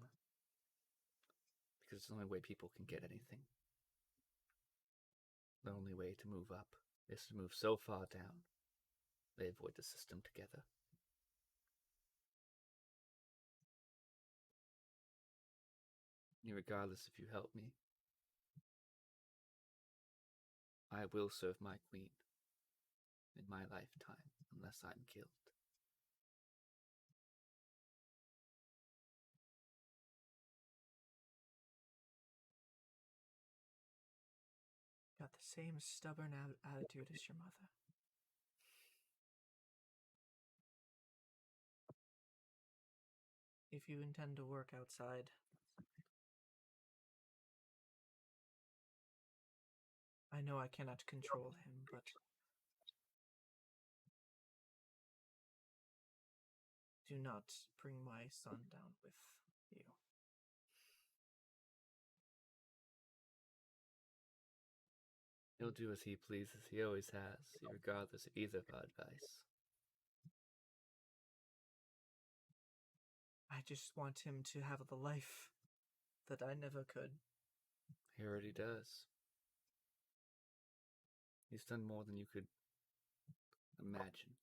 Because it's the only way people can get anything. The only way to move up is to move so far down, they avoid the system together. Regardless if you help me, I will serve my queen in my lifetime unless I'm killed. Got the same stubborn attitude as your mother. If you intend to work outside, I know I cannot control him, but do not bring my son down with you. He'll do as he pleases. He always has, regardless of either of our advice. I just want him to have the life that I never could. He already does. He's done more than you could imagine.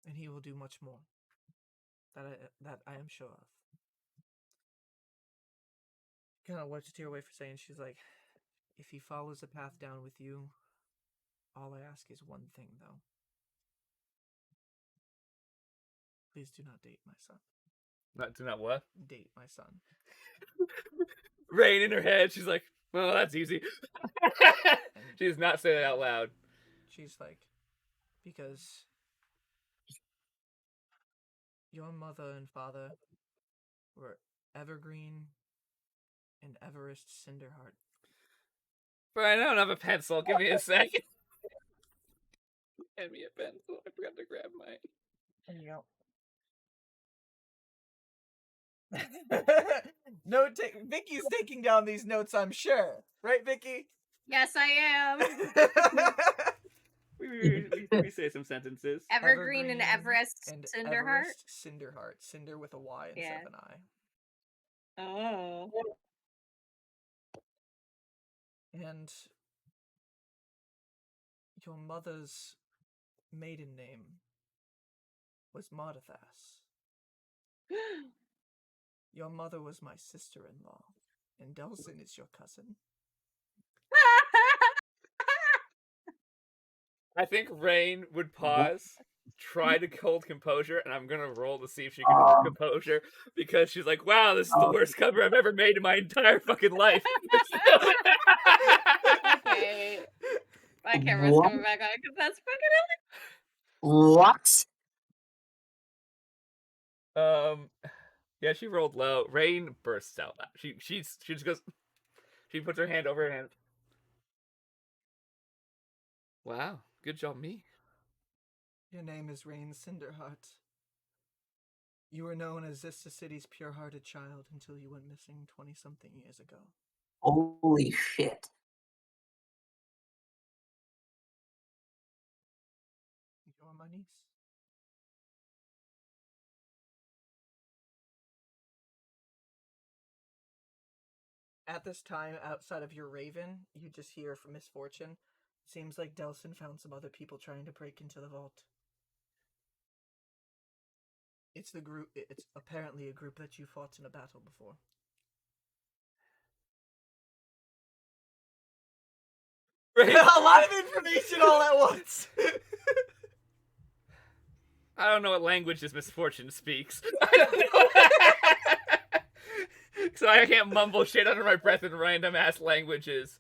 And he will do much more. That I am sure of. Kind of wipes a tear away for saying, she's like, if he follows the path down with you, all I ask is one thing, though. Please do not date my son. Do not what? Date my son. Rainn in her head, she's like, well, that's easy. She does not say that out loud. She's like, because your mother and father were Evergreen and Everest Cinderheart. Brian, I don't have a pencil. Give me a second. Hand me a pencil. I forgot to grab mine. Vicky's taking down these notes, I'm sure. Right, Vicky? Yes, I am. We say some sentences. Evergreen and Everest and Cinderheart. Everest Cinderheart. Cinder with a Y instead of an I. Oh. And your mother's maiden name was Mardithas. Your mother was my sister-in-law, and Delsin is your cousin. I think Rainn would pause, try to hold composure, and I'm gonna roll to see if she can hold composure, because she's like, wow, this is the worst cover I've ever made in my entire fucking life. Okay. My camera's coming back on because that's fucking What? Yeah, she rolled low. Rainn bursts out loud. She just goes. She puts her hand over her hand. Wow, good job, me. Your name is Rainn Cinderheart. You were known as Zista City's pure-hearted child until you went missing 20-something years ago. Holy shit. You're my niece. At this time, outside of your raven, you just hear from misfortune. Seems like Delsin found some other people trying to break into the vault. It's the group. It's apparently a group that you fought in a battle before. Right. A lot of information all at once. I don't know what languages misfortune speaks. I don't know. So I can't mumble shit under my breath in random ass languages.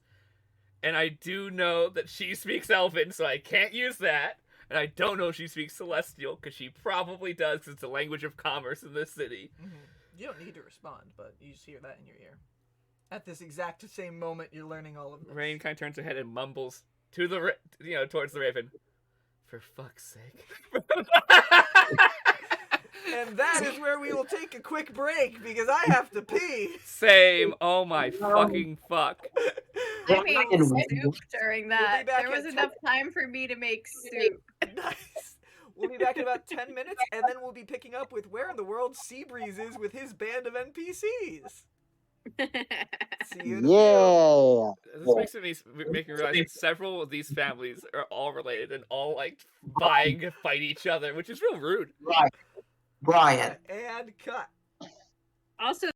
And I do know that she speaks Elven, so I can't use that. And I don't know if she speaks Celestial, because she probably does, because it's a language of commerce in this city. Mm-hmm. You don't need to respond, but you just hear that in your ear. At this exact same moment, you're learning all of this. Rainn kind of turns her head and mumbles to the, towards the Raven. For fuck's sake. And that is where we will take a quick break, because I have to pee. Same. Oh my fucking fuck. I made soup during that. We'll There was enough time for me to make soup. Nice. We'll be back in about 10 minutes, and then we'll be picking up with where in the world Seabreeze is with his band of NPCs. See you in a few. This makes me realize that several of these families are all related and all like vying to fight each other, which is real rude. Right. Brian. And cut. Also,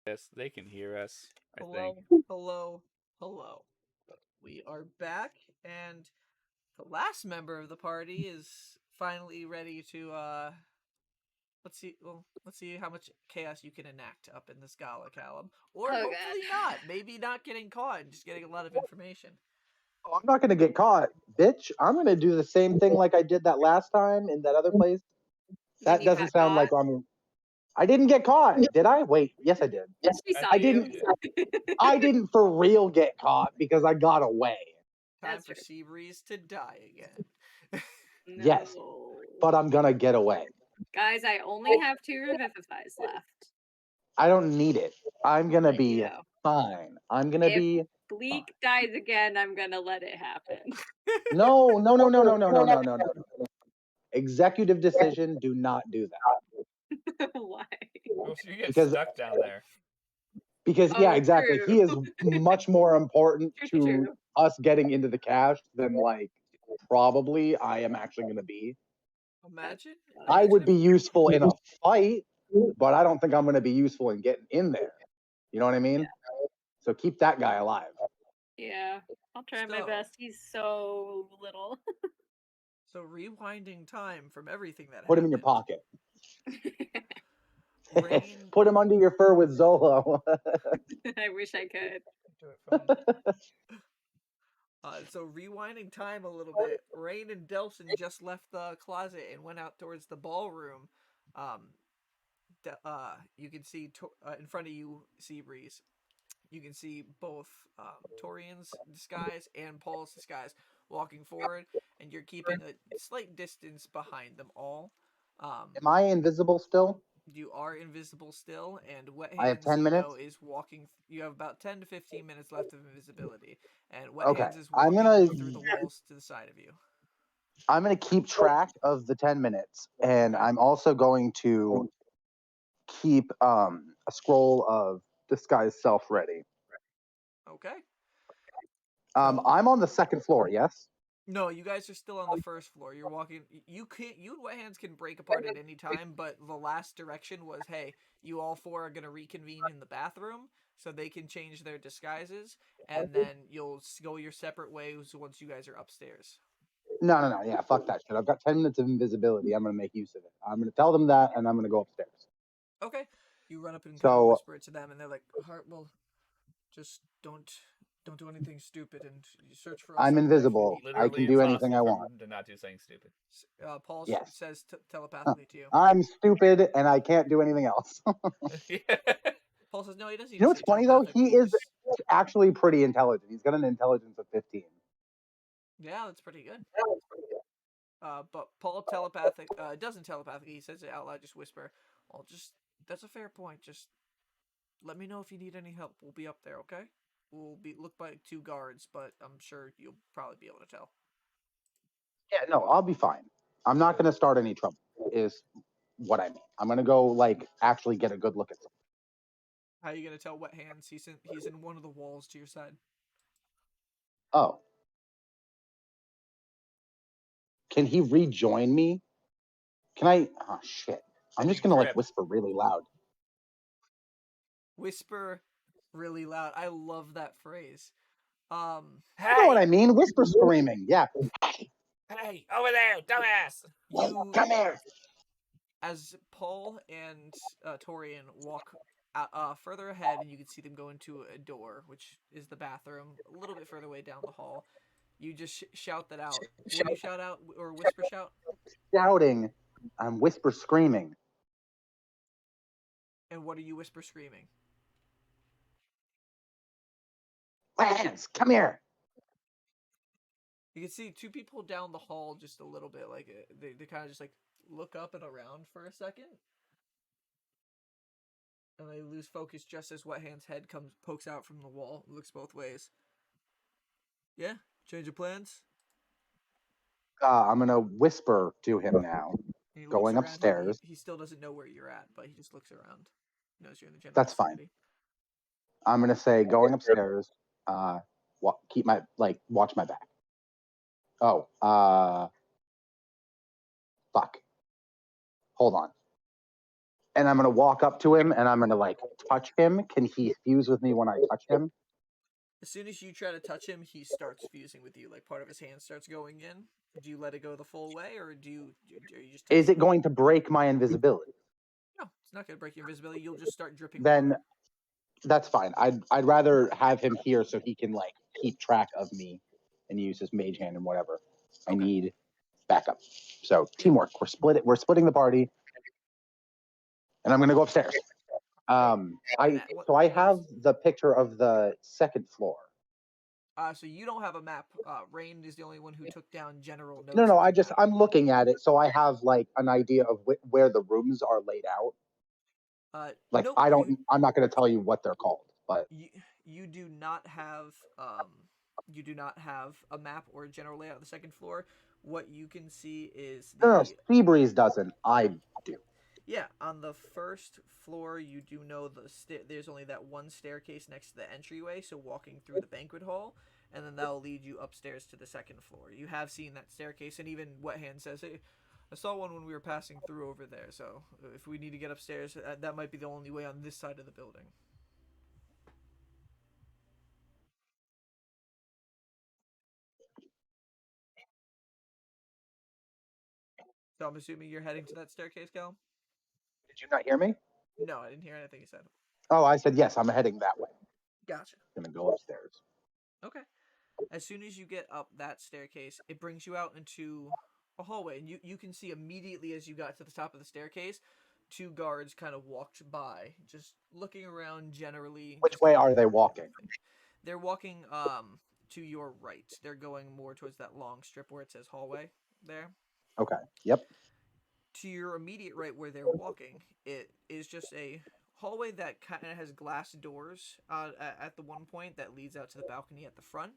Yes, they can hear us. I Hello, think. hello. We are back, and the last member of the party is finally ready to let's see how much chaos you can enact up in this gala, Callum. Or Oh, hopefully God. not. Maybe not getting caught and just getting a lot of information. Oh, I'm not gonna get caught, bitch. I'm gonna do the same thing like I did that last time in that other place. Then That you doesn't got sound like caught. I didn't get caught, did I? Wait, yes I did. She I saw I think you. didn't. I didn't for real get caught because I got away. Time That's for true. Seabreeze to die again. Yes. No. But I'm gonna get away. Guys, I only have 2 revivifies left. I don't need it. I'm gonna There you be go. fine. I'm gonna If be Bleak dies again, I'm gonna let it happen. no. Executive decision, do not do that. Why? Well, so you get Because stuck down there. yeah, Oh, exactly. He is true. much more important True, to true. us getting into the cache than like probably I am actually gonna be. Imagine. I would if- be useful in a fight, but I don't think I'm gonna be useful in getting in there. You know what I mean? So keep that guy alive. Yeah, I'll try my So- best. He's so little. So rewinding time from everything that Put him in your happened. pocket. Rainn Put him under your fur with Zolo. I wish I could. do it from so rewinding time a little bit, Rainn and Delsin just left the closet and went out towards the ballroom. You can see in front of you, Seabreeze. You can see both Torian's disguise and Paul's disguise walking forward, and you're keeping a slight distance behind them all. Am I invisible still? You are invisible still, and Wet I have Hands, 10 you know, minutes? is walking. You have about 10 to 15 minutes left of invisibility, and Wet Okay. Hands is I'm walking gonna through the walls to the side of you. keep track of the 10 minutes, and Okay. I'm also going to keep a scroll of disguise self ready. Okay. So- I'm on the second floor, yes? No, you guys are still on the first floor. You're walking. You can't. You and Wet Hands can break apart at any time, but the last direction was, hey, you all four are gonna reconvene in the bathroom so they can change their disguises, and then you'll go your separate ways once you guys are upstairs. No. Yeah, fuck that shit. I've got 10 minutes of invisibility. I'm gonna make use of it. I'm gonna tell them that, and I'm gonna go upstairs. Okay. You run up and kind So- of whisper it to them, and they're like, "Well, just don't do anything stupid, and you search for us. I'm up there if you invisible. need." I can Literally do anything I impossible for want. them to not do something stupid. Paul Yes. says telepathically to you. I'm stupid, and I can't do anything else. Paul says, "No, he doesn't." You know what's funny though? He is just- actually pretty intelligent. He's got an intelligence of 15. Yeah, that's pretty good. But Paul doesn't telepathically. He says it out loud, just whisper. That's a fair point. Just let me know if you need any help. We'll be up there, okay? We'll be looked by 2 guards, but I'm sure you'll probably be able to tell. Yeah, no, I'll be fine. I'm not gonna start any trouble. Is what I mean. I'm gonna go like actually get a good look at something. How are you gonna tell Wet Hands? He's in one of the walls to your side. Oh. Can he rejoin me? Can I? Oh, shit. I'm just going to like whisper really loud. Whisper really loud. I love that phrase. You know what I mean? Whisper screaming. Yeah. Hey, over there, dumbass! Come here. As Paul and Torian walk further ahead, and you can see them go into a door, which is the bathroom, a little bit further away down the hall. You just shout that out. What do you shout out or whisper shout? Shouting. I'm whisper screaming. And what are you whisper screaming? Hands, come here. You can see 2 people down the hall just a little bit. Like they kind of just like look up and around for a second. And they lose focus just as Wet Hand's head pokes out from the wall. Looks both ways. Yeah? Change of plans? I'm going to whisper to him now. And he looks Going around. upstairs. He still doesn't know where you're at, but he just looks around. He knows you're in the general That's fine. vicinity. I'm going to say going upstairs. Keep my, watch my back. Oh, fuck. Hold on. and I'm gonna walk up to him and I'm gonna like touch him. Can he fuse with me when I touch him? As soon as you try to touch him, he starts fusing with you. Like part of his hand starts going in. Do you let it go the full way, or do you just? Is it going to break my invisibility? No, it's not going to break your invisibility. You'll just start dripping Then water. that's fine. I'd rather have him here so he can like keep track of me and use his mage hand and whatever. I need backup. So teamwork. We're splitting the party, and I'm gonna go upstairs. I have the picture of the second floor. So you don't have a map. Rainn is the only one who took down general notes. No, I'm looking at it, so I have like an idea of where the rooms are laid out. Like I'm not going to tell you what they're called, but you do not have a map or a general layout of the second floor. What you can see is Seabreeze doesn't. I do. Yeah, on the first floor, you do know there's only that one staircase next to the entryway, so walking through the banquet hall, and then that'll lead you upstairs to the second floor. You have seen that staircase, and even Wet Hand says, hey, I saw one when we were passing through over there, so if we need to get upstairs, that might be the only way on this side of the building. So I'm assuming you're heading to that staircase, Cal? Did you not hear me? No, I didn't hear anything you said. Oh, I said yes, I'm heading that way. Gotcha. I'm going to go upstairs. Okay. As soon as you get up that staircase, it brings you out into a hallway, and you can see immediately as you got to the top of the staircase, two guards kind of walked by, just looking around generally. Which way are they walking? They're walking to your right. They're going more towards that long strip where it says hallway there. Okay. Yep. To your immediate right where they're walking, it is just a hallway that kind of has glass doors at the one point that leads out to the balcony at the front.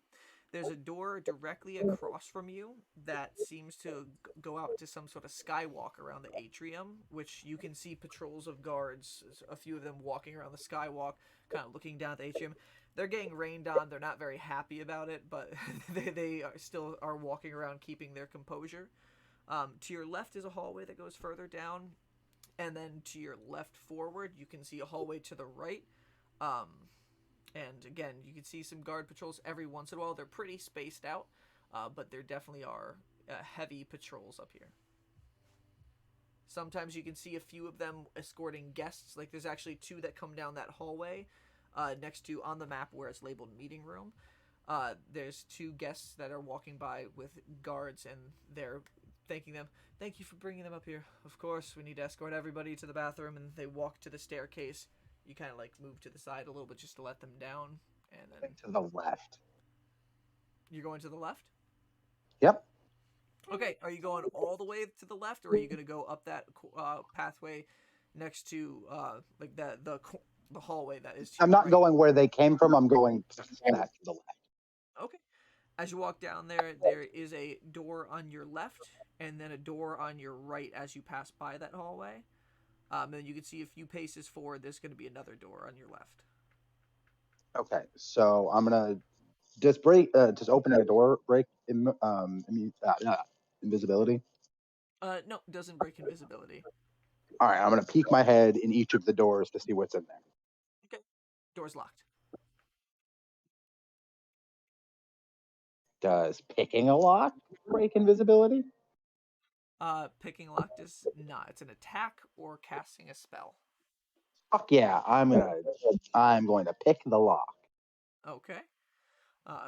There's a door directly across from you that seems to go out to some sort of skywalk around the atrium, which you can see patrols of guards, a few of them walking around the skywalk, kind of looking down at the atrium. They're getting rained on. They're not very happy about it, but they still are walking around keeping their composure. To your left is a hallway that goes further down, and then to your left forward, you can see a hallway to the right. And again, you can see some guard patrols every once in a while. They're pretty spaced out, but there definitely are heavy patrols up here. Sometimes you can see a few of them escorting guests. Like there's actually two that come down that hallway next to on the map where it's labeled meeting room. There's two guests that are walking by with guards, and they're thanking them. Thank you for bringing them up here. Of course, we need to escort everybody to the bathroom, and they walk to the staircase. You kind of like move to the side a little bit just to let them down, and then to the left. You're going to the left? Yep. Okay, are you going all the way to the left, or are you going to go up that pathway next to like the hallway that is? I'm not going where they came from. I'm going back to the left. Okay. As you walk down there, there is a door on your left, and then a door on your right as you pass by that hallway. And you can see a few paces forward, there's going to be another door on your left. Okay, so I'm gonna just opening a door break invisibility. No, it doesn't break invisibility. All right, I'm gonna peek my head in each of the doors to see what's in there. Okay, door's locked. Does picking a lock break invisibility? Picking a lock does not. It's an attack or casting a spell. Fuck yeah, I'm going to pick the lock. Okay.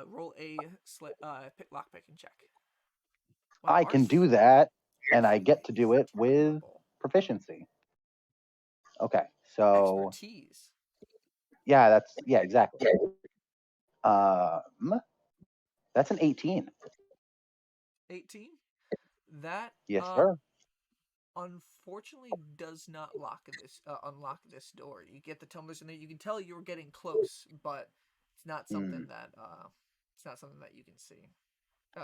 Roll a lock picking check. Wow, I can do that, and I get to do it with proficiency. Okay, so expertise. Yeah, exactly. That's an 18. 18? That yes, sir. Unfortunately does not unlock this door. You get the tumblers in there. You can tell you're getting close, but it's not something that you can see.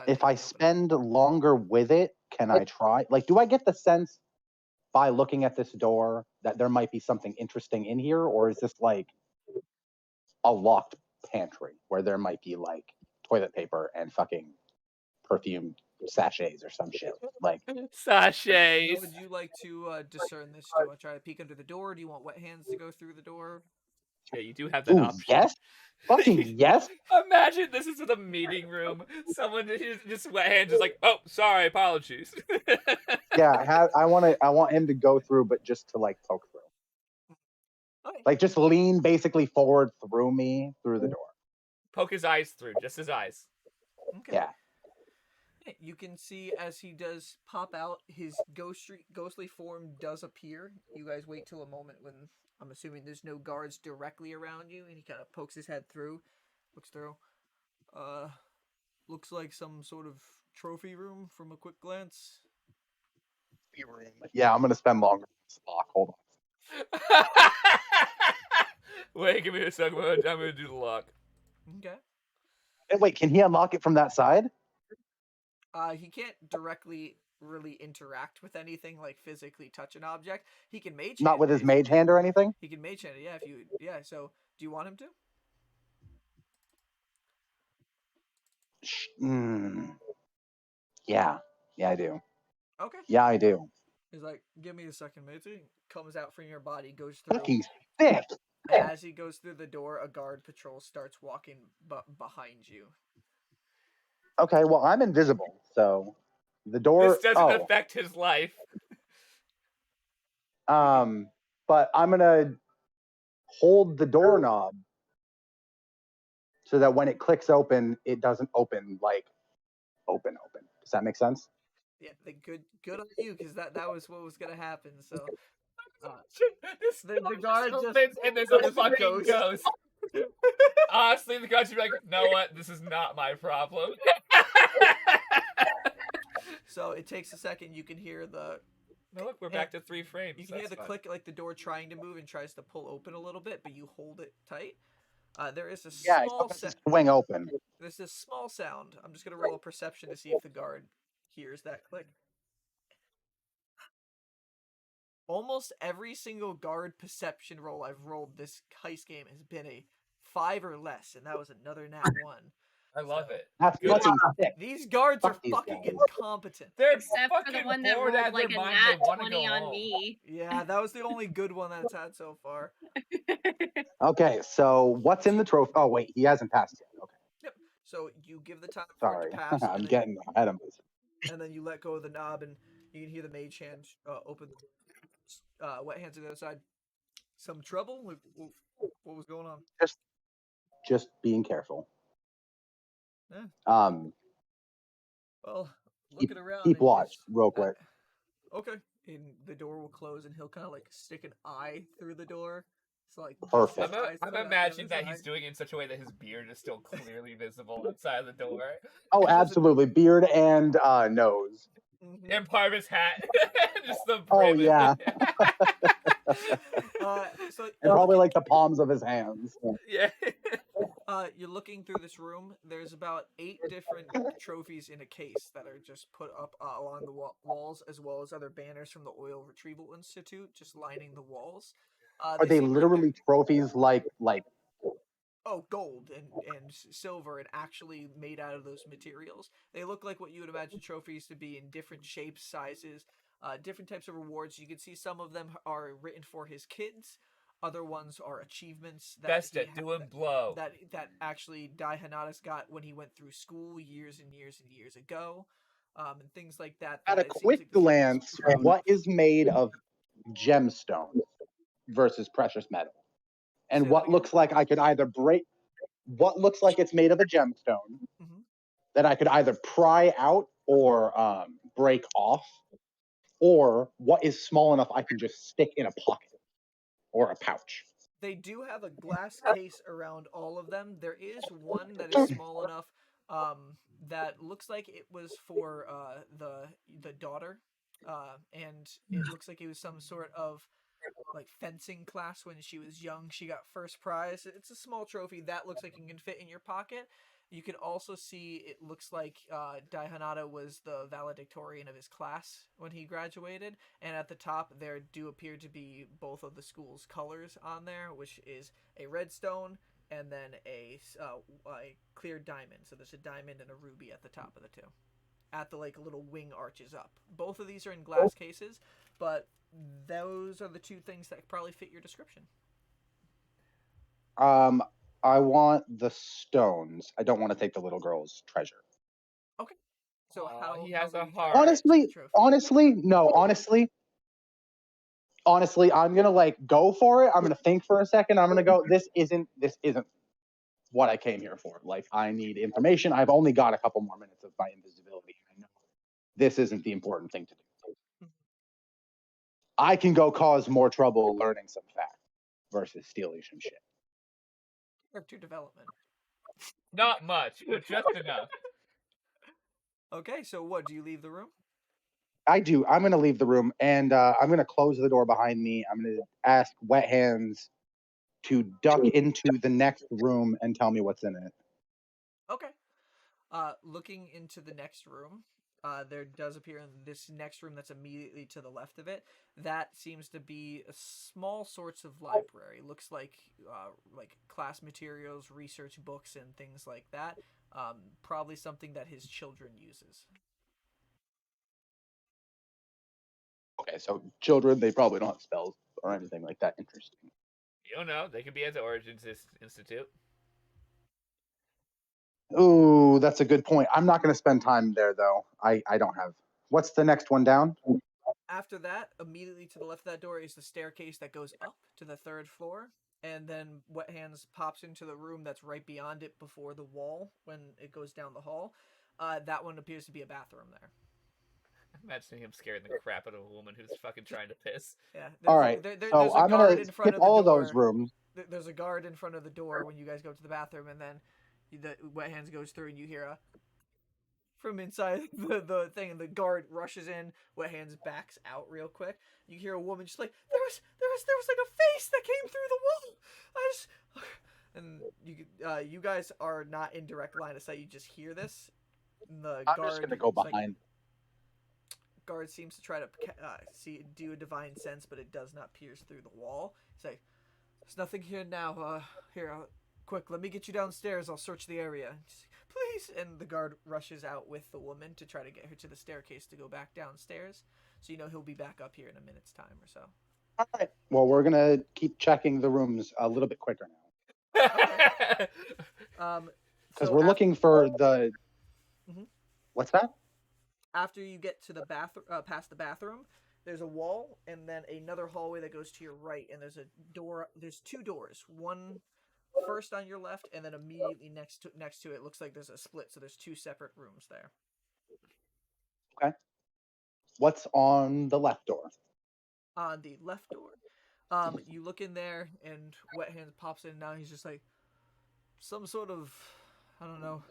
If I spend longer with it, can I try? Like, do I get the sense by looking at this door that there might be something interesting in here, or is this like a locked pantry where there might be like toilet paper and fucking perfumed sachets or some shit. Like, How Sachets. would you like to discern this? Do you want to try to peek under the door? Do you want wet hands to go through the door? Yeah, you do have that ooh, option. yes, fucking yes. Imagine this is in a meeting room. Someone just wet hands is like, oh, sorry, apologies. Yeah, I want him to go through, but just to like poke through. Okay. Like just lean basically forward through me through the door. Poke his eyes through, just his eyes. Okay. Yeah. You can see as he does pop out, his ghostly form does appear. You guys wait till a moment when I'm assuming there's no guards directly around you, and he kind of pokes his head through, looks through. Looks like some sort of trophy room from a quick glance. Yeah, I'm gonna spend longer on this lock. Hold on. Wait, give me a second. I'm gonna do the lock. Okay. Hey, wait, can he unlock it from that side? He can't directly really interact with anything, like physically touch an object. He can mage Not hand with his it. mage hand or anything? He can mage hand it, yeah. If you, yeah. So, do you want him to? Yeah. Yeah, I do. Okay. Yeah, I do. He's like, give me a second, matey. Comes out from your body, goes through. Fucking thick. And as he goes through the door, a guard patrol starts walking behind you. Okay, well, I'm invisible, so the door. This doesn't affect his life. But I'm gonna hold the doorknob so that when it clicks open, it doesn't open like open. Does that make sense? Yeah, good on you, because that was what was gonna happen. So, The guard just opens and there's a fucking ghost. Honestly, the guard should be like, know what? This is not my problem. So it takes a second. You can hear the. No, look, we're back to 3 frames. You can hear the click, like the door trying to move and tries to pull open a little bit, but you hold it tight. There is a small swing open. There's this small sound. I'm just gonna roll a perception to see if the guard hears that click. Almost every single guard perception roll I've rolled this heist game has been a 5 or less, and that was another nat 1. I love it. That's Good fucking sick. These guards are these fucking guys. incompetent. They're Except for the fucking one that bored rolled out of like their a minds. They nat wanna 20 go on home. me. Yeah, that was the only good one that it's had so far. Okay, so what's in the trophy? Oh wait, he hasn't passed yet. Okay, Yep. So you give the time for it sorry, to pass, I'm getting ahead of myself. and then you let go of the knob, and you can hear the mage hand open. Wet hands to the other side. Some trouble? What was going on? Just being careful. Yeah. Well, Keep, looking around. keep watch, real quick. Okay. And the door will close, and he'll kind of like stick an eye through the door. So like Perfect. I'm imagining that he's doing it in such a way that his beard is still clearly visible outside the door. Oh, absolutely, beard and nose. Mm-hmm. And part of his hat. Just the Oh brim. yeah. So And probably like the palms of his hands. Yeah. You're looking through this room. There's about 8 different trophies in a case that are just put up along the walls, as well as other banners from the Oil Retrieval Institute just lining the walls. Are they seem literally trophies like oh, gold and silver and actually made out of those materials? They look like what you would imagine trophies to be in different shapes, sizes, different types of rewards. You can see some of them are written for his kids. Other ones are achievements that Best at doing blow. that actually Hanadas got when he went through school years and years and years ago, and things like that. at a quick glance, what is made of gemstone versus precious metal? And what looks like I could either break what looks like it's made of a gemstone that I could either pry out or break off, or what is small enough I can just stick in a pocket or a pouch. They do have a glass case around all of them. There is one that is small enough that looks like it was for the daughter, and it looks like it was some sort of like fencing class when she was young. She got first prize. It's a small trophy that looks like it can fit in your pocket. You can also see it looks like Hanada was the valedictorian of his class when he graduated, and at the top there do appear to be both of the school's colors on there, which is a red stone and then a clear diamond. So there's a diamond and a ruby at the top of the two. at the like little wing arches up. Both of these are in glass cases, but those are the two things that probably fit your description. I want the stones. I don't want to take the little girl's treasure. Okay. So Aw, how he has will a you heart. try to get to the trophy? Honestly, I'm gonna like go for it. I'm gonna think for a second. I'm gonna go. This isn't what I came here for. Like, I need information. I've only got a couple more minutes of my invisibility. I know this isn't the important thing to do. I can go cause more trouble learning some facts versus stealing some shit. Character development. Not much, but just enough. Okay, so what? Do you leave the room? I do. I'm gonna leave the room and I'm gonna close the door behind me. I'm gonna ask Wet Hands to duck into the next room and tell me what's in it. Okay. Looking into the next room, there does appear in this next room that's immediately to the left of it. That seems to be a small sorts of library. Looks like class materials, research books, and things like that. Probably something that his children uses. Okay, so children, they probably don't have spells or anything like that. Interesting. You don't know. They could be at the Origins Institute. Ooh, that's a good point. I'm not going to spend time there, though. I don't have. What's the next one down? After that, immediately to the left of that door is the staircase that goes up to the 3rd floor. And then Wet Hands pops into the room that's right beyond it before the wall when it goes down the hall. That one appears to be a bathroom there. I'm imagining him scaring the crap out of a woman who's fucking trying to piss. Yeah. All right. There's I'm going to skip all of those rooms. There's a guard in front of the door when you guys go to the bathroom, and then the Wet Hands goes through, and you hear from inside the thing, and the guard rushes in. Wet Hands backs out real quick. You hear a woman just like, there was like a face that came through the wall. And you guys are not in direct line of sight. You just hear this. The I'm guard just going to go behind. Guard seems to try to do a divine sense, but it does not pierce through the wall. He's like, there's nothing here now. Quick, let me get you downstairs. I'll search the area. Please. And the guard rushes out with the woman to try to get her to the staircase to go back downstairs. So you know he'll be back up here in a minute's time or so. All right. Well, we're going to keep checking the rooms a little bit quicker now. Okay. Because we're looking for the... Mhm. What's that? After you get to the past the bathroom, there's a wall and then another hallway that goes to your right, and there's a door. There's two doors. One first on your left, and then immediately next to it looks like there's a split. So there's two separate rooms there. Okay. What's on the left door? On the left door, you look in there, and Wet Hands pops in. Now he's just like some sort of, I don't know.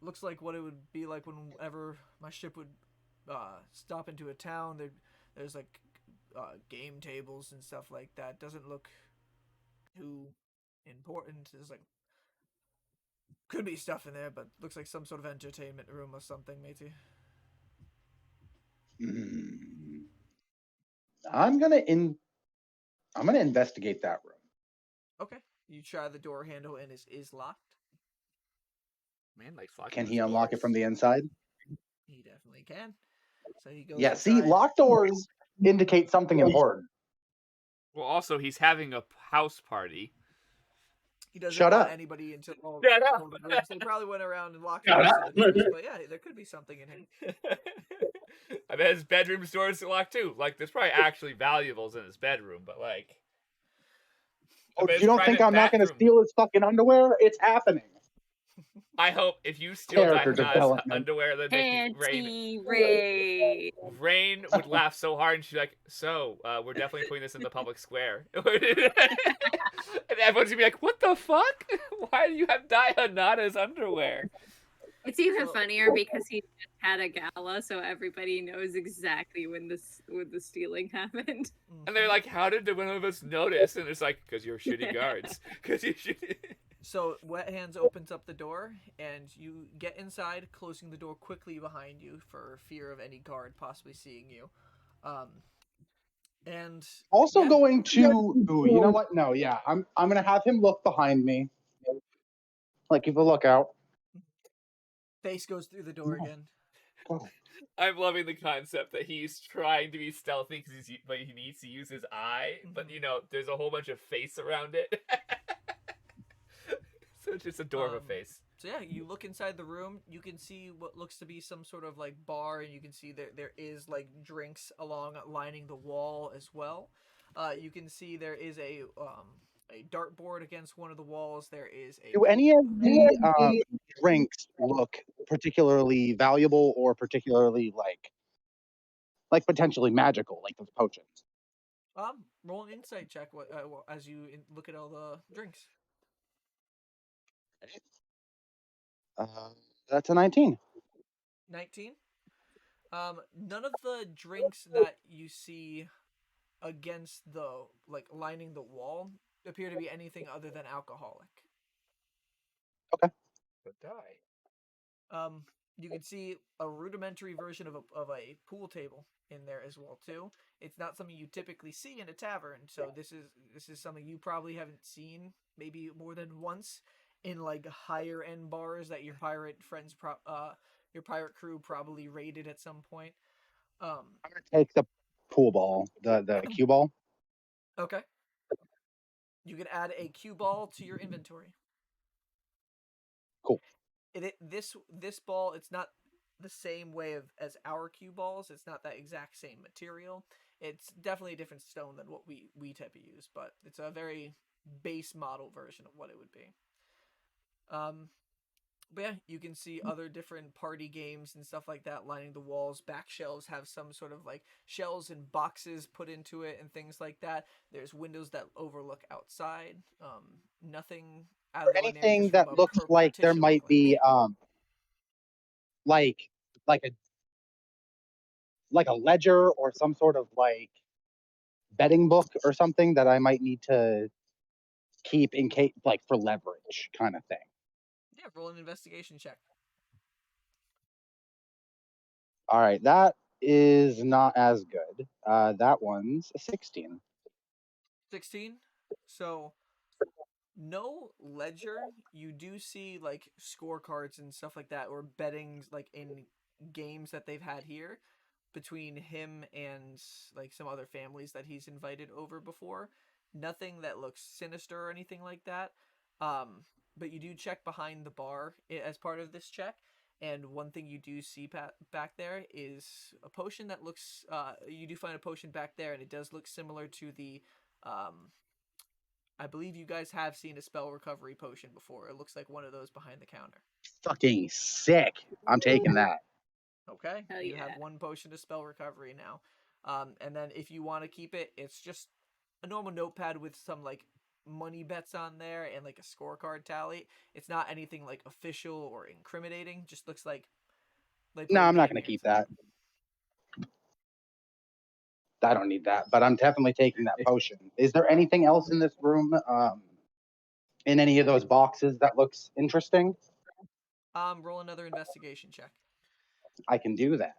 Looks like what it would be like whenever my ship would stop into a town. There's like game tables and stuff like that. Doesn't look too important. There's like could be stuff in there, but looks like some sort of entertainment room or something, matey. I'm gonna investigate that room. Okay, you try the door handle and it is locked. Man, like fucking. Can he unlock it from the inside? He definitely can. So he goes. Yeah, inside. see, locked doors indicate something important. Well, also he's having a house party. He doesn't Shut want up. anybody into all Shut up. the rooms. They probably went around and locked Shut most up. of the doors, but yeah, there could be something in him. I bet his bedroom's doors are locked too. Like, there's probably actually valuables in his bedroom, but like. Oh, you don't think I'm not going to steal his fucking underwear? It's happening. I hope if you steal Character Diana's development. underwear, then Rainn. Rainn would laugh so hard, and she's like, "So, we're definitely putting this in the public square." And everyone's gonna be like, "What the fuck? Why do you have Diana's underwear?" It's even funnier because he just had a gala, so everybody knows exactly when the stealing happened. And they're like, "How did one of us notice?" And it's like, "Because you're shitty guards. Because you shitty." So Wet Hands opens up the door, and you get inside, closing the door quickly behind you for fear of any guard possibly seeing you. And also yeah. going to, ooh, you know what? No, yeah, I'm gonna have him look behind me, like keep a lookout. Face goes through the door again. I'm loving the concept that he's trying to be stealthy but he needs to use his eye. But there's a whole bunch of face around it, so it's just a door of a face. So yeah, you look inside the room. You can see what looks to be some sort of like bar, and you can see there is like drinks lining the wall as well. You can see there is a dartboard against one of the walls. There is a. Do any of the drinks look particularly valuable or particularly like potentially magical, like those potions? Roll an insight check as you look at all the drinks. That's a 19. 19. None of the drinks that you see against the lining the wall appear to be anything other than alcoholic. Okay. But die. You can see a rudimentary version of a pool table in there as well too. It's not something you typically see in a tavern, so this is something you probably haven't seen maybe more than once in like higher end bars that your pirate friends your pirate crew probably raided at some point. I'm gonna take the pool ball, the cue ball. Okay. You can add a cue ball to your inventory. Cool. This ball, it's not the same way as our cue balls. It's not that exact same material. It's definitely a different stone than what we type of use, but it's a very base model version of what it would be. But yeah, you can see other different party games and stuff like that lining the walls. Back shelves have some sort of like shells and boxes put into it and things like that. There's windows that overlook outside. Nothing out of the ordinary, Anything just that from a looks like there partition might glance. be like a ledger or some sort of like betting book or something that I might need to keep in case, like for leverage kind of thing. Yeah, roll an investigation check. All right, that is not as good. That one's a 16. 16. So no ledger. You do see like scorecards and stuff like that, or betting like in games that they've had here between him and like some other families that he's invited over before. Nothing that looks sinister or anything like that. But you do check behind the bar as part of this check. And one thing you do see back there is a potion that looks. You do find a potion back there, and it does look similar to the. I believe you guys have seen a spell recovery potion before. It looks like one of those behind the counter. Fucking sick. I'm taking that. Okay. Hell You yeah. have one potion to spell recovery now. And then if you want to keep it, it's just a normal notepad with some like money bets on there and like a scorecard tally. It's not anything like official or incriminating. Just looks like No, I'm not going to keep that. I don't need that, but I'm definitely taking that potion. Is there anything else in this room, in any of those boxes that looks interesting? Roll another investigation check. I can do that.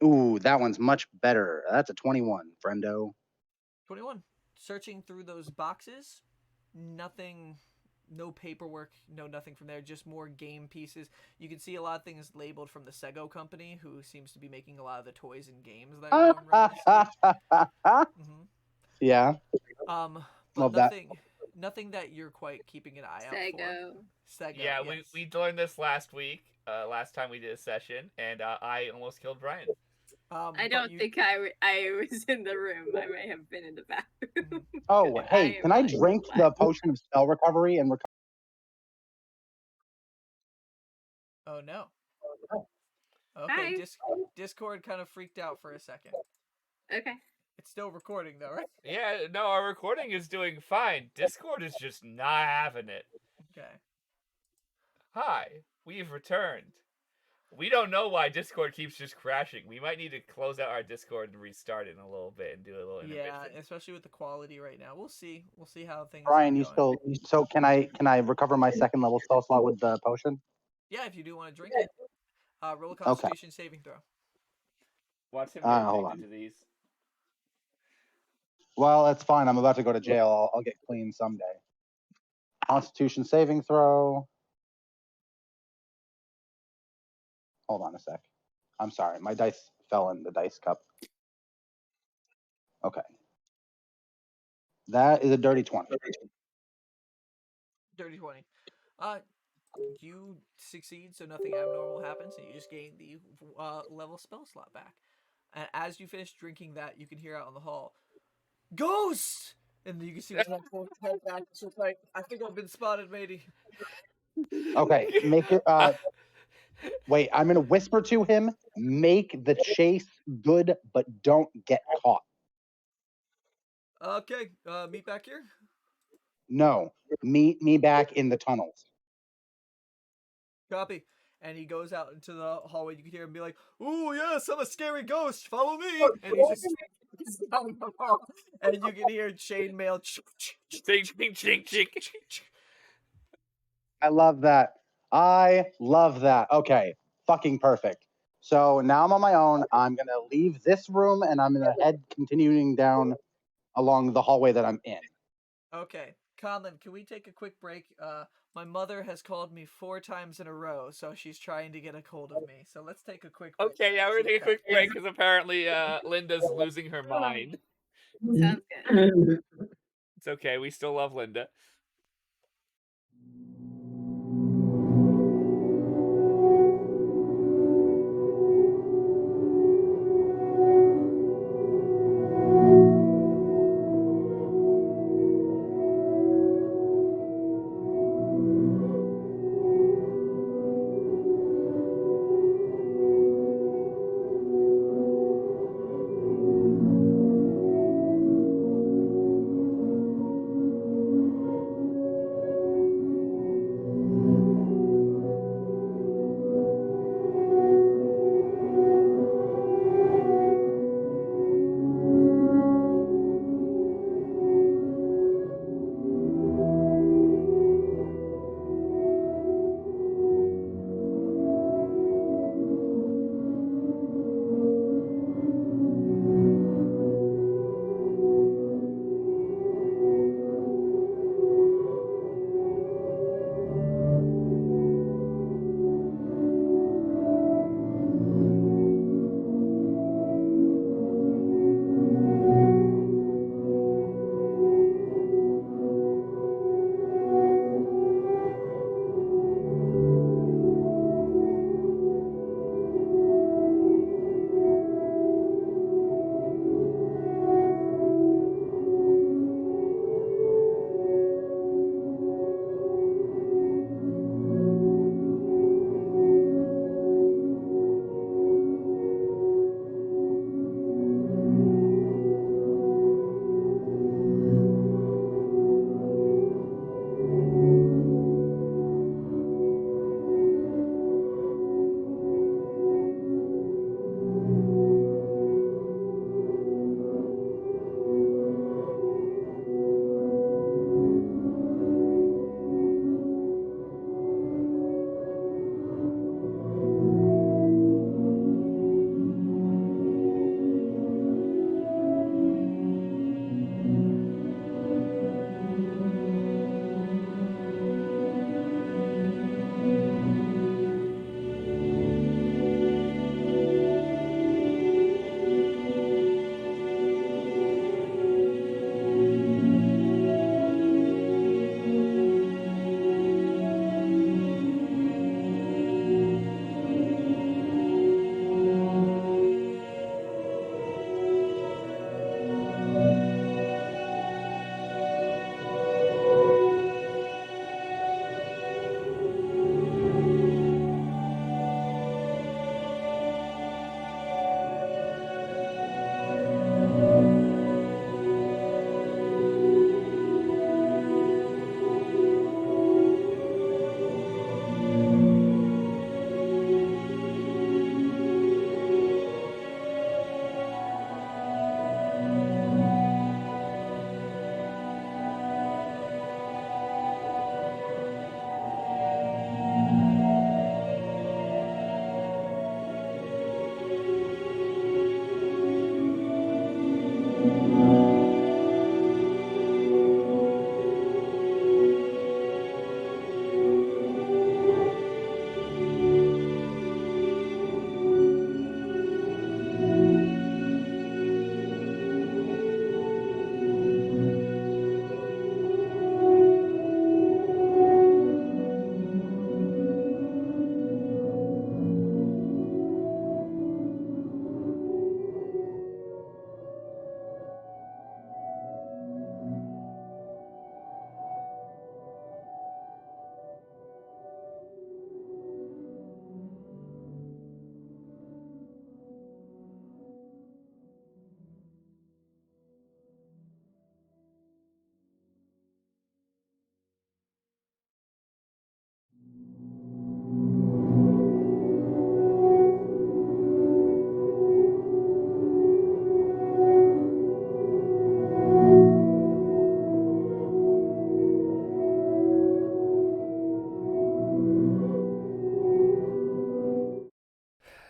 Ooh, that one's much better. That's a 21, friendo. 21. Searching through those boxes, nothing, no paperwork, no nothing from there, just more game pieces. You can see a lot of things labeled from the Sego company, who seems to be making a lot of the toys and games that are going around the city. Yeah. But Love nothing that you're quite keeping an eye out Sego. for. Sego. Yeah, yes. we learned this last week. Last time we did a session, and I almost killed Brian. I don't think I was in the room. I may have been in the bathroom. Oh, hey, can I drink the potion of spell recovery and recover? Oh no. Okay, Hi. Discord kind of freaked out for a second. Okay. It's still recording though, right? Yeah, no, our recording is doing fine. Discord is just not having it. Okay. Hi, we've returned. We don't know why Discord keeps just crashing. We might need to close out our Discord and restart it in a little bit and do a little intermission. Yeah, especially with the quality right now. We'll see. We'll see how things. Brian, keep going. so can I recover my second level spell slot with the potion? Yeah, if you do want to drink it, roll a Constitution saving throw. Watch him get hold addicted to these. Well, that's fine. I'm about to go to jail. I'll get clean someday. Constitution saving throw. Hold on a sec. I'm sorry. My dice fell in the dice cup. Okay. That is a dirty 20. Dirty 20. You succeed, so nothing abnormal happens, and you just gain the level spell slot back. And as you finish drinking that, you can hear out in the hall, "Ghost!" And you can see what's head back. It's just like, "I think I've been spotted, matey." Okay. Make it. Wait, I'm going to whisper to him, make the chase good, but don't get caught. Okay, meet back here. No, meet me back in the tunnels. Copy. And he goes out into the hallway. You can hear him be like, "Ooh, yes, I'm a scary ghost. Follow me." And he's just down the hall. And you can hear chainmail. Ching, ching, ching, ching, ching. I love that. I love that. Okay, fucking perfect. So now I'm on my own. I'm going to leave this room and I'm going to head continuing down along the hallway that I'm in. Okay, Conlon, can we take a quick break? My mother has called me 4 times in a row, so she's trying to get a hold of me. So let's take a quick break. Okay, yeah, we're gonna take a quick break because apparently Linda's losing her mind. Sounds good. It's okay, we still love Linda.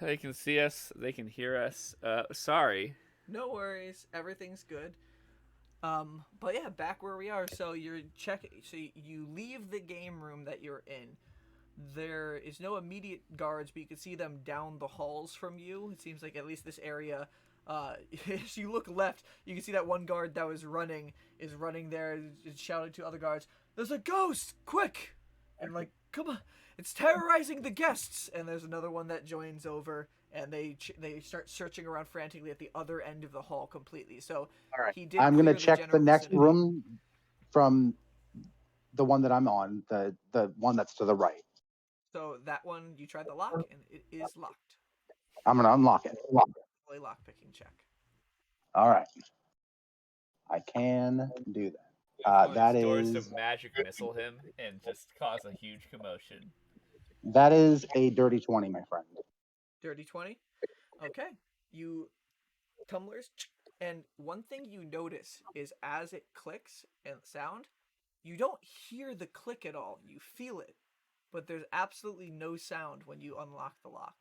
They can see us. They can hear us. Sorry. No worries. Everything's good. But yeah, back where we are. So you're So you leave the game room that you're in. There is no immediate guards, but you can see them down the halls from you. It seems like at least this area. As you look left, you can see that one guard that was running is running there and shouting to other guards, "There's a ghost! Quick!" And like, "Come on, it's terrorizing the guests!" And there's another one that joins over, and they start searching around frantically at the other end of the hall completely. So All right. he did. I'm gonna clear check the general next vicinity. room from the one that I'm on, the one that's to the right. So that one, you tried the lock, and it is locked. I'm gonna unlock it. Play lock picking check. All right. I can do that. That doors is to magic missile him and just cause a huge commotion. a dirty 20, my friend. Dirty 20. Okay. You tumblers, and one thing you notice is as it clicks and sound, you don't hear the click at all. You feel it, but there's absolutely no sound when you unlock the lock.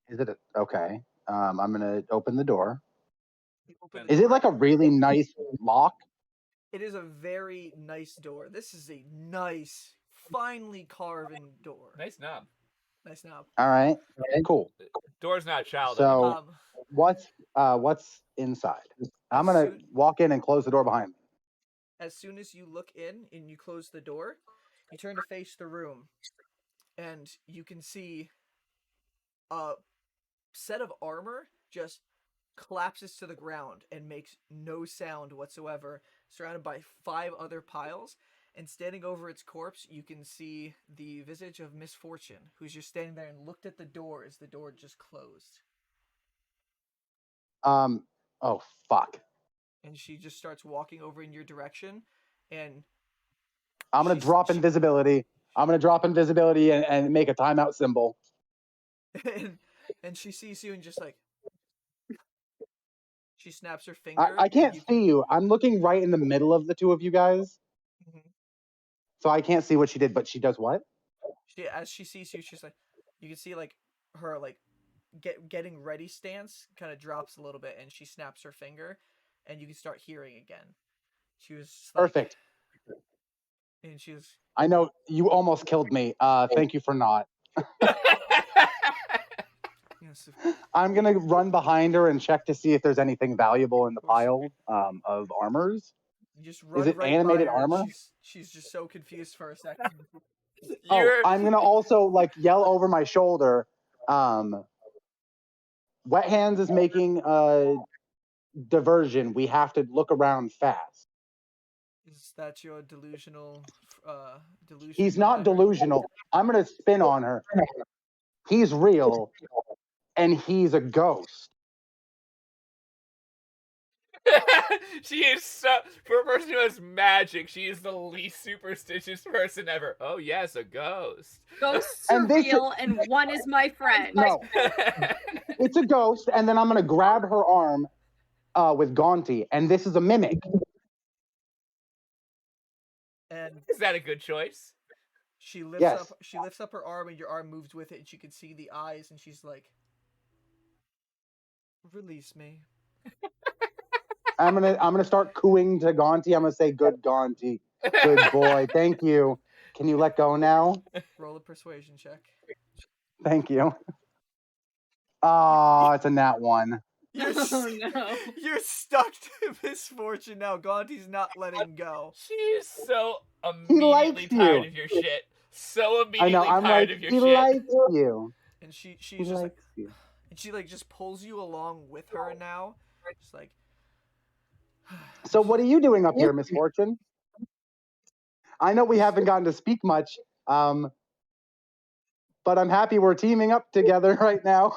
Is it okay? I'm gonna open the door. Open Is the it door. like a really nice lock? It is a very nice door. This is a nice, finely carven door. Nice knob. Nice knob. All right. Cool. Door's not child. So what's inside? I'm gonna walk in and close the door behind me. As soon as you look in and you close the door, you turn to face the room, and you can see a set of armor just collapses to the ground and makes no sound whatsoever, surrounded by 5 other piles. And standing over its corpse, you can see the visage of Misfortune, who's just standing there and looked at the door as the door just closed. Oh fuck. And she just starts walking over in your direction, and I'm gonna drop invisibility. I'm gonna drop invisibility and make a timeout symbol. and she sees you and just like, she snaps her finger. I can't see you. I'm looking right in the middle of the two of you guys. Mm-hmm. So I can't see what she did, but she does what? As she sees you, she's like, you can see like her like getting ready stance kind of drops a little bit, and she snaps her finger, and you can start hearing again. She was just like, perfect. And she was. I know you almost killed me. Thank you for not. Yes. I'm gonna run behind her and check to see if there's anything valuable in the pile of armors. You just run Is it right animated by her. armor? She's just so confused for a second. Oh, I'm gonna also like yell over my shoulder. Wet Hands is making a diversion. We have to look around fast. Is that your delusional delusion? He's not delusional. I'm gonna spin on her. He's real, and he's a ghost. She is for a person who has magic, she is the least superstitious person ever. Oh yes, a ghost. Ghosts are real, and one is my friend. No, it's a ghost, and then I'm gonna grab her arm with Gaunty, and this is a mimic. And is that a good choice? She lifts up her arm, and your arm moves with it, and she can see the eyes, and she's like, "Release me." I'm gonna start cooing to Gaunty. I'm gonna say, "Good Gaunty, good boy, thank you. Can you let go now?" Roll a persuasion check. Thank you. Oh, it's a nat 1. You're stuck to Misfortune now. Gaunty's not letting go. She is so immediately tired of your shit. So immediately tired of your shit. He likes you. And she's just like, and she like just pulls you along with her now. Just like. So what are you doing up here, Misfortune? I know we haven't gotten to speak much, but I'm happy we're teaming up together right now.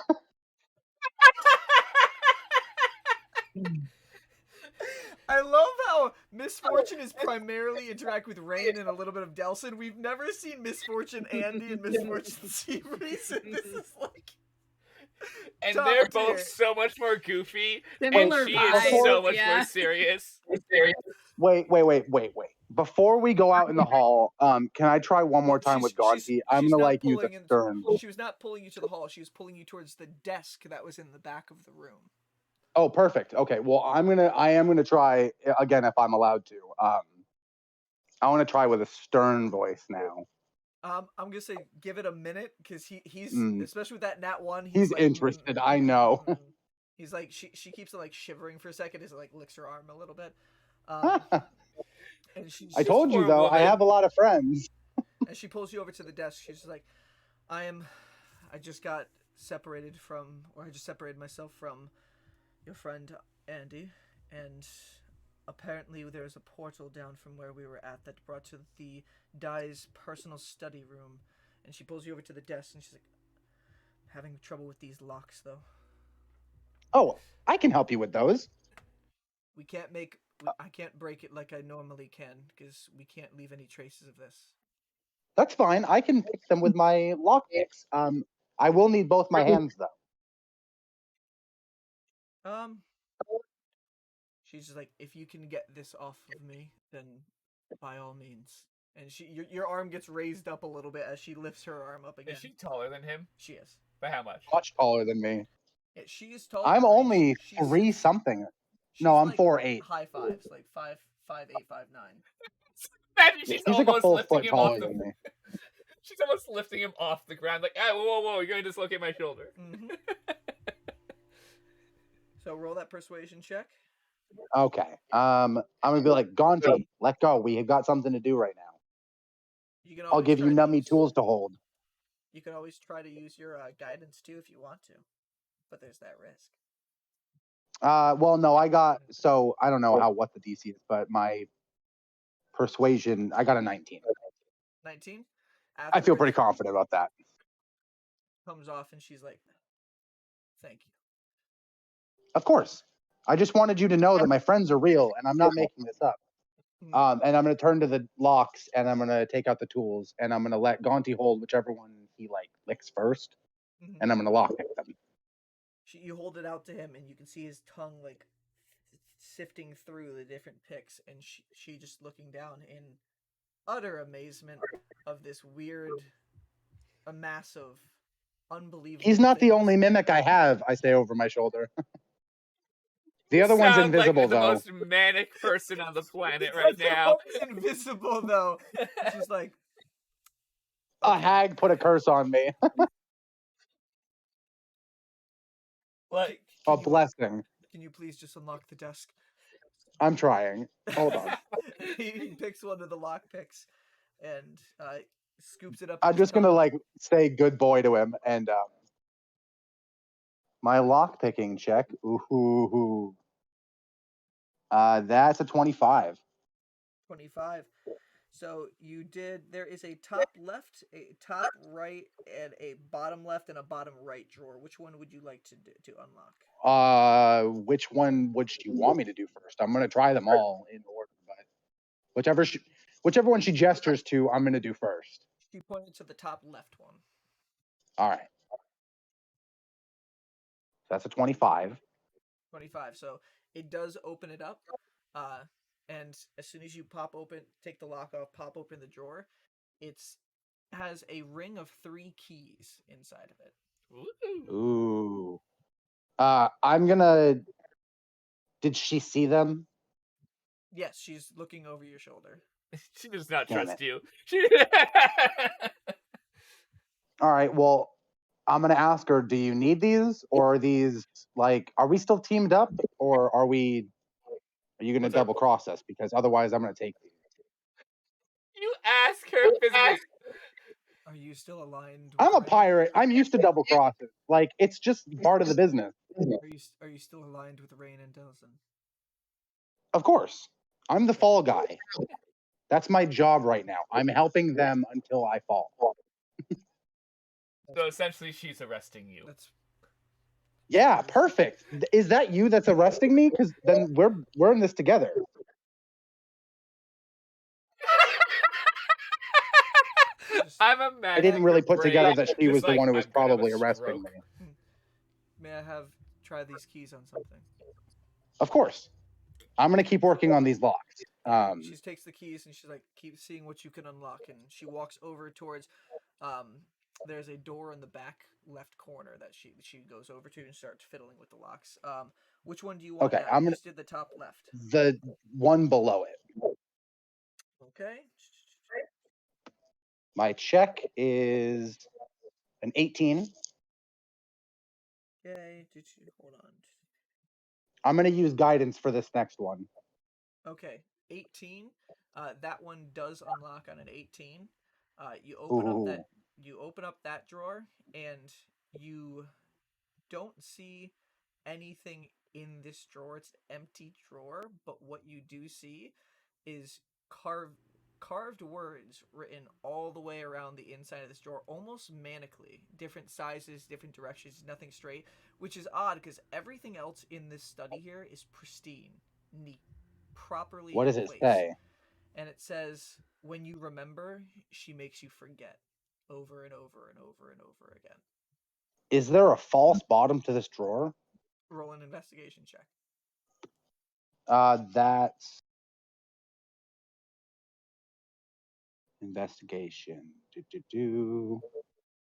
I love how Misfortune is primarily interact with Rainn and a little bit of Delsin. We've never seen Misfortune Andy and Misfortune Seabreeze, and this is like. And they're both so much more goofy, Similar and she is so much more serious. Wait. Before we go out in the hall, can I try one more time with Gaunty? I'm she's gonna not like use a pulling in- stern. She was not pulling you to the hall. She was pulling you towards the desk that was in the back of the room. Oh, perfect. Okay, well, I am gonna try again if I'm allowed to. I want to try with a stern voice now. I'm gonna say give it a minute because he's Mm. especially with that nat 1. He's like, interested. I know. He's like she keeps like shivering for a second as it like licks her arm a little bit. And I told you though, I have a lot of friends. And she pulls you over to the desk. She's like, I just got separated from, or I just separated myself from your friend Andy, and apparently there's a portal down from where we were at that brought to the Dai's personal study room. And she pulls you over to the desk and she's like, having trouble with these locks though. Oh, I can help you with those. I can't break it like I normally can because we can't leave any traces of this. That's fine. I can pick them with my lockpicks. I will need both my hands though. She's just like, if you can get this off of me, then by all means. And your arm gets raised up a little bit as she lifts her arm up again. Is she taller than him? She is. By how much? Much taller than me. Yeah, she is taller. I'm only 3 something. No, I'm like 4'8". High fives, like 5'8", 5'9". Imagine she's like almost a full lifting foot him off taller than me. She's almost lifting him off the ground, like, ah, whoa, you're going to dislocate my shoulder. Mm-hmm. So roll that persuasion check. Okay. I'm gonna be like, Gaunty, let go. We have got something to do right now. I'll give you nummy tools to hold. You can always try to use your guidance too if you want to, but there's that risk. Well, no, I don't know what the DC is, but my persuasion, I got a 19. 19? I feel pretty confident about that. Comes off and she's like, thank you. Of course. I just wanted you to know that my friends are real and I'm not making this up. And I'm going to turn to the locks and I'm going to take out the tools and I'm going to let Gaunty hold whichever one he licks first. Mm-hmm. And I'm going to lockpick them. You hold it out to him and you can see his tongue like sifting through the different picks, and she just looking down in utter amazement of this weird mass of unbelievable He's not things. the only mimic I have, I say over my shoulder. The other one's invisible, like though. The most manic person on the planet right now. Invisible, though. She's like, okay. A hag put a curse on me. What? A blessing. Can you please just unlock the desk? I'm trying. Hold on. He picks one of the lock picks and scoops it up. I'm just going to say good boy to him. And my lock picking check. Ooh. That's a 25. 25. So there is a top left, a top right, and a bottom left and a bottom right drawer. Which one would you like to unlock? Which one would you want me to do first? I'm going to try them all in order, but whichever one she gestures to, I'm going to do first. She pointed to the top left one. All right. That's a 25. 25. So it does open it up. And as soon as you take the lock off, pop open the drawer, it has a ring of 3 keys inside of it. Ooh. Did she see them? Yes, she's looking over your shoulder. She does not trust you. All right, well, I'm going to ask her, do you need these? Or are these, are we still teamed up? Or are you going to double cross us? Because otherwise, I'm going to take these. You ask her physically. Are you still aligned? I'm a pirate. I'm used to double crosses. It's just part of the business. Are you still aligned with Rainn and Delsin? Of course. I'm the fall guy. That's my job right now. I'm helping them until I fall. So essentially, she's arresting you. Yeah, perfect. Is that you that's arresting me? Because then we're in this together. I didn't really put together that she was the one who was probably arresting me. May I try these keys on something? Of course. I'm going to keep working on these locks. She takes the keys and she's like, keep seeing what you can unlock. And she walks over towards, there's a door in the back left corner that she goes over to and starts fiddling with the locks. Which one do you want Okay, now? I'm You gonna just did the top left. the one below it. Okay. My check is an 18. Okay. Hold on. I'm gonna use guidance for this next one. Okay. 18. That one does unlock on an 18. You open up that drawer and you don't see anything in this drawer. It's an empty drawer, but what you do see is carved words written all the way around the inside of this drawer, almost manically. Different sizes, different directions, nothing straight, which is odd because everything else in this study here is pristine, neat, properly What in does it place. say? And it says, when you remember, she makes you forget over and over and over and over again. Is there a false bottom to this drawer? Roll an investigation check. That's investigation.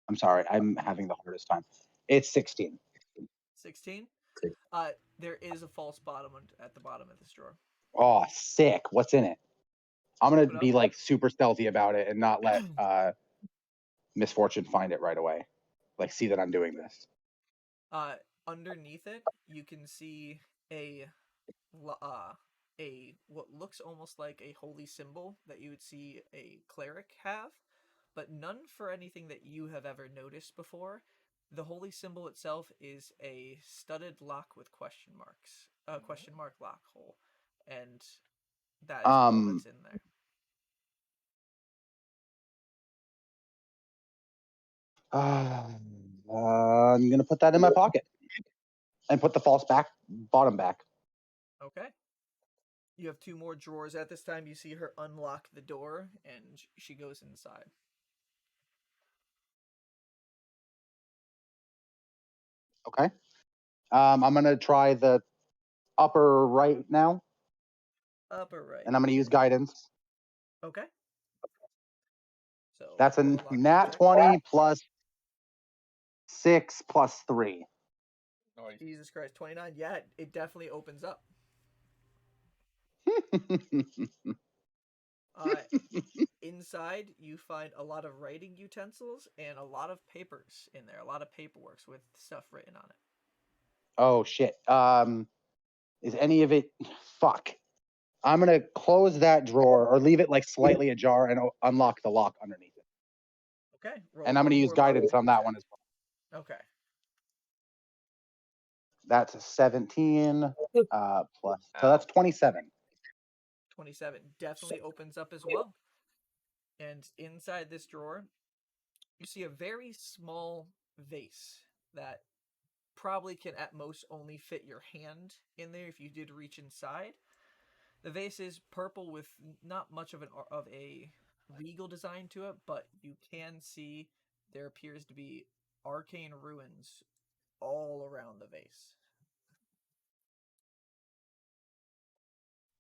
I'm sorry, I'm having the hardest time. It's 16. 16? There is a false bottom at the bottom of this drawer. Oh, sick. What's in it? I'm Open gonna up. be like super stealthy about it and not let Misfortune find it right away. Like, see that I'm doing this. Underneath it, you can see a what looks almost like a holy symbol that you would see a cleric have, but none for anything that you have ever noticed before. The holy symbol itself is a studded lock with question marks, question mark lock hole, and that is all that's in there. I'm gonna put that in my pocket and put the false bottom back. Okay. You have 2 more drawers. At this time, you see her unlock the door, and she goes inside. Okay. I'm gonna try the upper right now. Upper right. And I'm gonna use guidance. Okay. So that's a roll a nat check. 20 plus 6 plus 3. Jesus Christ, 29. Yeah, it definitely opens up. Inside, you find a lot of writing utensils and a lot of papers in there. A lot of paperwork with stuff written on it. Oh shit. Is any of it? Fuck. I'm gonna close that drawer or leave it like slightly ajar and unlock the lock underneath it. Okay. And I'm gonna use guidance on that one as well. Okay. That's a 17 plus. So that's 27. 27 definitely opens up as well. And inside this drawer, you see a very small vase that probably can at most only fit your hand in there if you did reach inside. The vase is purple with not much of a regal design to it, but you can see there appears to be arcane ruins all around the vase.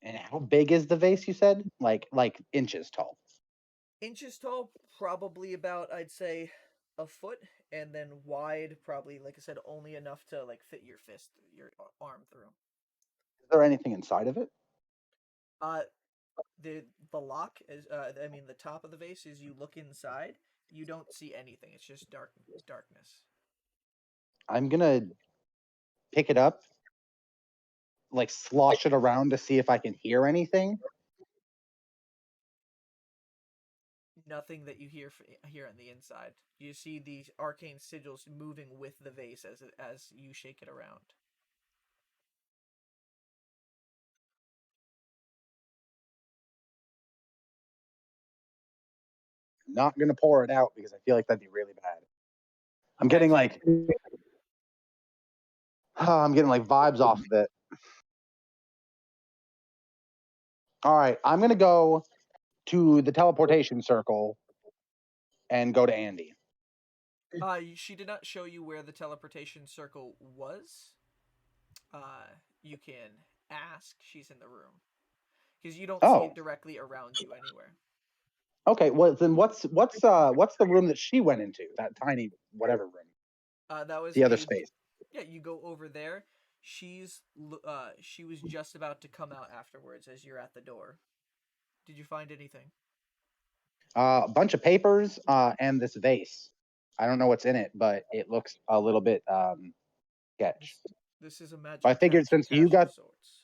And how big is the vase, you said? Like inches tall. Inches tall, probably about, I'd say, a foot, and then wide, probably, like I said, only enough to like fit your fist, your arm through. Is there anything inside of it? The lock is, the top of the vase is you look inside, you don't see anything. It's just darkness. I'm gonna pick it up, like slosh it around to see if I can hear anything. Nothing that you hear on the inside. You see these arcane sigils moving with the vase as you shake it around. Not gonna pour it out because I feel like that'd be really bad. I'm getting like vibes off of it. All right, I'm gonna go to the teleportation circle and go to Andy. She did not show you where the teleportation circle was. You can ask. She's in the room. because you don't see Oh. it directly around you anywhere. Okay, well then what's the room that she went into? That tiny whatever room. That was The other space. Yeah, you go over there. She was just about to come out afterwards as you're at the door. Did you find anything? A bunch of papers and this vase. I don't know what's in it, but it looks a little bit sketch. This is a magic. I figured since you got of sorts.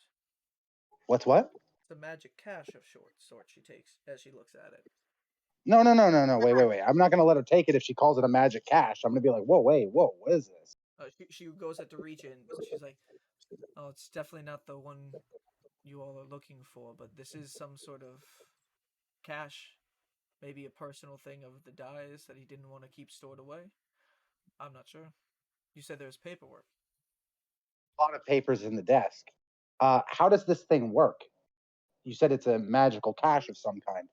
What's what? It's a magic cache of sorts she takes as she looks at it. No. Wait. I'm not gonna let her take it if she calls it a magic cache. I'm gonna be like, whoa, what is this? She goes to reach in. She's like, "Oh, it's definitely not the one you all are looking for, but this is some sort of cache. Maybe a personal thing of the dies that he didn't want to keep stored away. I'm not sure. You said there's paperwork. A lot of papers in the desk. How does this thing work? You said it's a magical cache of some kind.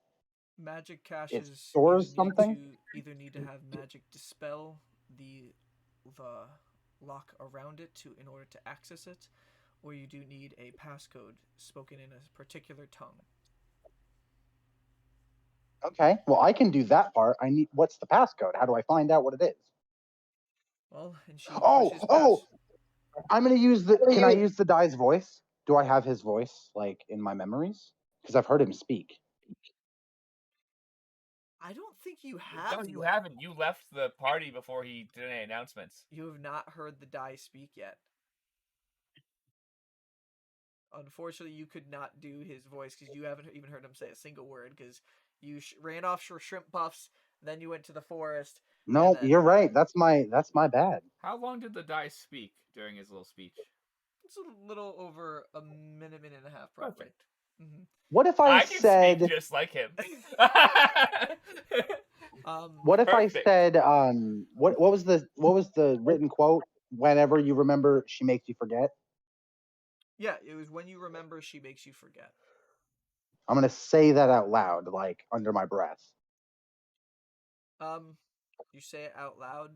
Magic caches stores something? either need to have magic dispel the lock around it in order to access it, or you do need a passcode spoken in a particular tongue. Okay, well I can do that part. What's the passcode? How do I find out what it is? Well, and she pushes past. I'm gonna use Can I use the Dai's voice? Do I have his voice like in my memories? Because I've heard him speak. I don't think you have. No, you haven't. You left the party before he did any announcements. You have not heard the Dai speak yet. Unfortunately, you could not do his voice because you haven't even heard him say a single word because you ran off for shrimp puffs, then you went to the forest. No, you're right. That's my bad. How long did the Dai speak during his little speech? It's a little over a minute and a half, probably. Perfect. Mm-hmm. What if I said can speak just like him? What if Perfect. I said what was the written quote? Whenever you remember, she makes you forget. Yeah, it was when you remember, she makes you forget. I'm gonna say that out loud, like under my breath. You say it out loud.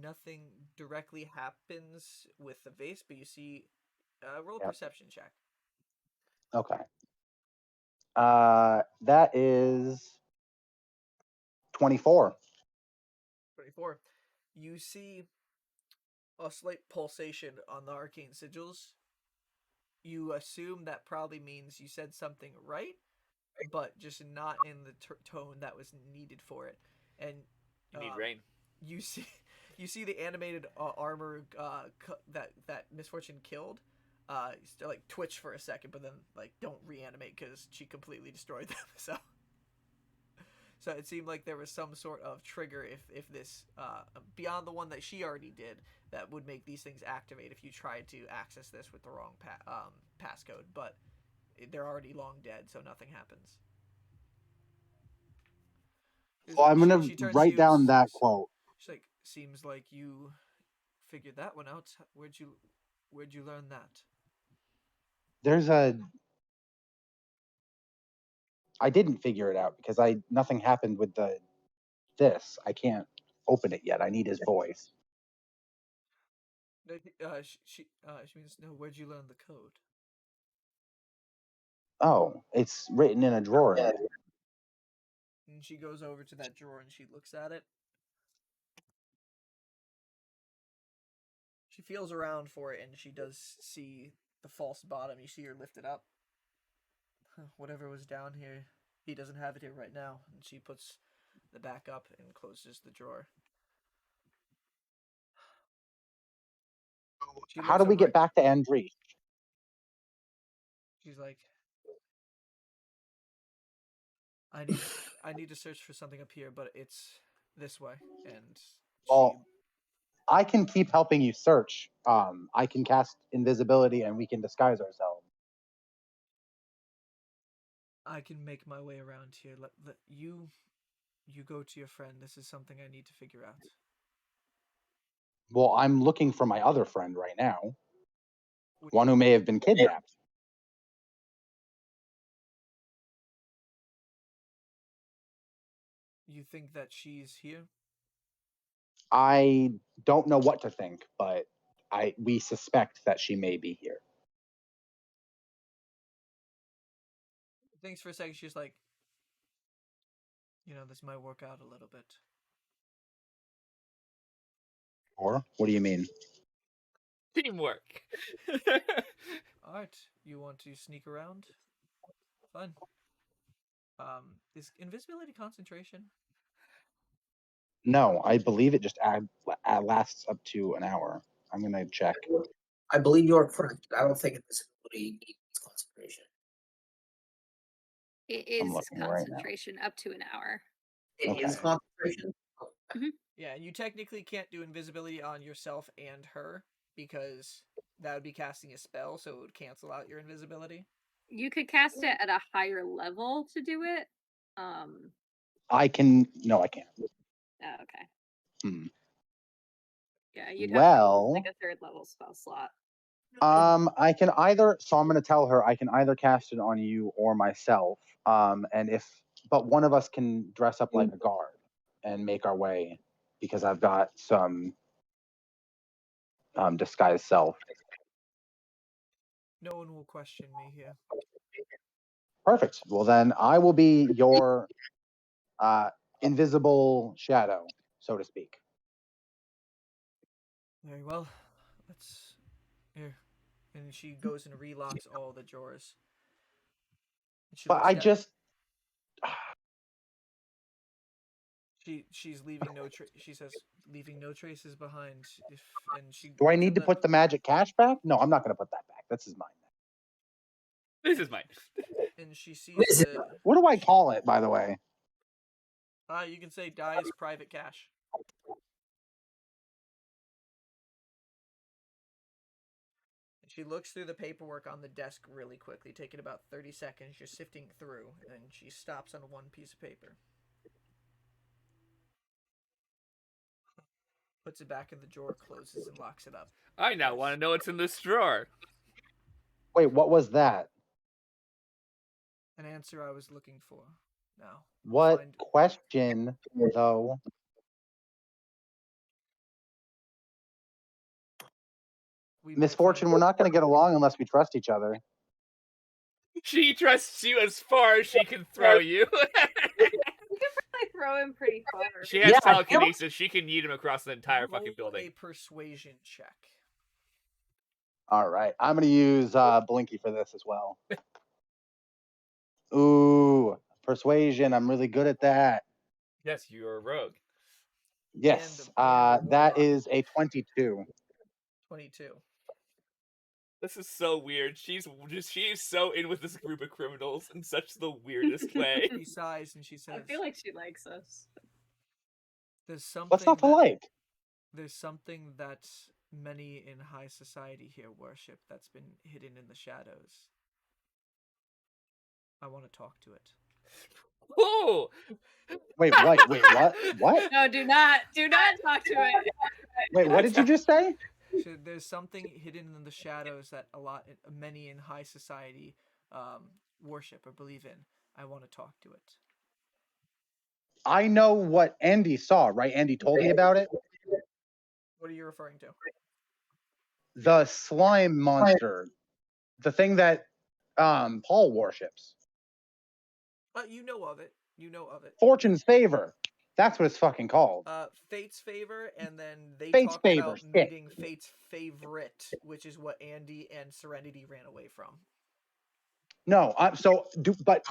Nothing directly happens with the vase, but you see, roll a perception check. Okay. That is 24. 24. You see a slight pulsation on the arcane sigils. You assume that probably means you said something right, but just not in the tone that was needed for it. And you need Rainn. You see the animated armor that Misfortune killed. Like twitch for a second, but then like don't reanimate because she completely destroyed them. So it seemed like there was some sort of trigger if this beyond the one that she already did that would make these things activate if you tried to access this with the wrong passcode. But they're already long dead, so nothing happens. Well, I'm gonna write down that quote. She's like, seems like you figured that one out. Where'd you learn that? I didn't figure it out because nothing happened with this. I can't open it yet. I need his voice. She means, no, where'd you learn the code? Oh, it's written in a drawer. And she goes over to that drawer and she looks at it. She feels around for it and she does see the false bottom. You see her lift it up. Whatever was down here, he doesn't have it here right now. And she puts the back up and closes the drawer. How do we get back to Andrish? She's like, I need to search for something up here, but it's this way. And I can keep helping you search. I can cast invisibility and we can disguise ourselves. I can make my way around here. You go to your friend. This is something I need to figure out. Well, I'm looking for my other friend right now. One who may have been kidnapped. You think that she's here? I don't know what to think, but we suspect that she may be here. thinks for a second. She's like, this might work out a little bit. Or what do you mean? Teamwork. All right, you want to sneak around? Fun. Is invisibility concentration? No, I believe it just lasts up to an hour. I'm gonna check. I believe you're correct. I don't think invisibility needs concentration. It is looking right now. concentration up to an hour. It is Okay. concentration. Yeah, you technically can't do invisibility on yourself and her because that would be casting a spell, so it would cancel out your invisibility. You could cast it at a higher level to do it. I can. No, I can't. Oh, okay. Hmm. Yeah, you'd have to use Well, like a third level spell slot. I can either. So I'm gonna tell her I can either cast it on you or myself. But one of us can dress up like a guard and make our way because I've got some disguised self. No one will question me here. Perfect. Well, then I will be your invisible shadow, so to speak. Very well. Let's here. And she goes and relocks all the drawers. But I just. She's leaving no she says leaving no traces behind. Do I need to put the magic cash back? No, I'm not going to put that back. This is mine. This is mine. And she sees what do I call it, by the way? You can say Dai's private cash. And she looks through the paperwork on the desk really quickly, taking about 30 seconds. You're sifting through, and she stops on one piece of paper. Puts it back in the drawer, closes, and locks it up. I now want to know what's in this drawer. Wait, what was that? An answer I was looking for. Now. What question, though? Misfortune, we're not going to get along unless we trust each other. She trusts you as far as she can throw you. You can probably throw him pretty far. She has telekinesis. She can yeet him across the entire fucking building. A persuasion check. All right. I'm going to use Blinky for this as well. Ooh, persuasion. I'm really good at that. Yes, you're a rogue. Yes, that is a 22. 22. This is so weird. She is so in with this group of criminals in such the weirdest way. She sighs and she says, I feel like she likes us. There's something. What's not to like? There's something that many in high society here worship that's been hidden in the shadows. I want to talk to it. Oh! Wait, what? Wait, what? What? No, do not talk to it. Wait, what did you just say? So there's something hidden in the shadows that many in high society worship or believe in. I want to talk to it. I know what Andy saw, right? Andy told me about it. What are you referring to? The slime monster. The thing that Paul worships. You know of it. You know of it. Fortune's Favor. That's what it's fucking called. Fate's Favor, and then they Fate's talked Favor, about meeting Fate's Favorite, which is what Andy and Serenity ran away from. No,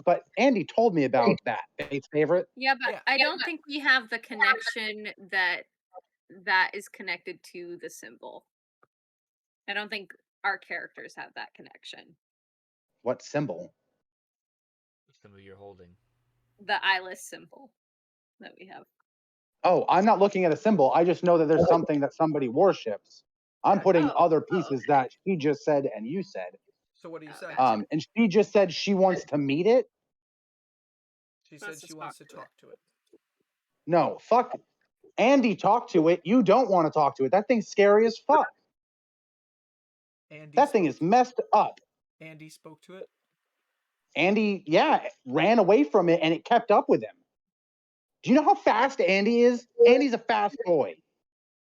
but Andy told me about that Fate's Favorite. Yeah, but I don't think we have the connection that is connected to the symbol. I don't think our characters have that connection. What symbol? The symbol you're holding. The eyeless symbol that we have. Oh, I'm not looking at a symbol. I just know that there's something that somebody worships. I'm putting other pieces that she just said and you said. So what do you say? And she just said she wants to meet it. She said she wants to talk to it. No, fuck. Andy talked to it. You don't want to talk to it. That thing's scary as fuck. That thing is messed up. Andy spoke to it? Andy, ran away from it and it kept up with him. Do you know how fast Andy is? Andy's a fast boy.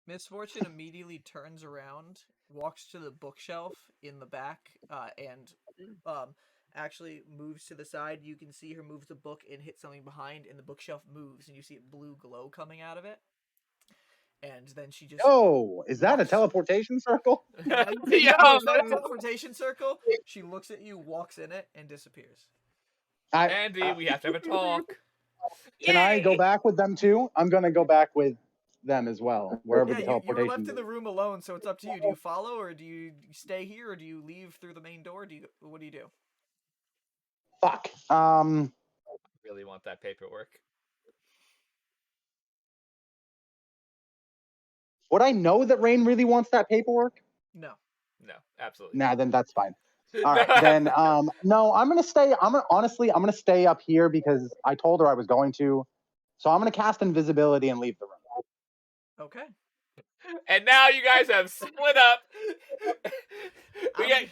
Misfortune immediately turns around, walks to the bookshelf in the back, and actually moves to the side. You can see her move the book and hit something behind, and the bookshelf moves, and you see a blue glow coming out of it. And then she just Oh, is that a walks- teleportation circle? Now you think Yo, it's a that's- teleportation circle. She looks at you, walks in it, and disappears. Andy, we have to have a talk. Can I go back with them too? I'm gonna go back with them as well, wherever Yeah, the you were teleportation. left in the room alone, so it's up to you. Do you follow, or do you stay here, or do you leave through the main door? What do you do? Fuck. Really want that paperwork. Would I know that Rainn really wants that paperwork? No. No, absolutely. Nah, then that's fine. All right, then no, I'm gonna stay. I'm gonna stay up here because I told her I was going to. So I'm gonna cast invisibility and leave the room. Okay. And now you guys have split up.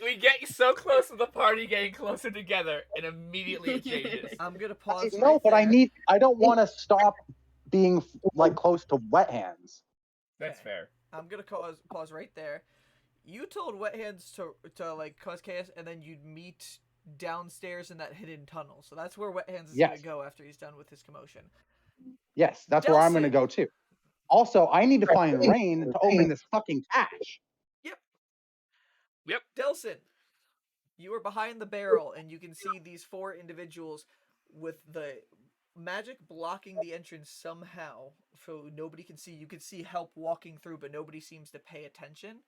we get so close to the party getting closer together, and immediately it changes. I'm gonna pause. No, right but there. I don't want to stop being like close to Wet Hands. That's Okay. fair. I'm gonna pause right there. You told Wet Hands to like cause chaos, and then you'd meet downstairs in that hidden tunnel. So that's where Wet Hands is gonna Yes. go after he's done with his commotion. Yes, that's where I'm gonna Delsin. go too. Also, I need to find Rainn to open this fucking cache. Yep. Delsin, you are behind the barrel, and you can see these 4 individuals with the magic blocking the entrance somehow, so nobody can see. You can see help walking through, but nobody seems to pay attention.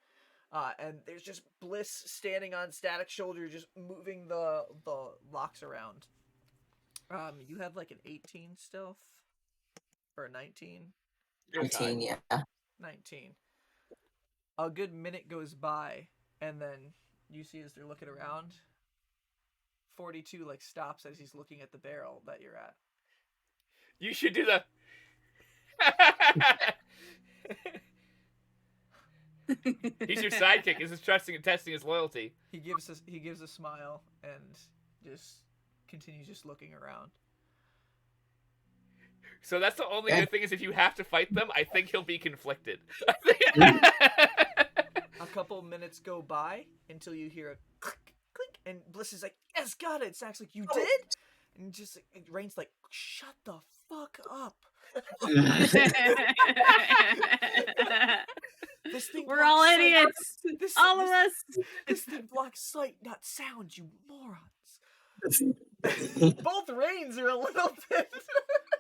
And there's just Bliss standing on Static's shoulder, just moving the locks around. You have like an 18 stealth or a 19. 19, yeah. 19. A good minute goes by, and then you see as they're looking around, 42 like stops as he's looking at the barrel that you're at. You should do the. He's your sidekick. This is trusting and testing his loyalty. He gives a smile and just continues just looking around. So that's the only good thing is if you have to fight them, I think he'll be conflicted. A couple minutes go by until you hear a click, click, and Bliss is like, "Yes, got it." Stacks like, "You did?" And just Rainn's like, "Shut the fuck up." This thing We're all blocks sight. idiots. This, All of this- us. This thing blocks sight, not sound, you morons. Both Rains are a little bit.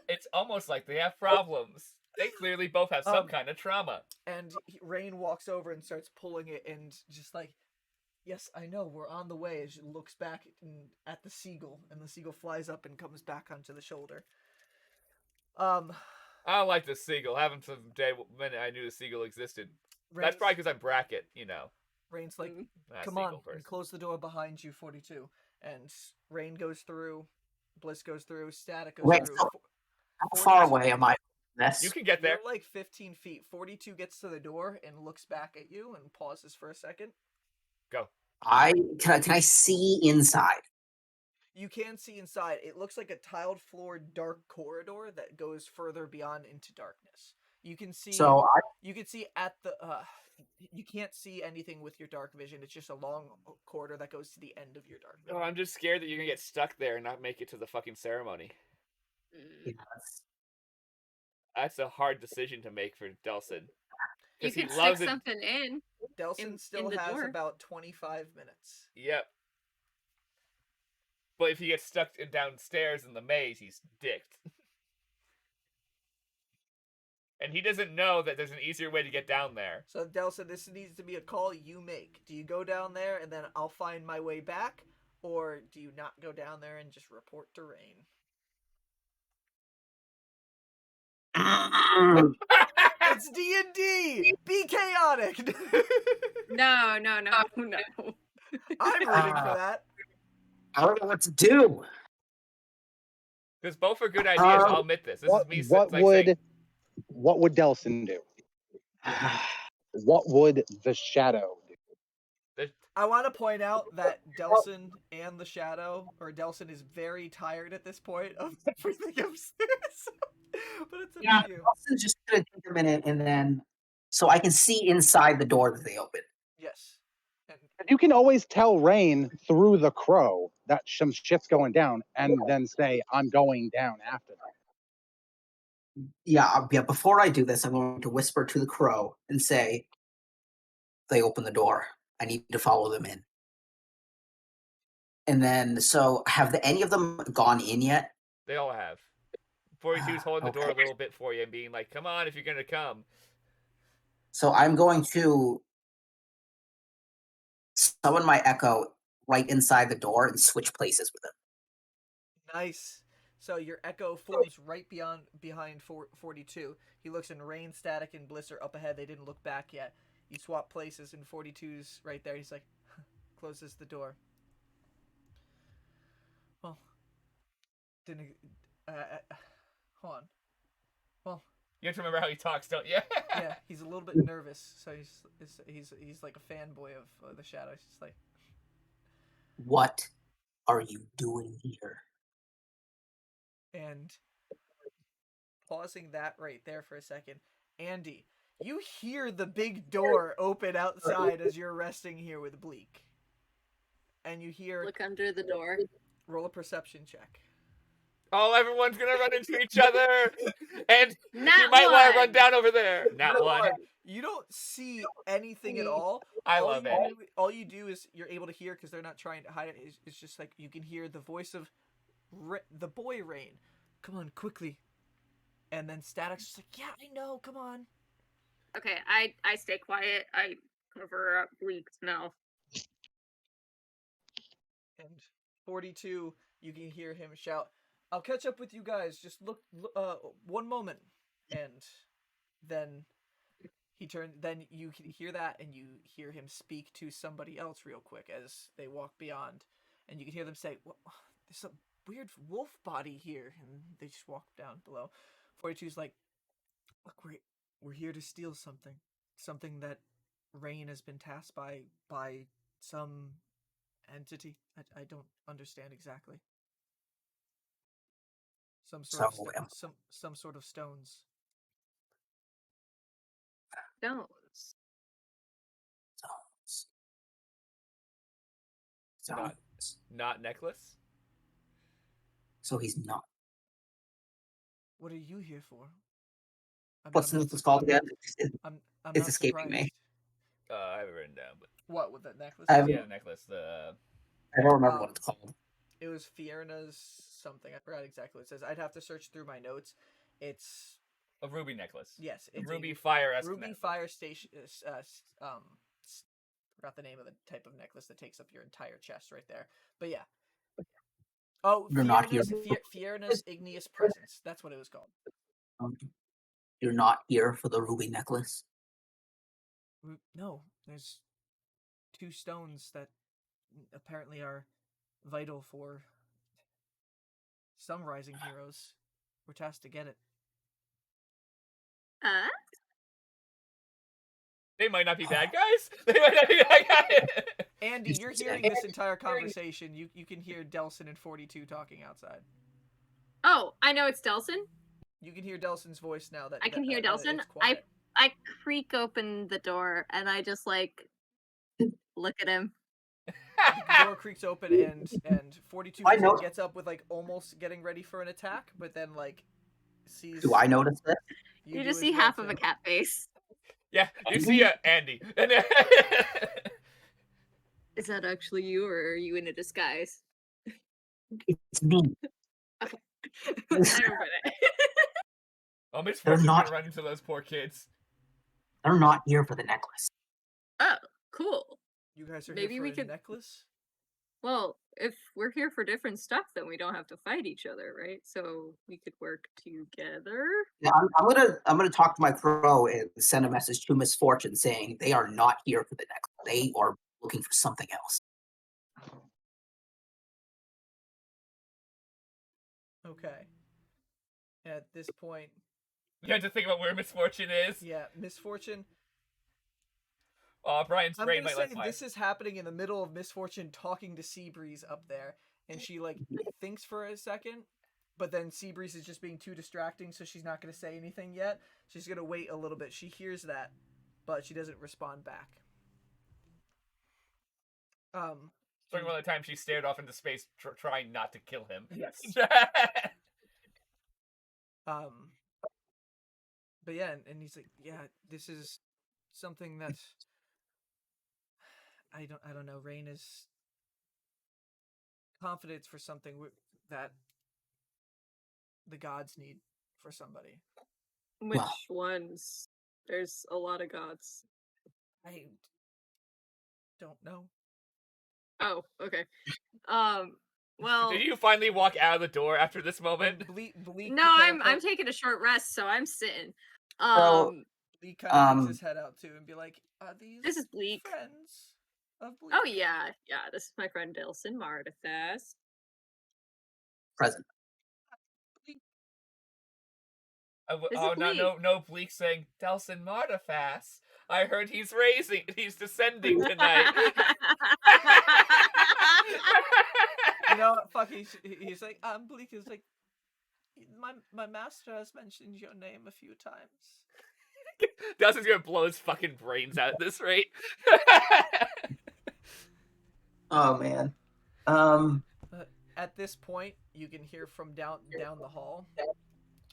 It's almost like they have problems. They clearly both have some Um, kind of trauma. And Rainn walks over and starts pulling it, and just like, "Yes, I know, we're on the way." As she looks back at the seagull, and the seagull flies up and comes back onto the shoulder. I don't like the seagull. Haven't since the day minute I knew the seagull existed. That's Rainn's- probably because I'm bracket, you know. Rainn's like, Mm. Not "Come seagull on," and person. close the door behind you, 42. And Rainn goes through, Bliss goes through, Static goes Wait, through. so how far away am I from this? You can get there. You're like 15 feet. 42 gets to the door and looks back at you and pauses for a second. Go. Can I see inside? You can see inside. It looks like a tiled floor dark corridor that goes further beyond into darkness. You can see So you can see at the you can't see anything with your dark vision. It's just a long corridor that goes to the end of your dark vision. Oh, I'm just scared that you're gonna get stuck there and not make it to the fucking ceremony. That's a hard decision to make for Delsin. You 'Cause he could stick loves it. something in. Delsin still the has door. about 25 minutes. Yep. But if he gets stuck downstairs in the maze, he's dicked. And he doesn't know that there's an easier way to get down there. So Delsin, this needs to be a call you make. Do you go down there and then I'll find my way back, or do you not go down there and just report to Rainn? It's D&D. Be chaotic. No. I'm rooting for that. I don't know what to do. Because both are good ideas. I'll admit this. This is me saying, What would Delsin do? What would the Shadow do? I want to point out that Delsin and the Shadow, or Delsin is very tired at this point of everything upstairs. But it's up to you. Delsin's just gonna take a minute and then, so I can see inside the door that they open. Yes. And But you can always tell Rainn through the crow that some shit's going down, and then say, "I'm going down after that." Yeah. Before I do this, I'm going to whisper to the crow and say, "They open the door. I need to follow them in." And then, so have any of them gone in yet? They all have. 42's holding the door a Okay. little bit for you and being like, "Come on, if you're gonna come." So I'm going to summon my echo right inside the door and switch places with him. Nice. So your echo forms right behind 42. He looks in Rain, Static, and Bliss are up ahead. They didn't look back yet. You swap places, and 42's right there. He's like, closes the door. Well, didn't. Hold on. Well, You have to remember how he talks, don't you? yeah, he's a little bit nervous. So he's like a fanboy of the Shadows. He's like, What are you doing here? and pausing that right there for a second, Andy, you hear the big door open outside as you're resting here with Bleak. And you hear... Look under the door. Roll a perception check. Oh, everyone's gonna run into each other, and Not you might want to one. run down over there. Not one. You don't see anything at all. I love it. All you do is you're able to hear, because they're not trying to hide it. It's just like you can hear the voice of the boy Rainn. Come on, quickly. And then Static's just like, yeah, I know, come on. Okay, I stay quiet. I cover up Bleak's mouth. And 42, you can hear him shout, I'll catch up with you guys. Just look one moment. And then then you can hear that, and you hear him speak to somebody else real quick as they walk beyond. And you can hear them say, well, there's a weird wolf body here. And they just walk down below. 42's like, look, we're here to steal something. Something that Rainn has been tasked by some entity. I don't understand exactly. Some sort of stones. Stones. Not necklace. So he's not. What are you here for? What's this called again? It's escaping me. I have it written down, but what, with the necklace? yeah, the necklace. I don't remember what it's called. It was Fierna's something. I forgot exactly what it says. I'd have to search through my notes. It's a ruby necklace. Yes, it's a ruby fire. Ruby fire station. Forgot the name of the type of necklace that takes up your entire chest right there. But yeah. Oh, You're not here. Fierna's igneous presence. That's what it was called. You're not here for the ruby necklace? No, there's 2 stones that apparently are vital for some rising heroes. We're tasked to get it. They might not be bad guys. They might not be bad guys. Andy, you're hearing this entire conversation. You can hear Delsin and 42 talking outside. Oh, I know it's Delsin. You can hear Delsin's voice now. I can hear Delsin. I creak open the door and I just like look at him. The door creaks open and 42 gets up with like almost getting ready for an attack, but then like sees. Do I notice this? You just see half of a cat face. Yeah, you see Andy. Is that actually you, or are you in a disguise? It's me. Okay. I don't get it. Oh, Miss Fortune's gonna run into those poor kids. They're not here for the necklace. Oh, cool. You guys are Maybe here we for could... a necklace? Well, if we're here for different stuff, then we don't have to fight each other, right? So we could work together. Yeah, I'm gonna talk to my crow and send a message to Miss Fortune saying they are not here for the necklace. They are looking for something else. Okay. At this point, you have to think about where Miss Fortune is. Yeah, Miss Fortune. Brian's brain might let this is happening in the middle of Miss Fortune talking to Seabreeze up there, and she like thinks for a second, but then Seabreeze is just being too distracting, so she's not going to say anything yet. She's going to wait a little bit. She hears that, but she doesn't respond back. During one of the times she stared off into space, trying not to kill him. Yes. But yeah, and he's like, yeah, this is something that I don't know. Rainn is confident for something that the gods need for somebody. Which ones? There's a lot of gods. I don't know. Oh, okay. Well, Did you finally walk out of the door after this moment? Bleak no, I'm taking a short rest, so I'm sitting. Bleak kind of pokes his head out too and be like, "Are these This is Bleak. friends of Bleak?" Oh yeah. This is my friend Delsin Mardithas. Present. No, Bleak saying, Delsin Mardithas. I heard he's descending tonight. You know, fuck, he's like, Bleak is like, my master has mentioned your name a few times. Delsin's gonna blow his fucking brains out at this rate. Oh man. At this point, you can hear from down the hall.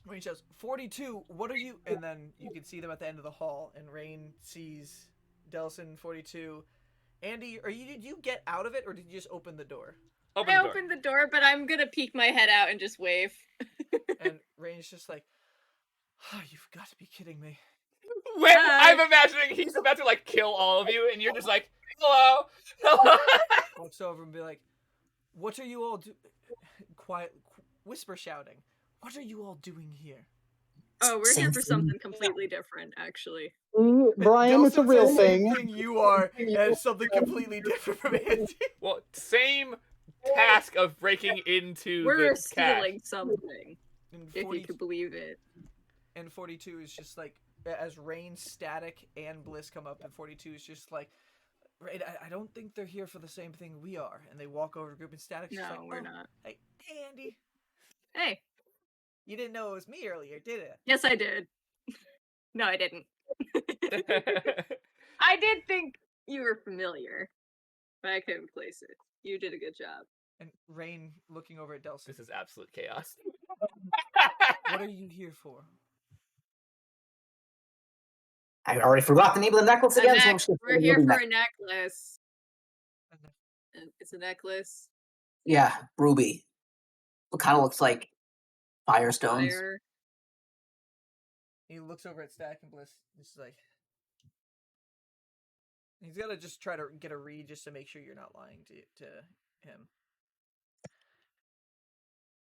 Rainn says, 42, what are you? And then you can see them at the end of the hall, and Rainn sees Delsin, 42. Andy, did you get out of it, or did you just open the door? I opened the door, but I'm gonna peek my head out and just wave. And Rainn's just like, oh, you've got to be kidding me. I'm imagining he's about to, like, kill all of you, and you're just like, hello? Walks over and be like, what are you all doing? Quiet, whisper shouting. What are you all doing here? Oh, we're here for something completely different, actually. Brian, it's a real thing. You are, and something completely different from Andy. Well, same task of breaking into We're the stealing cache. something, if you could believe it. And 42 is just like, as Rainn, Static, and Bliss come up, and 42 is just like, I don't think they're here for the same thing we are. And they walk over to the group, and Static's just like, we're not. Hey, Andy. Hey. You didn't know it was me earlier, did it? Yes, I did. No, I didn't. I did think you were familiar, but I couldn't place it. You did a good job. And Rainn looking over at Delsin. This is absolute chaos. What are you here for? I already forgot the name of the necklace again. We're here for a necklace. It's a necklace. Yeah, ruby. It kind of looks like firestones. Fire. He looks over at Static and Bliss. He's like, he's gotta just try to get a read just to make sure you're not lying to him.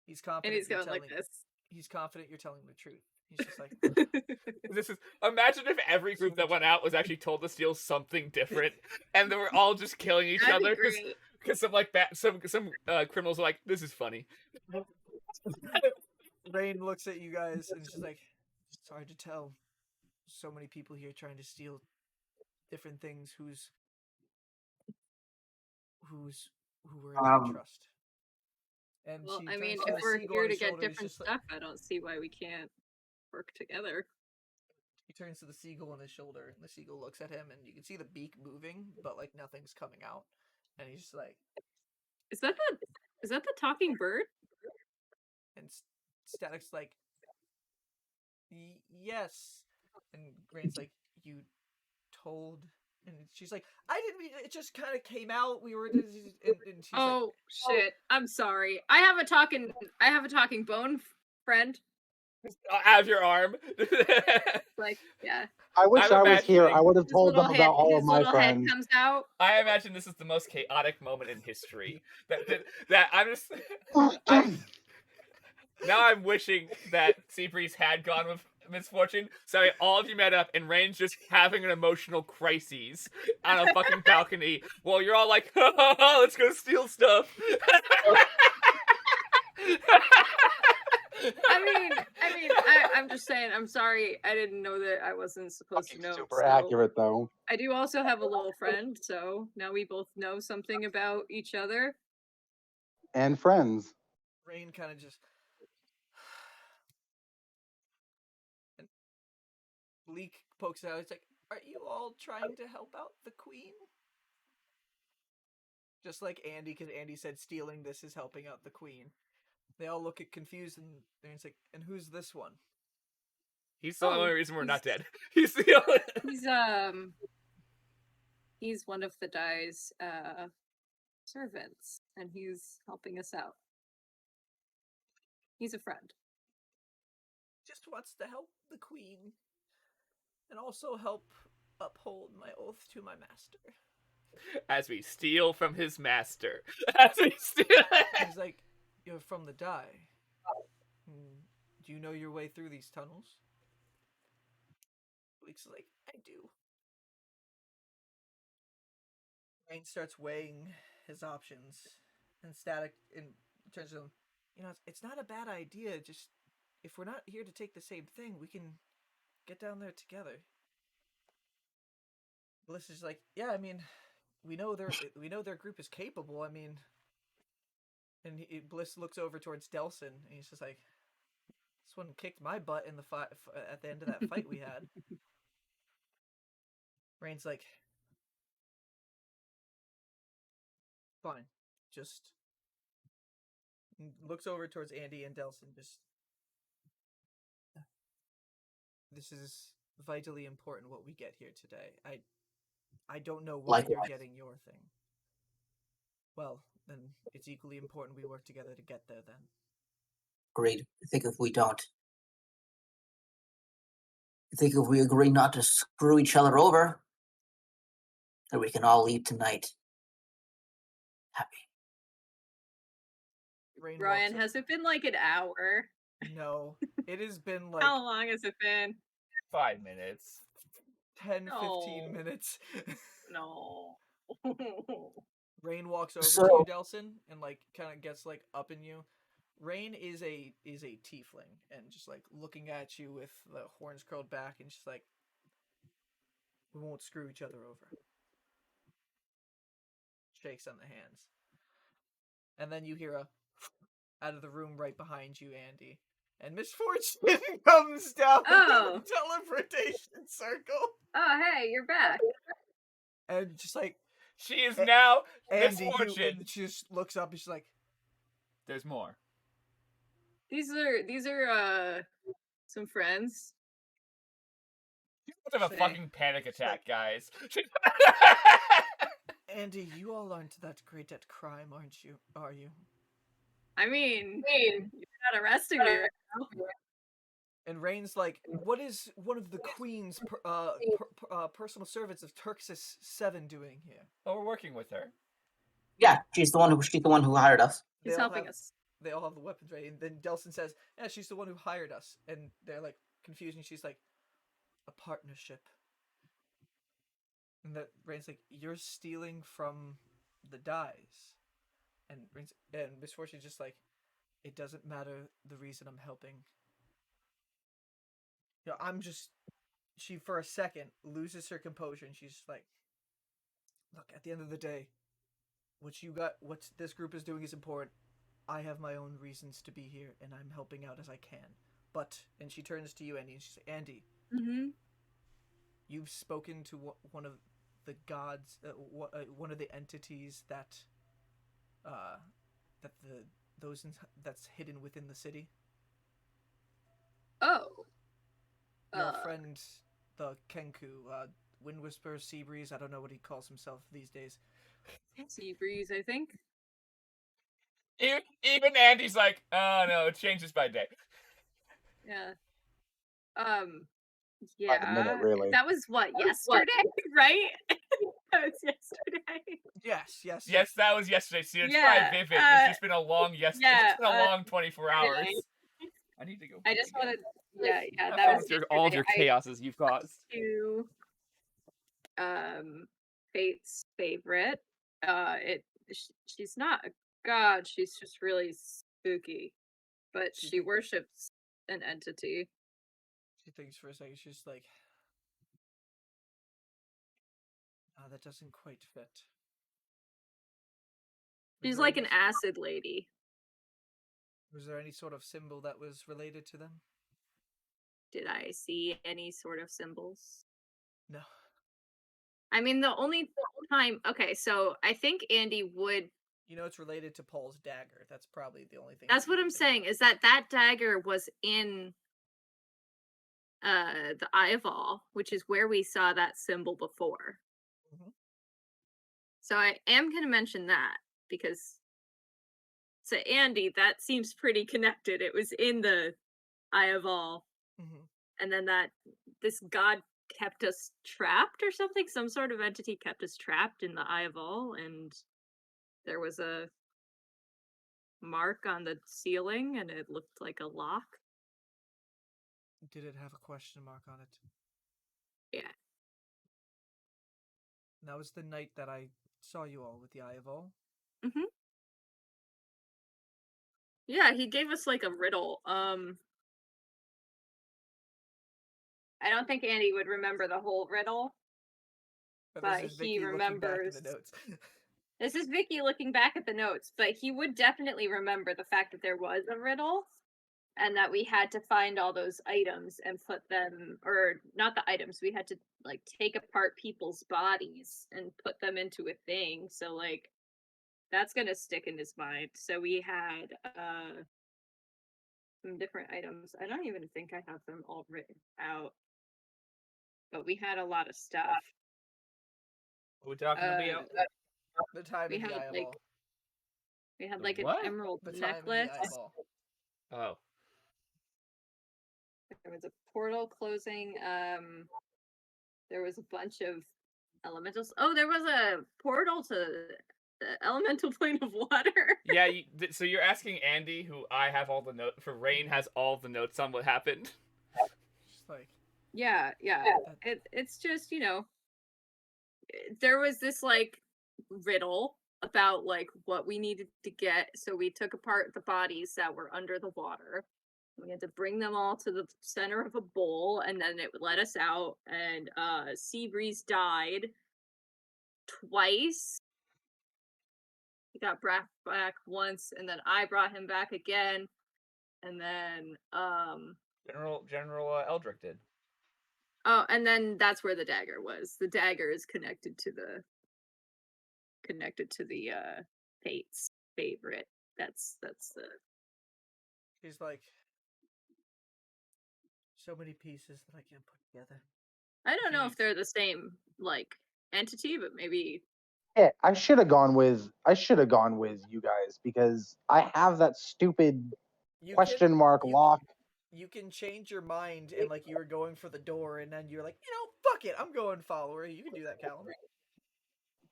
He's confident. And he's going like this. He's confident you're telling the truth. He's just like, imagine if every group that went out was actually told to steal something different, and they were all just killing each other because some criminals are like, this is funny. Rainn looks at you guys and is just like, it's hard to tell. So many people here trying to steal different things. Who we're able to trust. And well, I mean, if we're here to get different stuff, I don't see why we can't work together. He turns to the seagull on his shoulder, and the seagull looks at him, and you can see the beak moving, but like nothing's coming out. And he's just like, "Is that the talking bird?" And Static's like, "Yes." And Rainn's like, "You told?" And she's like, "I didn't mean it. Just kind of came out. We were." And she's oh like, shit! I'm sorry. I have a talking bone friend. Out of your arm. Like, yeah. I wish I was here. I would have told them about all of my friends. Head comes out. I imagine this is the most chaotic moment in history. That I'm just. Now I'm wishing that Seabreeze had gone with Misfortune, so all of you met up, and Rainn's just having an emotional crisis on a fucking balcony while you're all like, let's go steal stuff. I'm just saying, I'm sorry, I didn't know that I wasn't supposed to know. Super accurate, though. I do also have a little friend, so now we both know something about each other. And friends. Rainn kind of just... And Bleak pokes out, he's like, are you all trying to help out the queen? Just like Andy, because Andy said stealing this is helping out the queen. They all look at confused, and it's like, and who's this one? He's the only reason we're he's- not dead. He's the only. He's one of the Dai's servants, and he's helping us out. He's a friend. Just wants to help the queen, and also help uphold my oath to my master. As we steal from his master. As we steal. He's like, you're from the Dai. Do you know your way through these tunnels? Bleak's like, I do. Rainn starts weighing his options, and Static turns to him, it's not a bad idea, just, if we're not here to take the same thing, we can get down there together. Bliss is like, yeah, I mean, we know their group is capable, I mean, and Bliss looks over towards Delsin, and he's just like, this one kicked my butt in the fight at the end of that fight we had. Rainn's like, fine, just looks over towards Andy and Delsin. Just, this is vitally important what we get here today. I don't know why you're getting your thing. Well, then it's equally important we work together to get there. Then. Agreed. I think if we agree not to screw each other over, then we can all leave tonight happy. Ryan, has it been like an hour? No, it has been like... How long has it been? 5 minutes. 10, 15 minutes. No. Rainn walks over to you, Delsin, and like kind of gets like up in you. Rainn is a tiefling, and just like looking at you with the horns curled back, and just like, we won't screw each other over. Shakes on the hands, and then you hear a out of the room right behind you, Andy, and Misfortune comes down the teleportation circle. Oh, hey, you're back. And just like, she is now Andy, Misfortune. she just looks up and she's like, there's more. These are some friends. You must have a fucking panic attack, guys. Andy, you all aren't that great at crime, aren't you? Are you? I mean, you're not arresting me right now. And Rainn's like, what is one of the queen's personal servants of Turxus 7 doing here? Oh, we're working with her. Yeah, she's the one who hired us. She's helping us. They all have the weapons ready, and then Delsin says, yeah, she's the one who hired us. And they're like confused, and she's like, a partnership. And that Rainn's like, you're stealing from the Dais. And Misfortune's just like, it doesn't matter the reason I'm helping. She for a second loses her composure, and she's just like, look, at the end of the day, what this group is doing is important. I have my own reasons to be here, and I'm helping out as I can. But, and she turns to you, Andy, and she's like, Andy, you've spoken to one of the gods, one of the entities that's hidden within the city. Oh. Your friend, the Kenku, Wind Whisperer, Seabreeze, I don't know what he calls himself these days. Seabreeze, I think. Even Andy's like, oh no, it changes by day. Yeah. Yeah. By the minute, really. That was what, yesterday, right? That was yesterday. Yes, that was yesterday. See, it's probably vivid. It's just been a long it's been a long 24 hours. I need to go. I just wanted, that was all of your chaoses you've caused. To Fate's favorite. She's not a god. She's just really spooky, but she worships an entity. She thinks for a second. She's like, that doesn't quite fit. She's like an acid lady. Was there any sort of symbol that was related to them? Did I see any sort of symbols? No. I mean, the only time. Okay, so I think Andy would. You know, it's related to Paul's dagger. That's probably the only thing. That's that what you I'm think saying. about. Is that dagger was in the Eye of All, which is where we saw that symbol before. Mhm. So I am going to mention that because to Andy, that seems pretty connected. It was in the Eye of All, Mhm. and then this god kept us trapped or something. Some sort of entity kept us trapped in the Eye of All, and there was a mark on the ceiling, and it looked like a lock. Did it have a question mark on it? Yeah. And that was the night that I saw you all with the Eye of All. Mm-hmm. Yeah, he gave us like a riddle. I don't think Andy would remember the whole riddle, but this is he Vicky looking back in remembers. the notes. This is Vicky looking back at the notes, but he would definitely remember the fact that there was a riddle and that we had to find all those items and put them, or not the items, we had to like take apart people's bodies and put them into a thing. So like that's gonna stick in his mind. So we had some different items. I don't even think I have them all written out, but we had a lot of stuff. What are we talking about? The time We in the had Eye of like All. we had The like an what? emerald The time in the necklace. Eye of All. Oh. There was a portal closing. There was a bunch of elementals. Oh, there was a portal to the elemental plane of water. Yeah, so you're asking Andy, who I have all the notes for. Rainn has all the notes on what happened. Just like Yeah. It's just, there was this like riddle about like what we needed to get, so we took apart the bodies that were under the water. We had to bring them all to the center of a bowl, and then it would let us out. And Seabreeze died twice. He got brought back once, and then I brought him back again, and then General Eldrick did. oh, and then that's where the dagger was. The dagger is connected to the Fate's favorite. That's the. he's like so many pieces that I can't put together. I don't know if they're the same like entity, but maybe. Yeah, I should have gone with you guys because I have that stupid question mark lock. You can change your mind and like you were going for the door and then you're like, fuck it, I'm going follower. You can do that, Callum.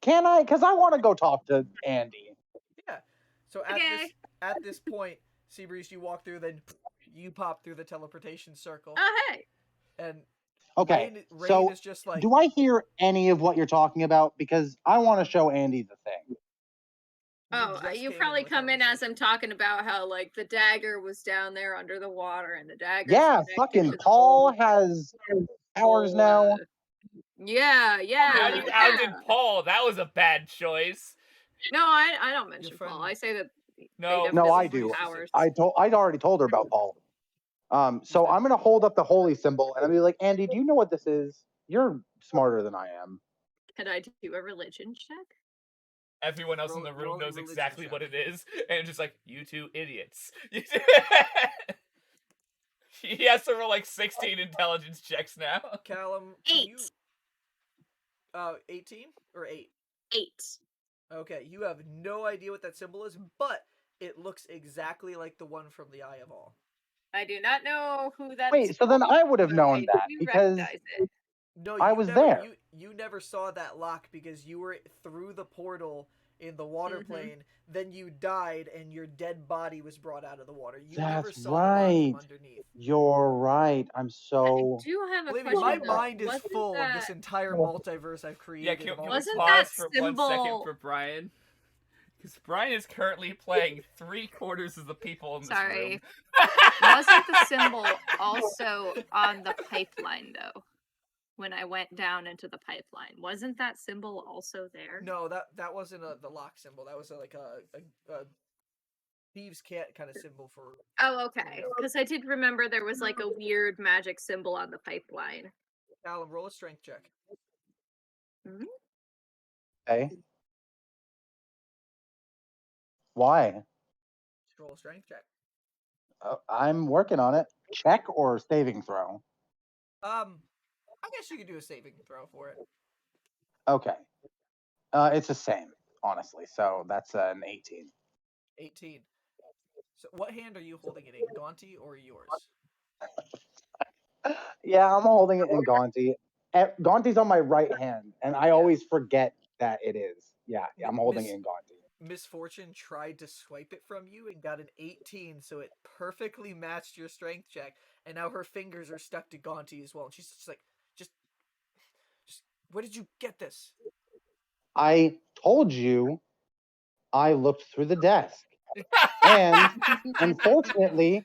Can I? Because I want to go talk to Andy. Yeah. So at this point, Seabreeze, you walk through, then you pop through the teleportation circle. Oh hey. And Okay, Rainn so is just like, do I hear any of what you're talking about? Because I want to show Andy the thing. Oh, you probably come in as I'm talking about how like the dagger was down there under the water, and the dagger. Yeah, fucking Paul has powers now. Yeah. Now you outed Paul. That was a bad choice. No, I don't mention Paul. I say that. No, I do. Powers. I'd already told her about Paul. So I'm gonna hold up the holy symbol and I'll be like, Andy, do you know what this is? You're smarter than I am. Could I do a religion check? Everyone else in the room knows exactly what it is, and just like, you two idiots. He has to roll like 16 intelligence checks now. Callum, 8. 18 or 8? 8. Okay, you have no idea what that symbol is, but it looks exactly like the one from the Eye of All. I do not know who that is. Wait, so then I would have known that because no, I was never, there. You never saw that lock because you were through the portal in the water plane. Then you died, and your dead body was brought out of the water. You never saw the lock from underneath. You're right. I'm so. I do have a Believe question. me, my mind is full of this entire multiverse I've created. Yeah, can we Wasn't pause that for symbol... 1 second for Brian? Because Brian is currently playing 3/4 of the people in this room. Wasn't the symbol also on the pipeline, though? When I went down into the pipeline, wasn't that symbol also there? No, that wasn't the lock symbol. That was like a thieves' cat kind of symbol for. Oh, okay. Because I did remember there was like a weird magic symbol on the pipeline. Callum, roll a strength check. Mm-hmm. Okay. Why? Roll a strength check. I'm working on it. Check or saving throw? I guess you could do a saving throw for it. Okay. It's the same, honestly. So that's an 18. 18. So what hand are you holding it in, Gaunty or yours? Yeah, I'm holding it in Gaunty. Gaunty's on my right hand, and I always forget that it is. Yeah, I'm holding it in Gaunty. Misfortune tried to swipe it from you and got an 18, so it perfectly matched your strength check, and now her fingers are stuck to Gaunty as well. And she's just like, just, where did you get this? I told you I looked through the desk. And unfortunately,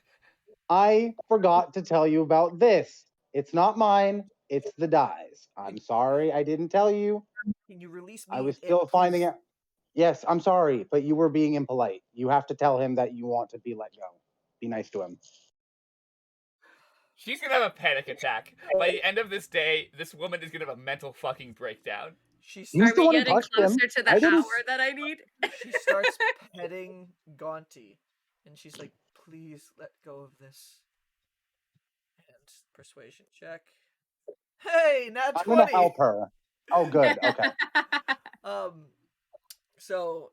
I forgot to tell you about this. It's not mine, it's the dies. I'm sorry I didn't tell you. Can you release me? I was still finding it. Yes, I'm sorry, but you were being impolite. You have to tell him that you want to be let go. Be nice to him. She's gonna have a panic attack. By the end of this day, this woman is gonna have a mental fucking breakdown. He's Are the we one who getting touched him. closer to the I didn't- hour that I need? She starts petting Gaunty, and she's like, please let go of this. And persuasion check. Hey, nat 20! I'm gonna help her. Oh, good. Okay. So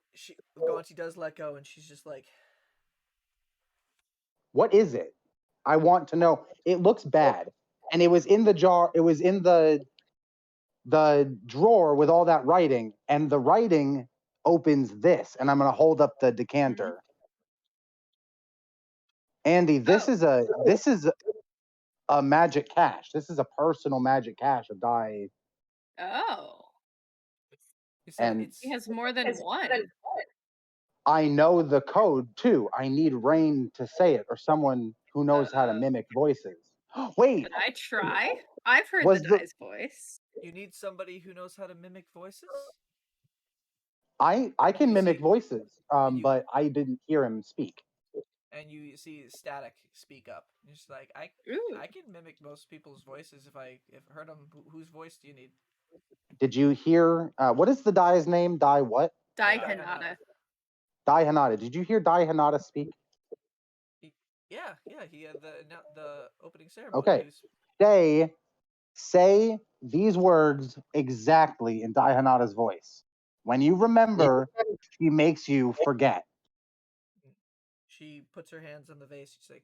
Gaunty does let go, and she's just like, What is it? I want to know. It looks bad, and it was in the jar. It was in the drawer with all that writing, and the writing opens this, and I'm gonna hold up the decanter. Andy, this is a magic cache. This is a personal magic cache of die. Oh. you said And it's He has more than one. I know the code too. I need Rainn to say it, or someone who knows how to mimic voices. Wait, Can I try? I've heard Was the the- guy's voice. you need somebody who knows how to mimic voices? I can You mimic see- voices, you- but I didn't hear him speak. And you see Static speak up. You're just like, Ooh. I can mimic most people's voices if I heard them. Whose voice do you need? Did you hear? What is the die's name? Die what? Dai Hinata. Hinata. Die Hinata. Did you hear Die Hinata speak? Yeah, he had the opening ceremony. Okay. Say these words exactly in Die Hinata's voice. When you remember, she makes you forget. She puts her hands on the vase. She's like,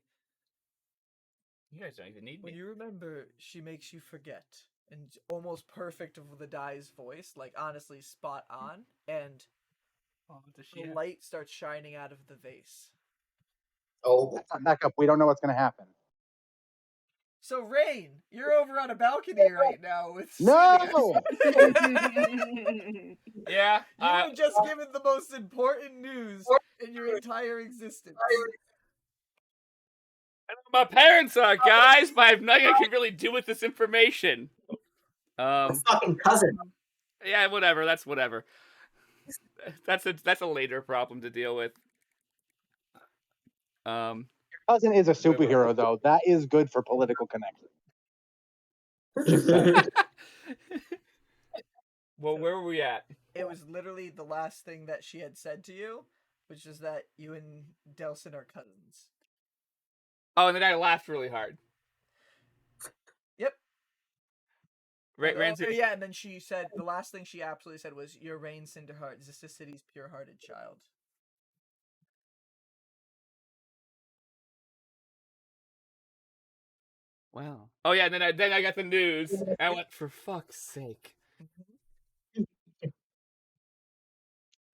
You guys don't even need when me. you remember, she makes you forget. And almost perfect of the Dai's voice, like honestly spot on. And the light starts shining out of the vase. Oh, Back up. We don't know what's going to happen. So Rainn, you're over on a balcony right now with No! Cecelia. Yeah. You were just given the most important news in your entire existence. I know who my parents are, guys, but I have nothing I can really do with this information. my fucking cousin. Yeah, whatever. That's whatever. That's a later problem to deal with. Cousin is a superhero, though. That is good for political connection. Well, where were we at? It was literally the last thing that she had said to you, which is that you and Delsin are cousins. Oh, and then I laughed really hard. Yep. Rainn's Yeah, and then she said, the last thing she absolutely said was, "You're Rainn Cinderheart, is this the city's pure-hearted child?" Wow. Oh yeah, and then I got the news, and I went, for fuck's sake.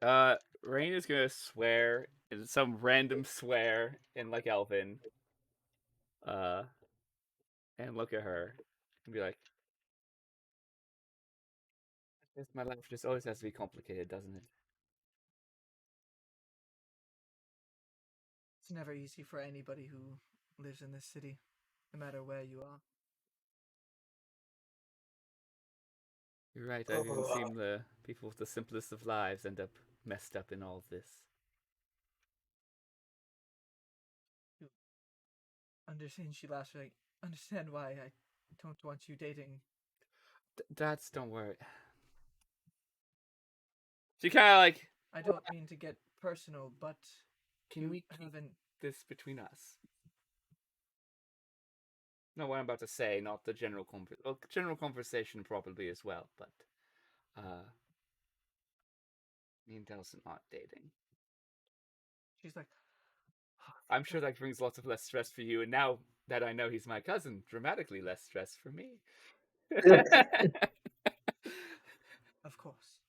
Rainn is gonna swear in some random swear in like Elven. And look at her and be like, I guess my life just always has to be complicated, doesn't it? It's never easy for anybody who lives in this city, no matter where you are. You're right, I even seem the people with the simplest of lives end up messed up in all this. Understand, she laughs like, understand why I don't want you dating. Don't worry. She kind of like, I don't mean to get personal, but can you we keep haven't. this between us? No, what I'm about to say, not the general general conversation probably as well, but me and Delsin aren't dating. She's like, I'm sure that brings lots of less stress for you, and now that I know he's my cousin, dramatically less stress for me. of course.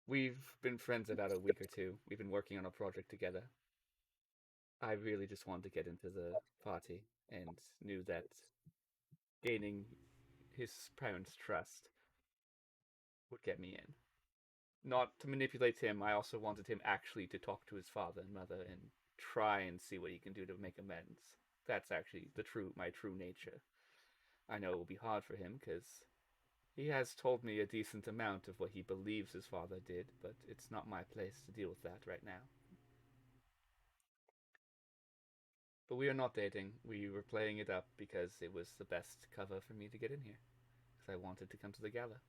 We've been friends about a week or two. We've been working on a project together. I really just wanted to get into the party and knew that gaining his parents' trust would get me in. Not to manipulate him, I also wanted him actually to talk to his father and mother and try and see what he can do to make amends. That's actually my true nature. I know it will be hard for him because he has told me a decent amount of what he believes his father did, but it's not my place to deal with that right now. But we are not dating. We were playing it up because it was the best cover for me to get in here. Because I wanted to come to the gala.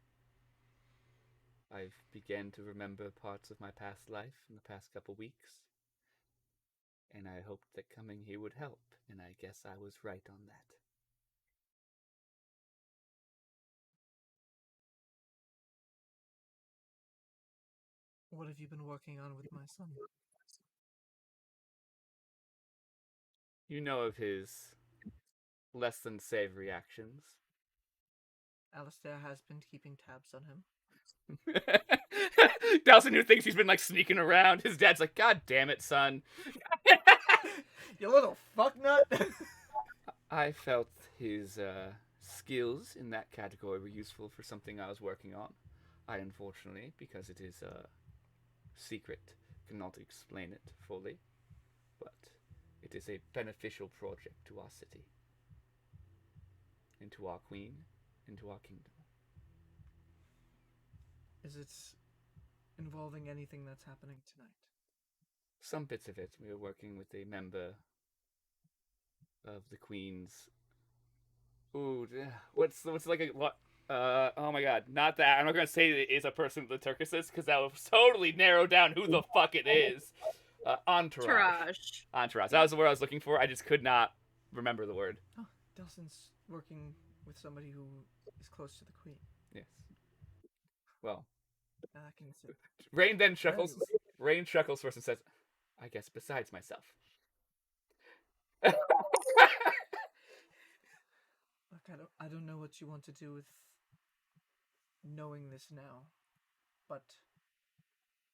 I've begun to remember parts of my past life in the past couple weeks. And I hoped that coming here would help, and I guess I was right on that. What have you been working on with my son? You know of his less than savory actions. Alistair has been keeping tabs on him. Delsin, who thinks he's been like sneaking around, his dad's like, "God damn it, son." You little fucknut! I felt his skills in that category were useful for something I was working on. I unfortunately, because it is a secret, cannot explain it fully, but it is a beneficial project to our city, and to our queen, and to our kingdom. Is it involving anything that's happening tonight? Some bits of it. We are working with a member of the Queen's. Ooh, what's like a what? Oh my god, not that. I'm not gonna say it is a person of the Turkises because that will totally narrow down who the fuck it is. Entourage. Entourage. That was the word I was looking for. I just could not remember the word. Oh, Delsin's working with somebody who is close to the queen. Yes. Well, I can say. Rainn then chuckles. Rainn chuckles first and says, "I guess besides myself." Look, I don't know what you want to do with knowing this now, but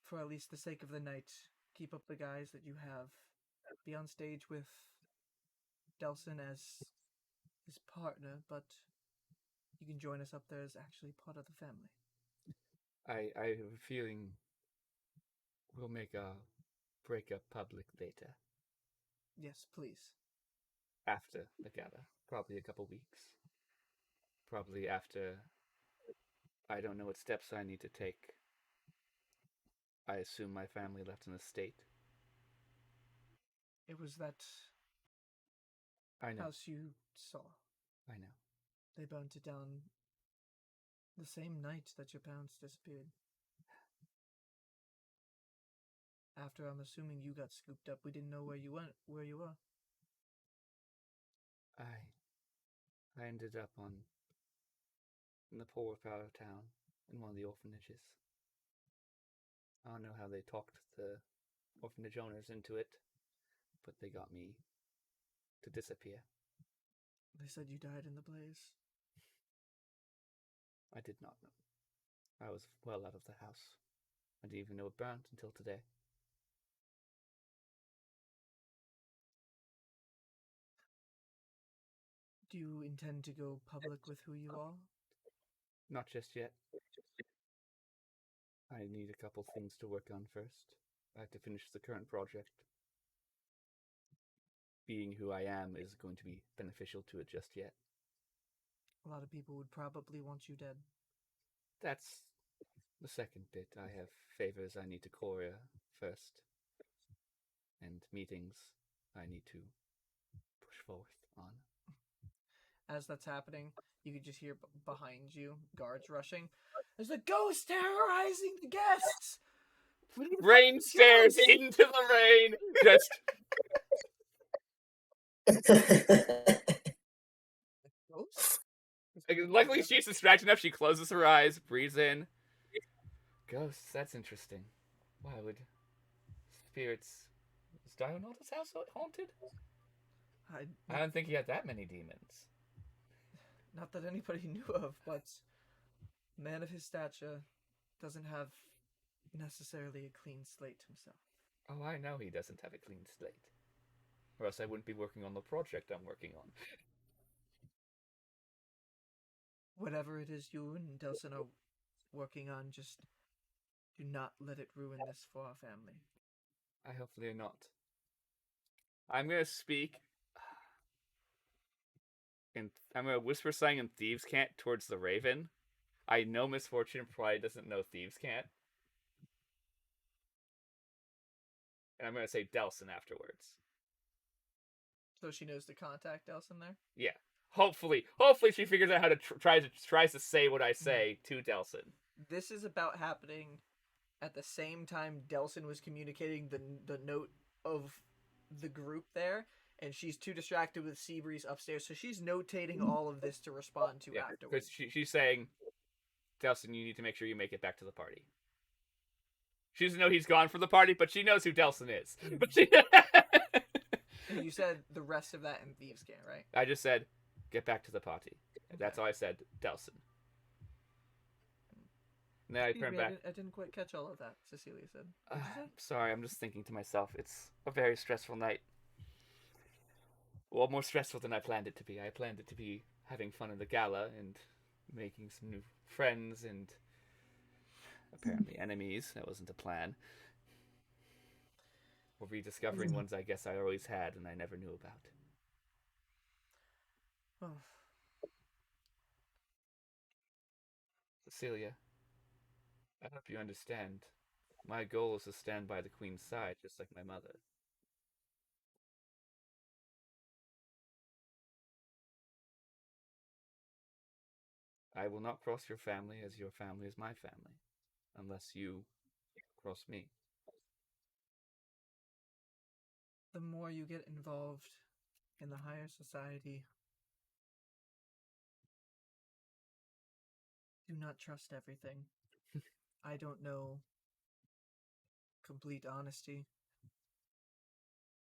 for at least the sake of the night, keep up the guys that you have. Be on stage with Delsin as his partner, but you can join us up there as actually part of the family. I have a feeling we'll make a breakup public later. Yes, please. After the gala. Probably a couple weeks. Probably after I don't know what steps I need to take. I assume my family left an estate. It was that I know. house you saw. I know. They burnt it down the same night that your parents disappeared. After, I'm assuming, you got scooped up, we didn't know where you went, where you were. I ended up in the poor part of town, in one of the orphanages. I don't know how they talked the orphanage owners into it, but they got me to disappear. They said you died in the blaze. I did not know. I was well out of the house. I didn't even know it burnt until today. Do you intend to go public with who you are? Not just yet. I need a couple things to work on first. I have to finish the current project. Being who I am is going to be beneficial to it just yet. A lot of people would probably want you dead. That's the second bit. I have favors I need to courier first. And meetings I need to push forward on. As that's happening, you can just hear behind you guards rushing. There's a ghost terrorizing the guests. We need to Rainn find stares Jones. into the rain. Just Ghost? luckily she's distracted enough. She closes her eyes, breathes in. Ghosts. That's interesting. Why would spirits? Is Dionysus' house haunted? I don't think he had that many demons. Not that anybody knew of, but a man of his stature doesn't have necessarily a clean slate himself. Oh, I know he doesn't have a clean slate. Or else I wouldn't be working on the project I'm working on. Whatever it is you and Delsin are working on, just do not let it ruin this for our family. I hopefully not. I'm gonna speak. And I'm gonna whisper something in Thieves' Cant towards the Raven. I know Misfortune probably doesn't know Thieves' Cant. And I'm gonna say Delsin afterwards. So she knows to contact Delsin there? Yeah. Hopefully she figures out how to tries to say what I say to Delsin. This is about happening at the same time Delsin was communicating the note of the group there, and she's too distracted with Seabreeze upstairs, so she's notating all of this to respond to afterwards. Because she's saying, Delsin, you need to make sure you make it back to the party. She doesn't know he's gone from the party, but she knows who Delsin is. But And you said the rest of that in Thieves' Cant, right? I just said, get back to the party. That's all I said, Delsin. And then I turned back. I didn't quite catch all of that, Cecelia said. What did you say? Sorry, I'm just thinking to myself, it's a very stressful night. Well, more stressful than I planned it to be. I planned it to be having fun at the gala and making some new friends and apparently enemies. That wasn't the plan. Or rediscovering ones I guess I always had and I never knew about. Oh. Cecelia, I hope you understand. My goal is to stand by the Queen's side, just like my mother. I will not cross your family as your family is my family, unless you cross me. The more you get involved in the higher society, do not trust everything. I don't know, complete honesty,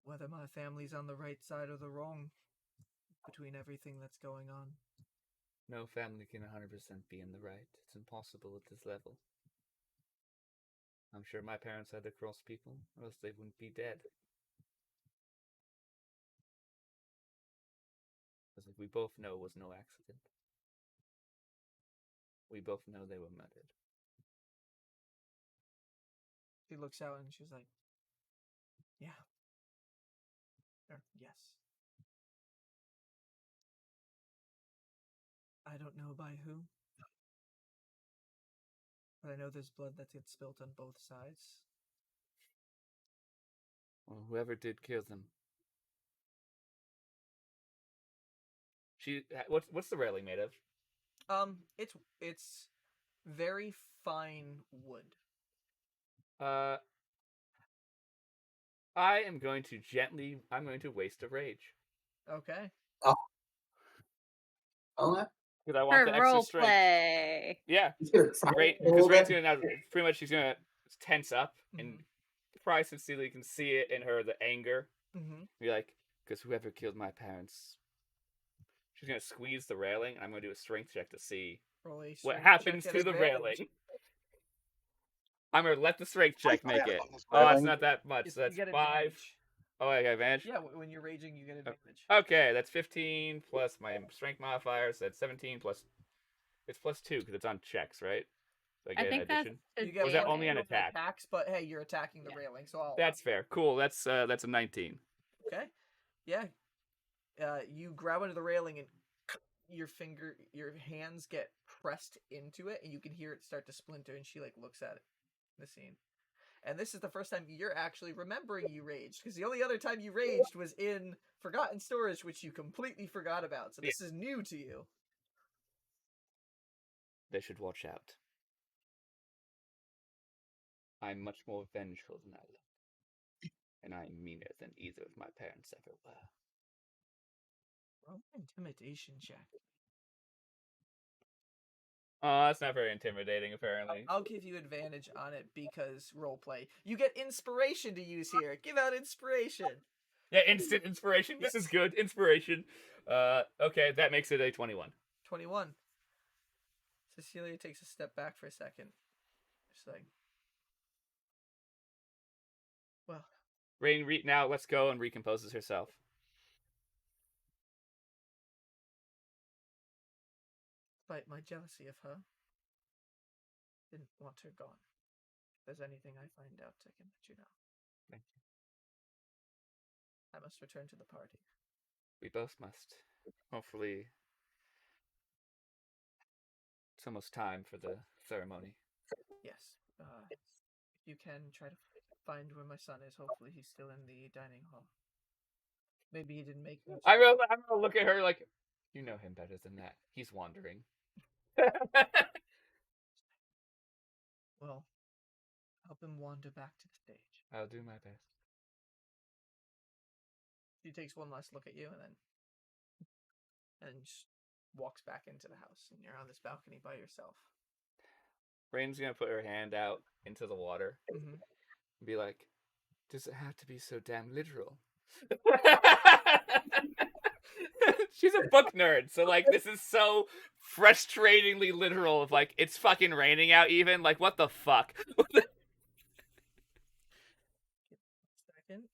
whether my family's on the right side or the wrong between everything that's going on. No family can 100% be in the right. It's impossible at this level. I'm sure my parents had to cross people, or else they wouldn't be dead. Because we both know it was no accident. We both know they were murdered. She looks out and she's like, yeah. Or, yes. I don't know by who, but I know there's blood that gets spilt on both sides. Well, whoever did kill them. What's the railing made of? It's very fine wood. I'm going to waste a rage. Okay. Okay. Because I want For the extra role strength. play. Yeah. He's gonna try Because a little Rainn's bit. gonna pretty much she's gonna tense up and probably Cecelia can see it in her, the anger. Be like, because whoever killed my parents. She's gonna squeeze the railing, and I'm gonna do a strength check to see what happens to the railing. I'm gonna let the strength check make it. Oh, that's not that much. So that's 5. Advantage. Oh, I got advantage? Yeah, when you're raging, you get advantage. Okay, that's 15 plus my strength modifier, so that's 17 plus. It's plus 2 because it's on checks, right? So I get an addition. You get Or is that only an attack? attacks, but hey, you're attacking the railing, so I'll. That's fair. Cool. That's a 19. Okay. Yeah. You grab onto the railing and your hands get pressed into it, and you can hear it start to splinter. And she looks at it, the scene. And this is the first time you're actually remembering you raged, because the only other time you raged was in Forgotten Storage, which you completely forgot about. So this is new to you. They should watch out. I'm much more vengeful than I look. And I'm meaner than either of my parents ever were. Roll an intimidation check. Oh, that's not very intimidating, apparently. I'll give you advantage on it because roleplay. You get inspiration to use here. Give out inspiration. Yeah, instant inspiration. This is good. Inspiration. Okay, that makes it a 21. 21. Cecelia takes a step back for a second. She's like, well, Rainn now lets go and recomposes herself. despite my jealousy of her, didn't want her gone. If there's anything I find out, I can let you know. Thank you. I must return to the party. We both must. Hopefully, it's almost time for the ceremony. Yes. If you can, try to find where my son is. Hopefully he's still in the dining hall. Maybe he didn't make much. I'm gonna look at her like, you know him better than that. He's wandering. Well, help him wander back to the stage. I'll do my best. She takes one last look at you and just walks back into the house, and you're on this balcony by yourself. Rainn's gonna put her hand out into the water Mm-hmm. and be like, does it have to be so damn literal? She's a book nerd, so like this is so frustratingly literal of like it's fucking raining out even. Like what the fuck? Second.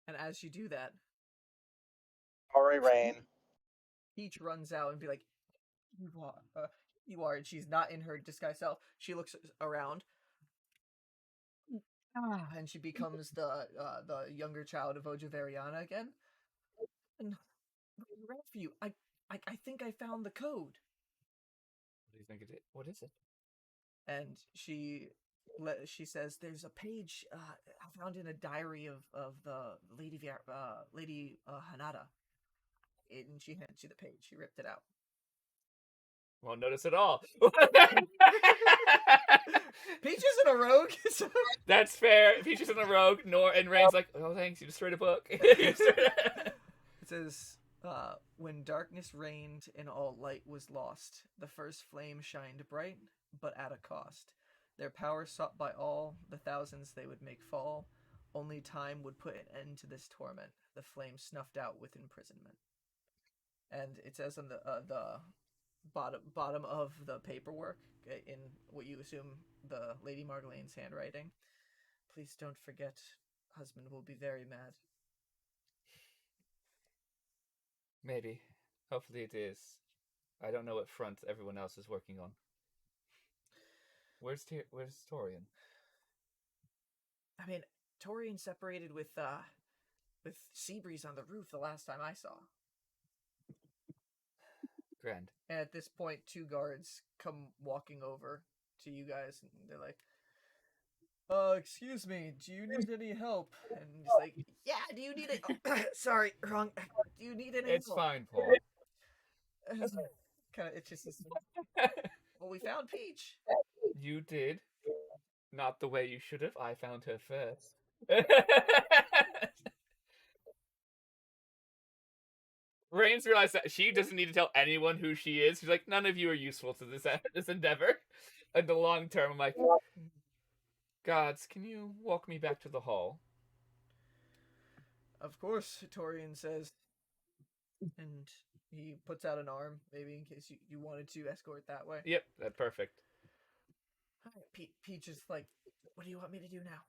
And as you do that, Sorry, Rainn. Peach runs out and be like, you are, and she's not in her disguised self. She looks around. And she becomes the younger child of Ojavariana again. And I read for you. I think I found the code. What do you think it is? What is it? And she says there's a page I found in a diary of the Lady Hanada. And she hands you the page. She ripped it out. Won't notice at all. Peach isn't a rogue. So... That's fair. Peach isn't a rogue, and Rainn's like, oh, thanks, you just read a book. It says, when darkness reigned and all light was lost, the first flame shined bright, but at a cost. Their power sought by all, the thousands they would make fall. Only time would put an end to this torment, the flame snuffed out with imprisonment. And it says on the bottom of the paperwork, in what you assume the Lady Margolane's handwriting, please don't forget, husband will be very mad. Maybe. Hopefully it is. I don't know what front everyone else is working on. Where's Torian? I mean, Torian separated with Seabreeze on the roof the last time I saw. Grand. And at this point, 2 guards come walking over to you guys, and they're like, excuse me, do you need any help? And he's like, yeah, do you need it? Sorry, wrong. Do you need any help? It's fine, Paul. It's just this... Well, we found Peach. You did. Not the way you should have. I found her first. Rainn's realized that she doesn't need to tell anyone who she is. She's like, none of you are useful to this endeavor. In the long term, I'm like, gods, can you walk me back to the hall? Of course, Torian says. And he puts out an arm, maybe in case you wanted to escort that way. Yep, that's perfect. Peach is like, what do you want me to do now?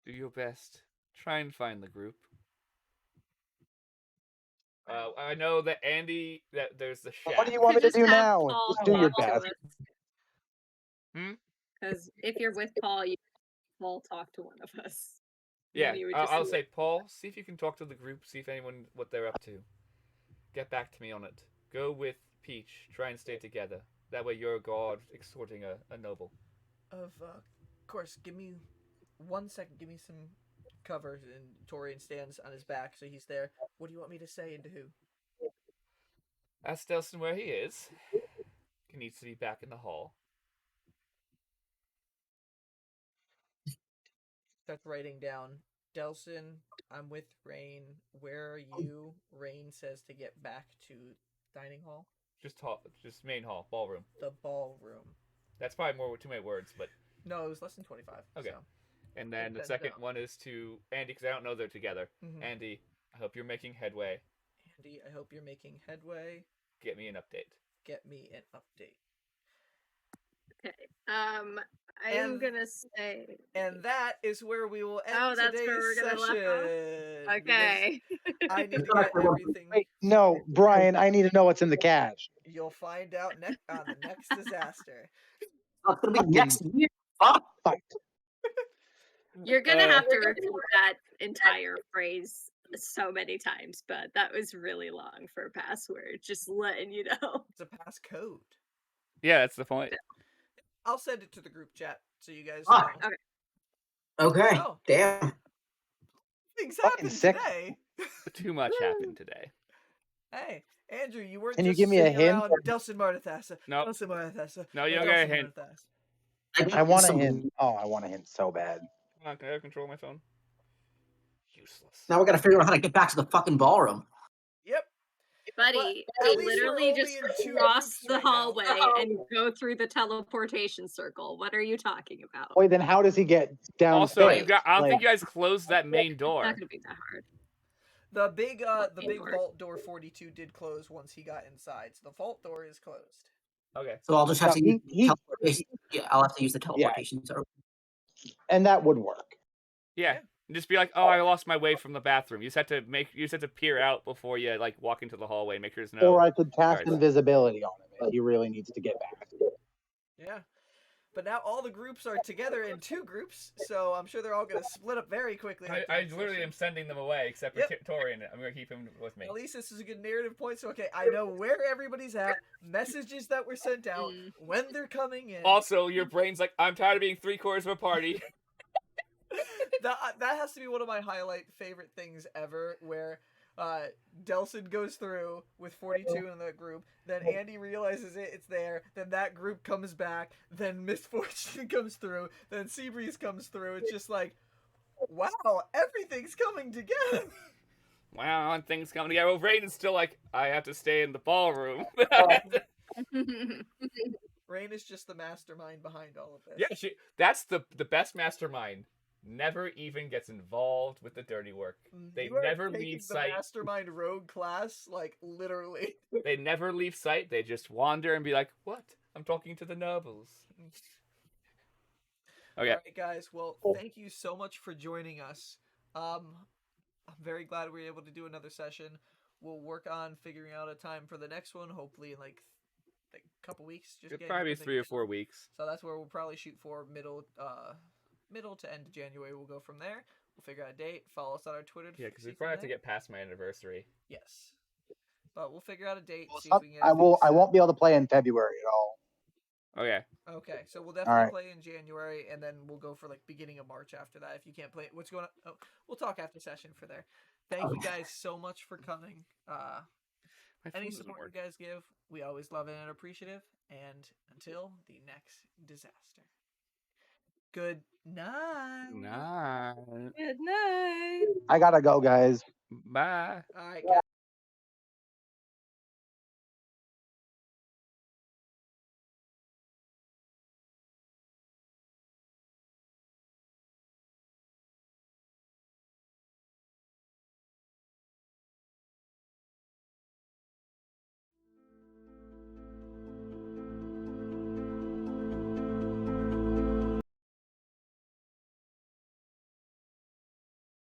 Do your best. Try and find the group. I know that there's the shack. What do you want me to do now? Just do your best. Because if you're with Paul, you will talk to one of us. Yeah, I'll say, Paul, see if you can talk to the group, see if what they're up to. Get back to me on it. Go with Peach. Try and stay together. That way you're a god exhorting a noble. Of course, give me 1 second. Give me some cover. And Torian stands on his back, so he's there. What do you want me to say and to who? Ask Delsin where he is. He needs to be back in the hall. That's writing down. Delsin, I'm with Rainn. Where are you? Rainn says to get back to dining hall. Just main hall, ballroom. The ballroom. That's probably too many words, but No, it was less than 25. okay. So. And then the Then second no. one is to Andy, because I don't know they're together. Mhm. Andy, I hope you're making headway. Andy, I hope you're making headway. Get me an update. Get me an update. Okay. I'm gonna say. And that is where we will end that's today's where we're gonna session. left off? Okay. I need to get everything. Wait, no, Brian, I need to know what's in the cache. You'll find out on the next disaster. Oh, it's gonna be Fucking- next year. Fuck. Fight. You're gonna have to repeat that entire phrase so many times, but that was really long for a password. Just letting you know. It's a passcode. Yeah, that's the point. I'll send it to the group chat so you guys Ah. know. Okay. Oh. Damn. Things Fucking happened sick. today. Too much happened today. Hey, Andrew, you weren't Can you just give me a sitting hint? around Delsin Mardithas. Nope. Delsin Mardithas. No, you don't get a Delsin hint. Mardithas. I want a hint. Oh, I want a hint so bad. Come on, can I have control of my phone? Useless. Now we gotta figure out how to get back to the fucking ballroom. Yep. Buddy, at you least we're literally only just in two cross groups the right now. hallway and go through the teleportation circle. What are you talking about? Wait, then how does he get Also, downstairs? I don't think Like, you guys closed that main It's door. not gonna be that hard. The big Door. vault door 42 did close once he got inside. So the vault door is closed. Okay. So I'll just have to use he- teleportation. Yeah, I'll have to use the teleportation. So and that would work. Yeah. And just be like, oh, I lost my way from the bathroom. You just have to peer out before you like walk into the hallway and make sure there's no. Or I could cast guards. invisibility on him if he really needs to get back. Yeah. But now all the groups are together in two groups, so I'm sure they're all going to split up very quickly. I after this literally session. am sending them away, except for Yep. Torian. I'm gonna keep him with me. At least this is a good narrative point. So, okay, I know where everybody's at, messages that were sent out, when they're coming in. Also, your brain's like, I'm tired of being 3/4 of a party. That has to be one of my favorite things ever, where Delsin goes through with 42 in the group, then Andy realizes it's there, then that group comes back, then Misfortune comes through, then Seabreeze comes through. It's just like, wow, everything's coming together. Wow, and things coming together. Well, Rainn is still like, I have to stay in the ballroom. Rainn is just the mastermind behind all of this. Yeah, that's the best mastermind. Never even gets involved with the dirty work. They You are never taking leave the sight. mastermind rogue class, like, literally. They never leave sight. They just wander and be like, what? I'm talking to the nobles. Okay. All right, guys. Well, thank you so much for joining us. I'm very glad we were able to do another session. We'll work on figuring out a time for the next one, hopefully in like a couple weeks. Just It'll getting probably be everything- 3 or 4 weeks. So that's where we'll probably shoot for middle to end of January. We'll go from there. We'll figure out a date. Follow us on our Twitter. Yeah, because we see probably have from to there. get past my anniversary. Yes, but we'll figure out a date. Well, See if we can get I will. everything I set. won't be able to play in February at all. Okay. Okay, so we'll definitely right. play in January, and then we'll go for like beginning of March after that. If you can't play, what's going on? Oh, we'll talk after session for there. Thank you guys so much for coming. My phone Any doesn't support work. you guys give, we always love it and appreciative. And until the next disaster, good night. Nah. Good night. I gotta go, guys. Bye. All right, guys.